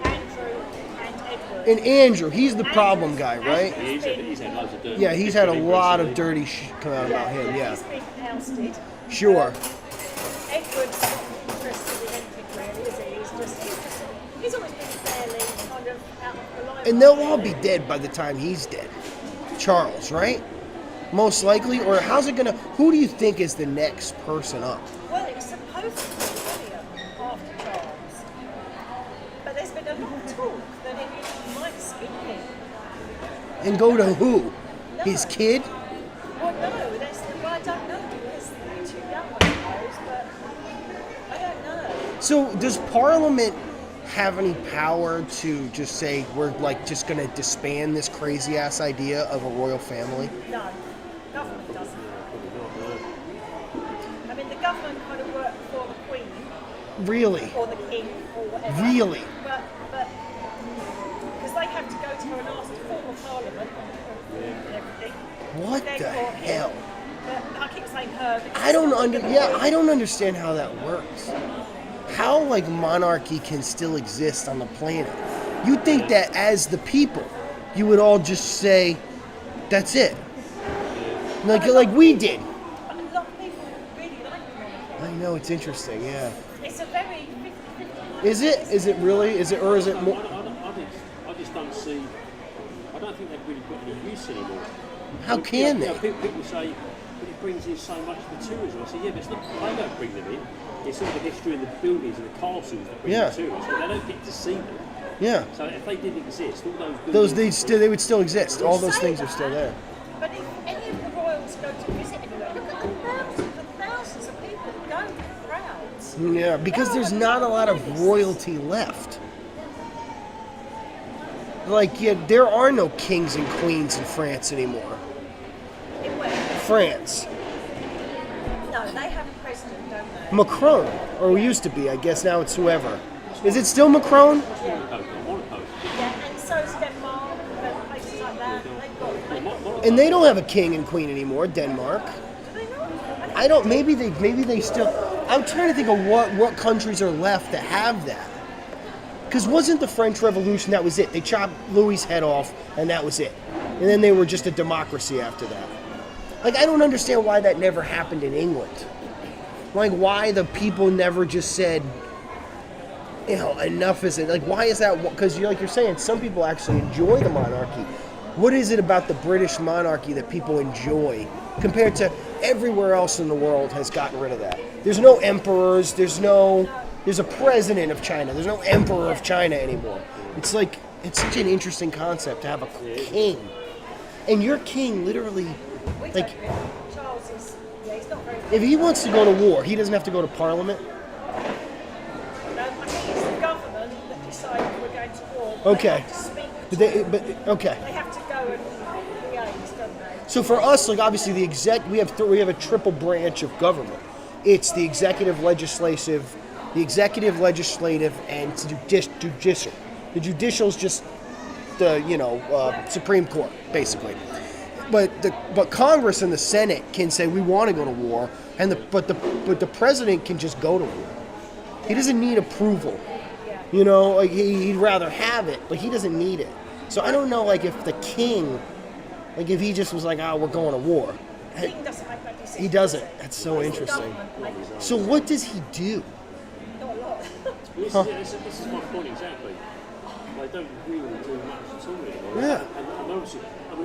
Andrew, and Edward. And Andrew, he's the problem guy, right? He's had loads of dirt. Yeah, he's had a lot of recently. dirty shit come out about him. Yeah, He's been ousted. sure. Edward's not interested in anything really, is he? He's always been fairly kind of out of the limelight. And they'll all be dead by the time he's dead. Charles, right? Most likely, or how's it gonna? Who do you think is the next person up? Well, it was supposed to be William after Charles, but there's been a lot of talk that it might skip him. And go to who? His kid? Well, no, I don't know because they're too young, I suppose, but I don't know. So does Parliament have any power to just say we're like just gonna disband this crazy ass idea of a royal family? No, government doesn't. I mean, the government kind of work for the Queen Really? or the King or whatever. Really? But because they have to go to her and ask the former Parliament and everything. What Then the court hell? But I keep saying her. Because I don't it's not yeah, I don't understand how that works. How like monarchy can still exist on the planet? You'd think that as the people, you would all just say, that's it. Like we did. But a lot of people really like monarchy. I know, it's interesting, yeah. It's a very 50-50. Is it? Is it really? Is it, or is it more? I just don't see. I don't think they've really got any use anymore. How can they? People say, but it brings in so much for tourism. I say, yeah, but it's not. They don't bring them in. It's all the history and the buildings and the castles that bring Yeah. the tourists. But they don't get to see them. Yeah. So if they didn't exist, all those Those buildings, they would still exist. All those Say things are that, still there. But if any of the royals go to visit anywhere, look at the thousands and thousands of people that go to the crowds. Yeah, because there's not a lot of royalty left. Like, yeah, there are no kings and queens in France anymore. In where? France. No, they have a president, don't they? Macron, or used to be, I guess now it's whoever. Is it still Macron? Monaco. Yeah, and so is Denmark, and places like that. They've got. And they don't have a king and queen anymore, Denmark. Do they not? I don't, maybe they still, I'm trying to think of what countries are left that have that. Because wasn't the French Revolution, that was it. They chopped Louis' head off, and that was it. And then they were just a democracy after that. Like, I don't understand why that never happened in England. Like, why the people never just said, you know, enough is it. Like, why is that? Because like you're saying, some people actually enjoy the monarchy. What is it about the British monarchy that people enjoy compared to everywhere else in the world has gotten rid of that? There's no emperors. There's a president of China. There's no emperor of China anymore. It's like, it's such an interesting concept to have a king. And your king literally, We like, don't really. Charles is, yeah, he's not very. if he wants to go to war, he doesn't have to go to Parliament. No, I think it's the government that decide we're going to war. Okay. They have to speak. But okay. They have to go and liaise, don't they? So for us, like obviously we have a triple branch of government. It's the executive, legislative, and judicial. The judicial is just the Supreme Court basically. But Congress and the Senate can say we want to go to war, and but the president can just go to war. He doesn't need approval. You know, like he'd rather have it, but he doesn't need it. So I don't know, like if the king, like if he just was like, we're going to war. The king doesn't make that decision. He doesn't. That's so interesting. So what does he do? Not a lot. This is my point exactly. They don't really do much at all anymore. Yeah. And obviously, a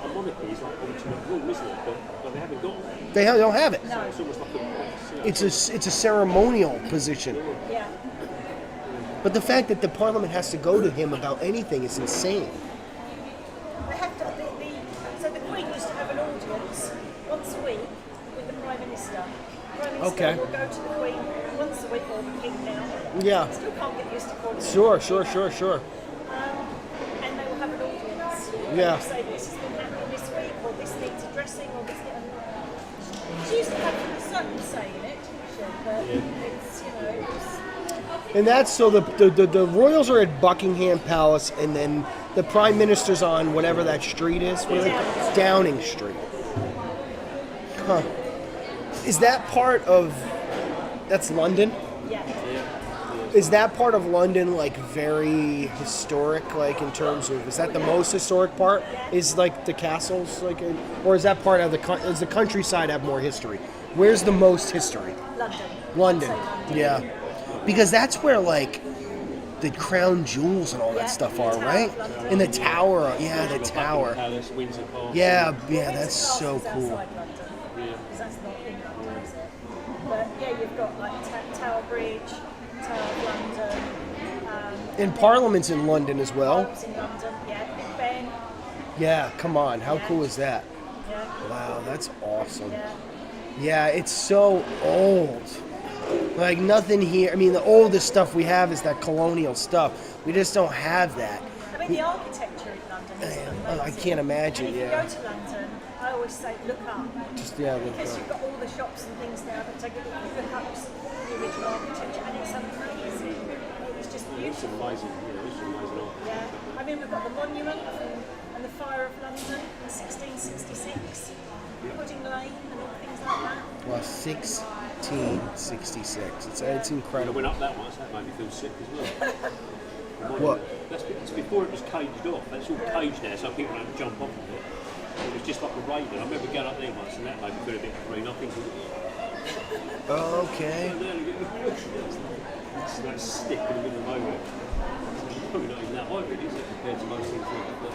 monarchy is like ultimate rule, isn't it? But they haven't got that. They don't have it. So it's almost like It's a ceremonial position. Yeah. But the fact that the Parliament has to go to him about anything is insane. They have to, so the Queen used to have an audience once a week with the Prime Minister. The Prime Minister Okay. will go to the Queen once a week, or the King now. Yeah. Still can't get used to calling him Sure. and they will have an audience. Yeah. And say this has been happening this week, or this needs addressing, or this. She used to have a certain say in it, didn't she? But it's, you know, it's, And that's so the Royals are at Buckingham Palace, and then the Prime Minister's on whatever that street is. What is it? Downing Street. Huh. Is that part of? That's London. yeah. Is that part of London like very historic? Like in terms of, is that the most historic part? Is like the castles like, or is that part of does the countryside have more history? Where's the most history? London. London. I'd say London. Yeah. Because that's where like the crown jewels and all that Yeah, stuff the are, Tower right? of London. In the tower. Yeah, the tower. Palace, Windsor Castle. Yeah, Windsor that's so Castle's cool. outside London, Yeah. because that's not in London, is it? But yeah, you've got like Tower Bridge, Tower of London. And Parliament's in London as well. Parliament's in London, yeah. Big Ben, Yeah, come on. How cool is that? yeah. Wow, that's awesome. Yeah. Yeah, it's so old. Like nothing here. I mean, the oldest stuff we have is that colonial stuff. We just don't have that. I mean, the architecture in London is amazing. I can't imagine, And if yeah. you go to London, I always say look up. Just yeah, look Because up. you've got all the shops and things now that take a look up the original architecture, and it's amazing. It's just It's beautiful. amazing. It's amazing. Yeah. I mean, we've got the monument and the Fire of London in 1666, Pudding Lane, and all things like that. Well, 1666. It's I incredible. went up that once. That made me feel sick as well. What? It's before it was caged off. It's all caged now, so people don't jump off of it. It was just like a railing. I remember going up there once, and that made me feel a bit green. I think Okay. it's that stick in the middle of nowhere. It's probably not even that high, really, is it, compared to most things like that?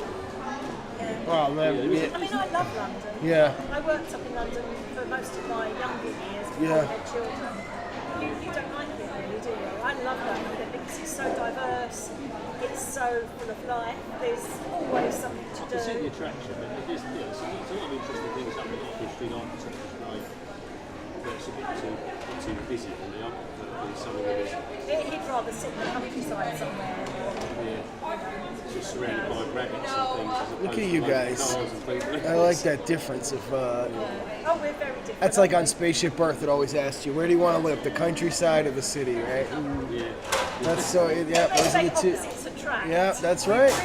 Oh man. I mean, I love London. Yeah. I worked up in London for most of my younger years before Yeah. I had children. You don't like it really, do you? I love London because it's so diverse, it's so full of life, there's always something to I can see the do. attraction, but there's a lot of interesting things happening, like history and architecture, right? But it's a bit too busy for me. I'm something that is, He'd rather sit in the countryside somewhere. just surrounded by rabbits and things. As Look opposed at to you loads of guys. cars and people. I like that difference of. Oh, we're very different. That's like on aren't Spaceship Earth. It always asks you, where do you want to live, the countryside or the city, right? Yeah. That's so. Yeah, we? those They are say the two. opposites attract. Yeah, that's right. I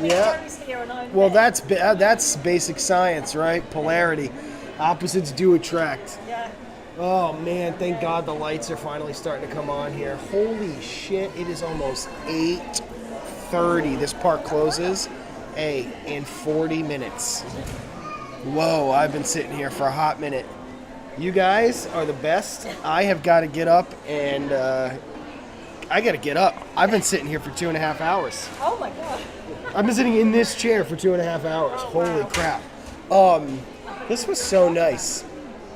mean, Yeah. Gary's here and I'm Well, there. that's basic science, right? Polarity. Opposites do attract. Yeah. Oh man, thank God the lights are finally starting to come on here. Holy shit, it is almost 8:30. This park closes, in 40 minutes. Whoa, I've been sitting here for a hot minute. You guys are the best. I have got to get up and I got to get up. I've been sitting here for 2.5 hours. Oh my God. I've been sitting in this chair for 2.5 hours. Holy crap. This was so nice.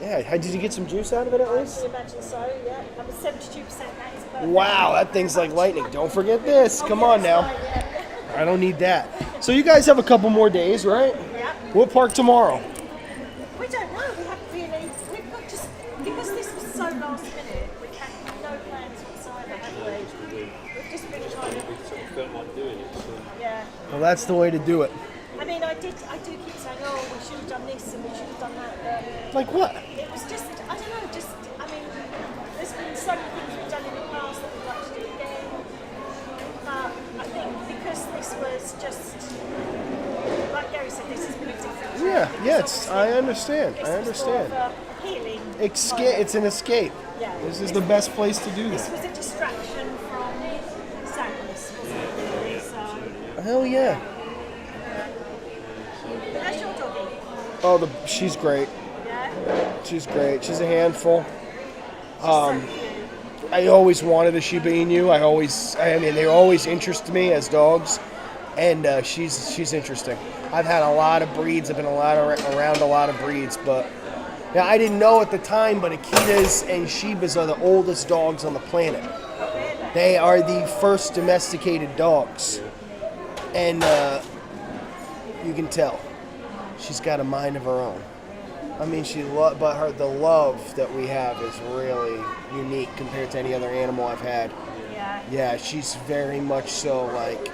Yeah, did you get some juice out of it at I least? should imagine so, yeah. I'm 72%, that is perfect. Wow, that thing's like lightning. Don't forget this. Come on now. Right, yeah. I don't need that. So you guys have a couple more days, right? Yeah. We'll park tomorrow. We don't know, we haven't really, we've got just, because this was so last minute, we had no plans whatsoever, have we? We've just been trying to, We sort of felt like doing it. So. yeah. Well, that's the way to do it. I mean, I do keep saying, oh, we should have done this and we should have done that, but Like what? it was just, I don't know, I mean, there's been so many things we've done in the past that we'd like to do again. But I think because this was just, like Gary said, this has been a different Yeah, trip. yeah, It's I obviously- understand. this I was understand. more of a healing It's an escape. Yeah. This is the best place to do This that. was a distraction from sadness, wasn't it, really? So, Hell yeah. but that's your doggy, Oh, she's great. yeah? She's great. She's a handful. So cute. I always wanted a Shiba Inu. I mean, they always interest me as dogs, and she's interesting. I've had a lot of breeds. I've been around a lot of breeds, but now I didn't know at the time. But Akitas and Shibas are the oldest dogs on the planet. Oh, really? They are the first domesticated dogs. And you can tell. She's got a mind of her own. I mean, the love that we have is really unique compared to any other animal I've had. Yeah. Yeah, she's very much so like,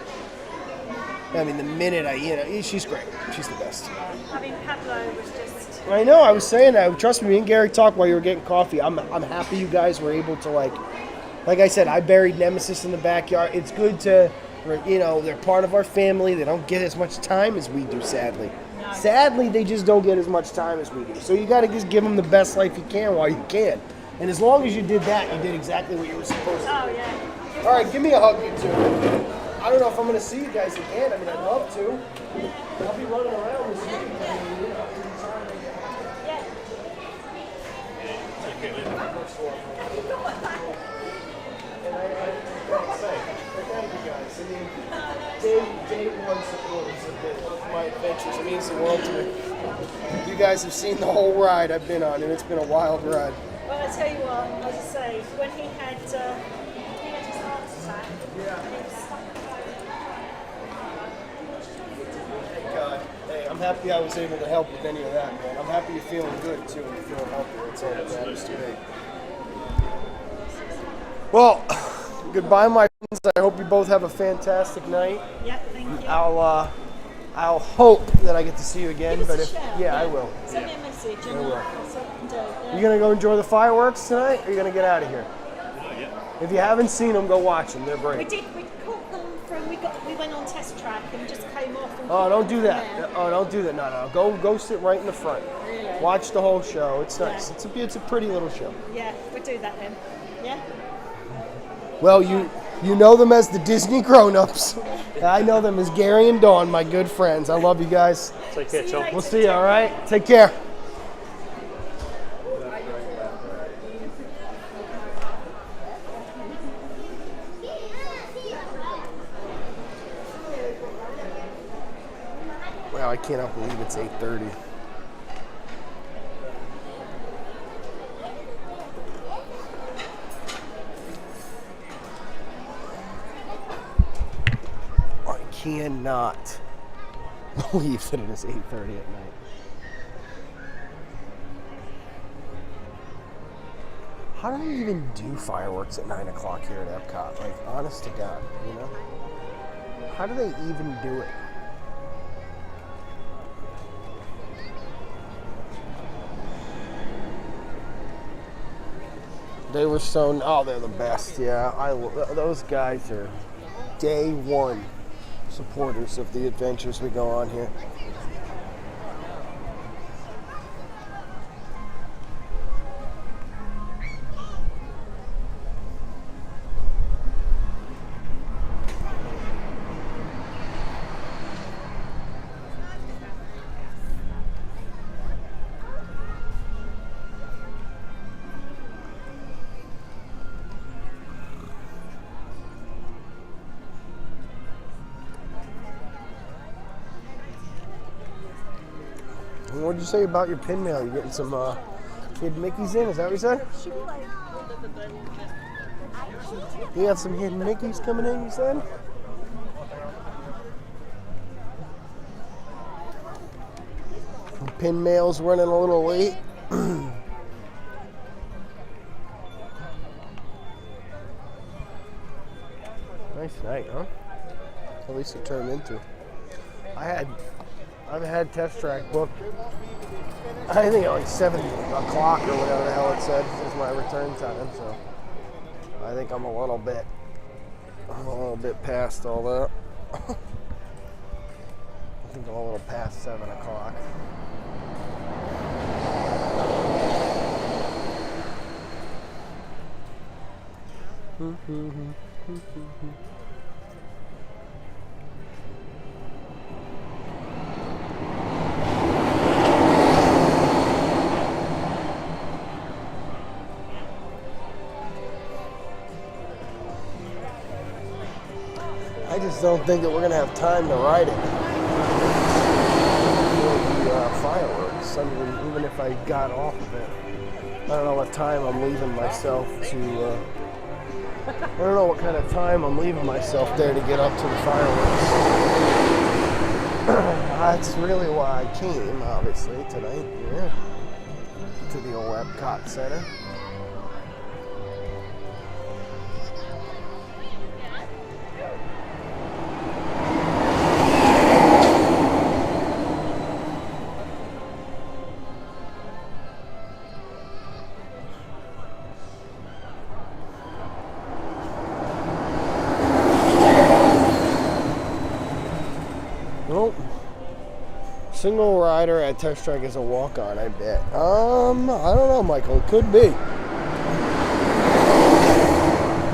I mean, the minute she's great. She's the best. I mean, Pablo was just. I know, I was saying that. Trust me and Gary talked while you were getting coffee. I'm happy you guys were able to like I said, I buried Nemesis in the backyard. It's good to, they're part of our family. They don't get as much time as we do, sadly. No. Sadly, they just don't get as much time as we do. So you got to just give them the best life you can while you can. And as long as you did that, you did exactly what you were supposed to. Oh, yeah. All right, give me a hug, you two. I don't know if I'm going to see you guys again. I mean, I'd love to. I'll be running around this week. Yeah. And I gotta say, thank you guys. I mean, day one supporters of my adventures. It means the world to me. You guys have seen the whole ride I've been on, and it's been a wild ride. Well, I tell you what, as I say, when he had his heart attack, and he was stuck Thank God. Hey, I'm happy I was able to help with any of that, man. I'm happy you're feeling good, too, and you're feeling healthy. That's all that matters to me. Well, goodbye, my friends. I hope you both have a fantastic night. Yeah, thank you. I'll hope that I get to see you again, Give us but a if shout, I will. Send me a message and will. I'll see what I can do. Yeah. You gonna go enjoy the fireworks tonight, or are you gonna get out of here? If you haven't seen them, go watch them. They're We great. did. We caught them from. We went on test track and just came off. And Oh, don't do from that. there. Oh, don't do that. No. Go sit right in the front. Really? Watch the whole show. It's nice. Yeah. It's a pretty little show. Yeah, we'll do that then. Yeah. Well, you know them as the Disney grown-ups. I know them as Gary and Dawn, my good friends. I love you guys. Take care, See you Tom. later. We'll see you, all right? Take care. Wow, I cannot believe it's 8:30. I cannot believe that it is 8:30 at night. How do they even do fireworks at 9 o'clock here at Epcot? Like, honest to God, How do they even do it? They were they're the best, yeah. Those guys are day one supporters of the adventures we go on here. What did you say about your pin mail? You getting some hidden Mickeys in? Is that what you said? You got some hidden Mickeys coming in, you said? Pin mail's running a little late. Nice night, huh? At least it turned into. I've had test track booked. I think at like 7 o'clock or whatever the hell it said is my return time. So I think I'm a little bit past all that. I think I'm a little past 7 o'clock. I just don't think that we're gonna have time to ride it for the fireworks. I mean, even if I got off of it, I don't know what time I'm leaving myself to I don't know what kind of time I'm leaving myself there to get up to the fireworks. That's really why I came, obviously, tonight here to the old Epcot Center. Nope. Single rider at Test Track is a walk-on, I bet. I don't know, Michael. It could be.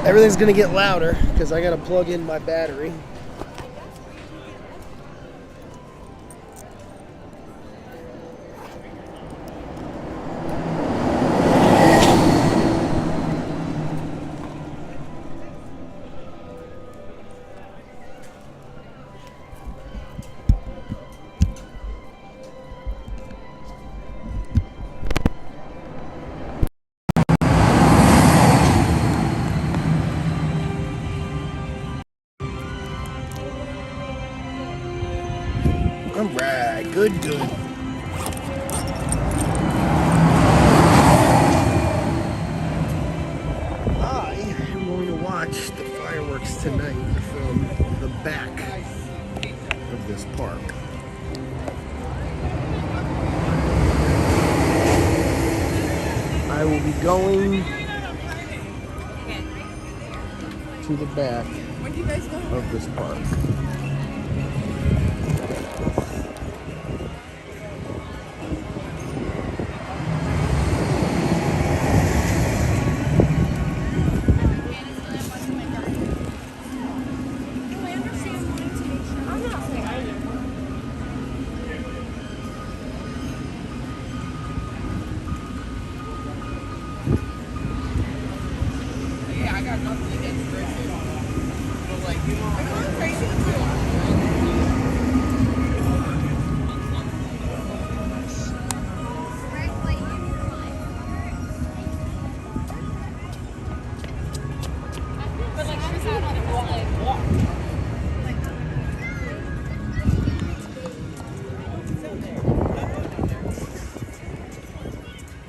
Everything's gonna get louder because I gotta plug in my battery. Alright, good. I am going to watch the fireworks tonight from the back of this park. I will be going to the back of this park.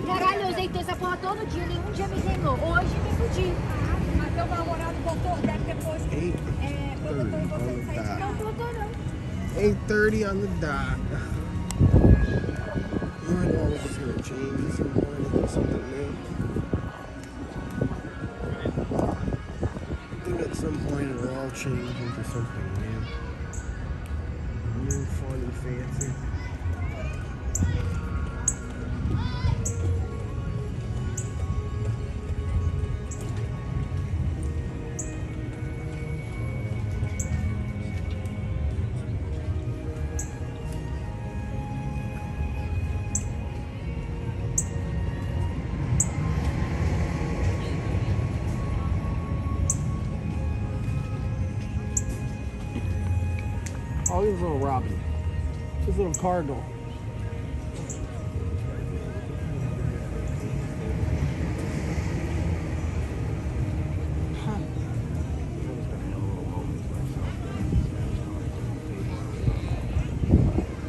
Caralho, eu usei essa porra todo dia, nenhum dia me queimou. Hoje me fudi. Até o namorado botou, deve ter posto. Quando eu tô em você, sair, não botou não. 8:30 on the dot. I know it's gonna change. It's gonna do something new. I think at some point it'll all change into something new. New, fun, and fancy. Oh, here's little Robin. His little cardinal.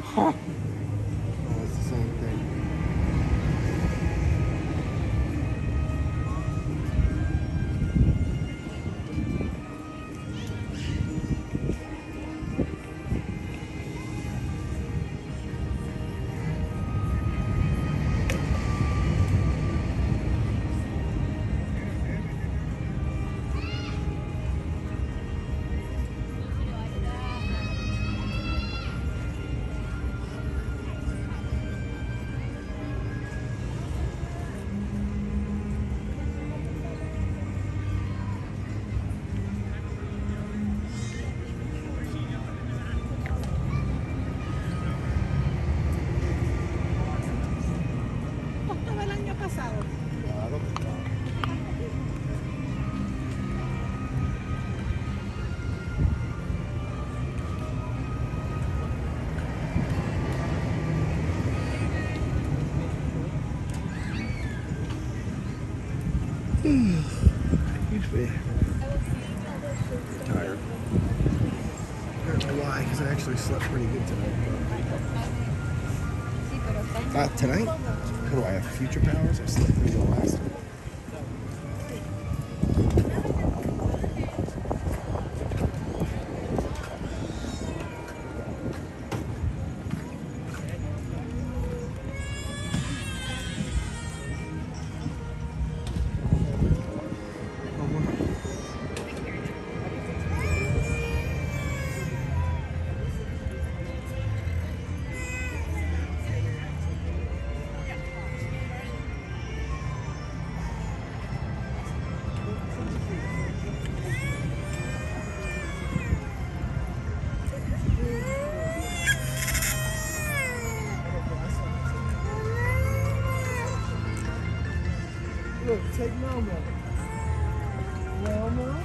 Huh. Oh, it's the same thing. excuse me. Tired. I don't know why, because I actually slept pretty good tonight. Tonight? What do I have? Future powers? I slept pretty good last night. Look, take Mama. Mama.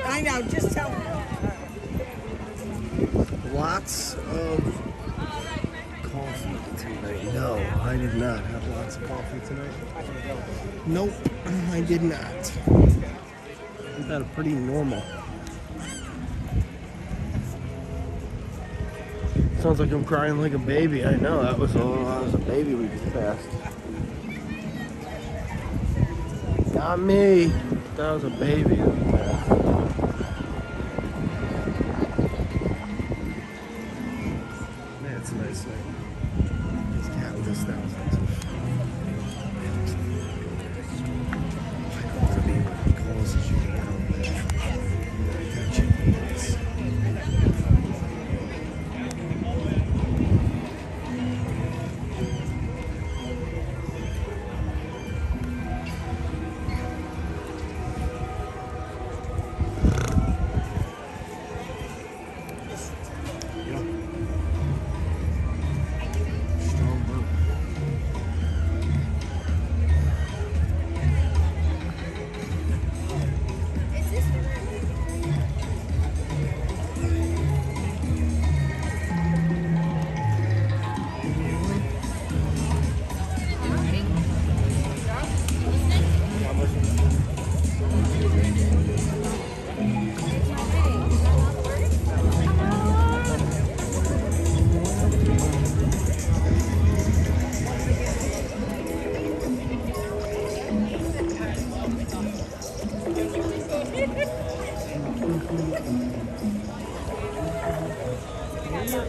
I know, just tell me. Lots of coffee tonight. No, I did not have lots of coffee tonight. Nope, I did not. Isn't that pretty normal? Sounds like I'm crying like a baby. I know, that was a baby we just passed. Not me. That was a baby that we passed. Man, it's a nice night. This cat with his thousands of I don't want to be what he calls as you can get over there. Gotcha.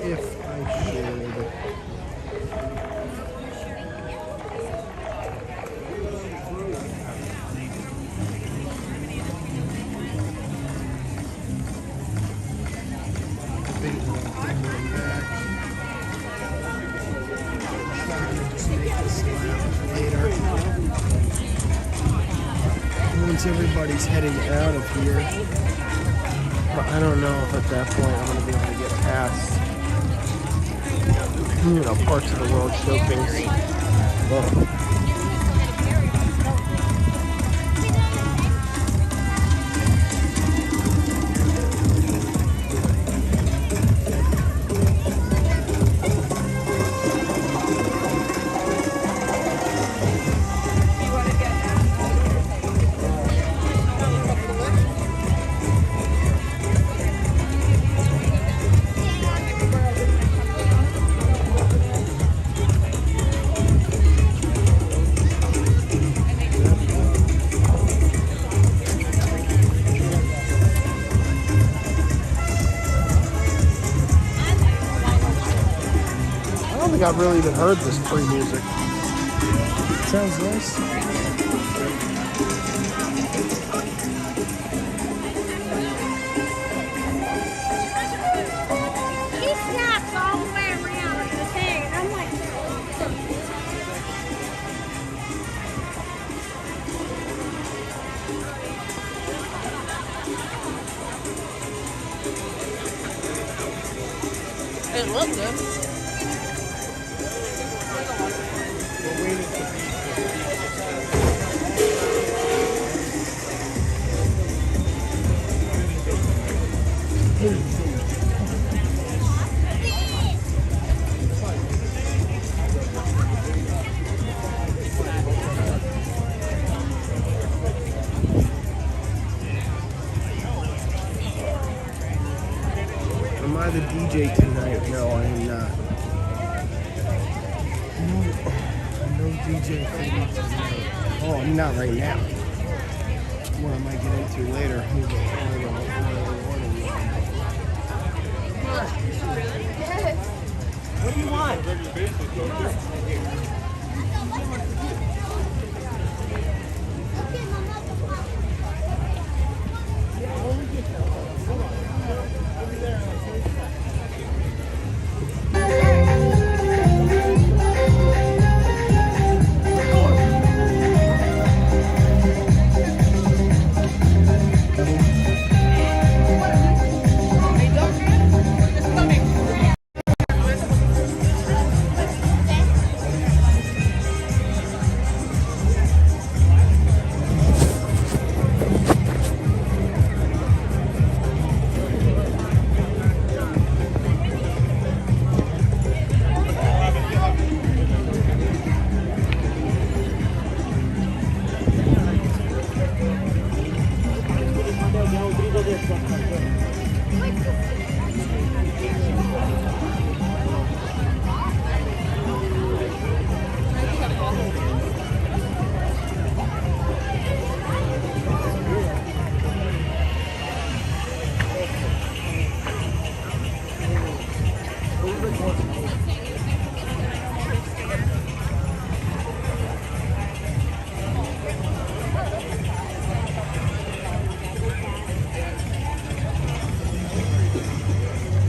If I should once everybody's heading out of here, but I don't know if at that point I'm going to be able to get past parts of the world showcase. Whoa. I've really even heard this free music. Sounds nice. He snaps all the way around the thing, and I'm like, love them. We're waiting for Am I the DJ tonight? No, I am not. No DJ for me tonight. Oh, not right now. What I might get into later. What do you want?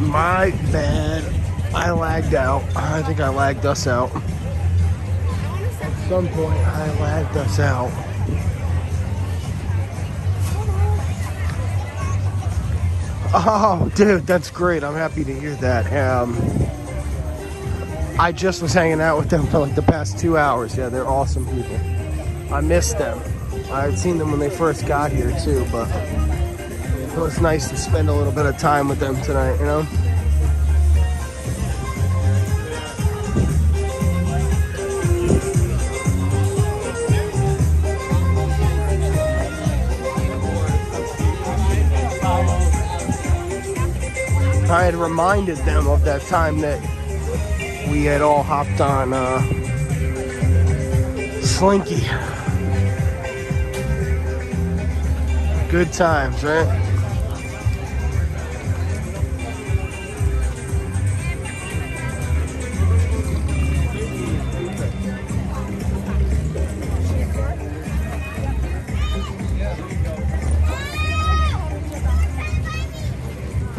My bad. I lagged out. I think I lagged us out. At some point, I lagged us out. Oh, dude, that's great. I'm happy to hear that. I just was hanging out with them for like the past 2 hours. Yeah, they're awesome people. I missed them. I had seen them when they first got here too, but it was nice to spend a little bit of time with them tonight, you know? I had reminded them of that time that we had all hopped on Slinky. Good times, right?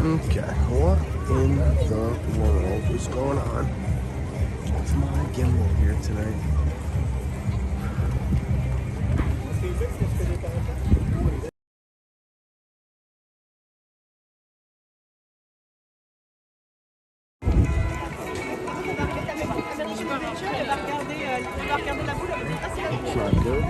Okay, what in the world is going on with my gimbal here tonight? It's not good.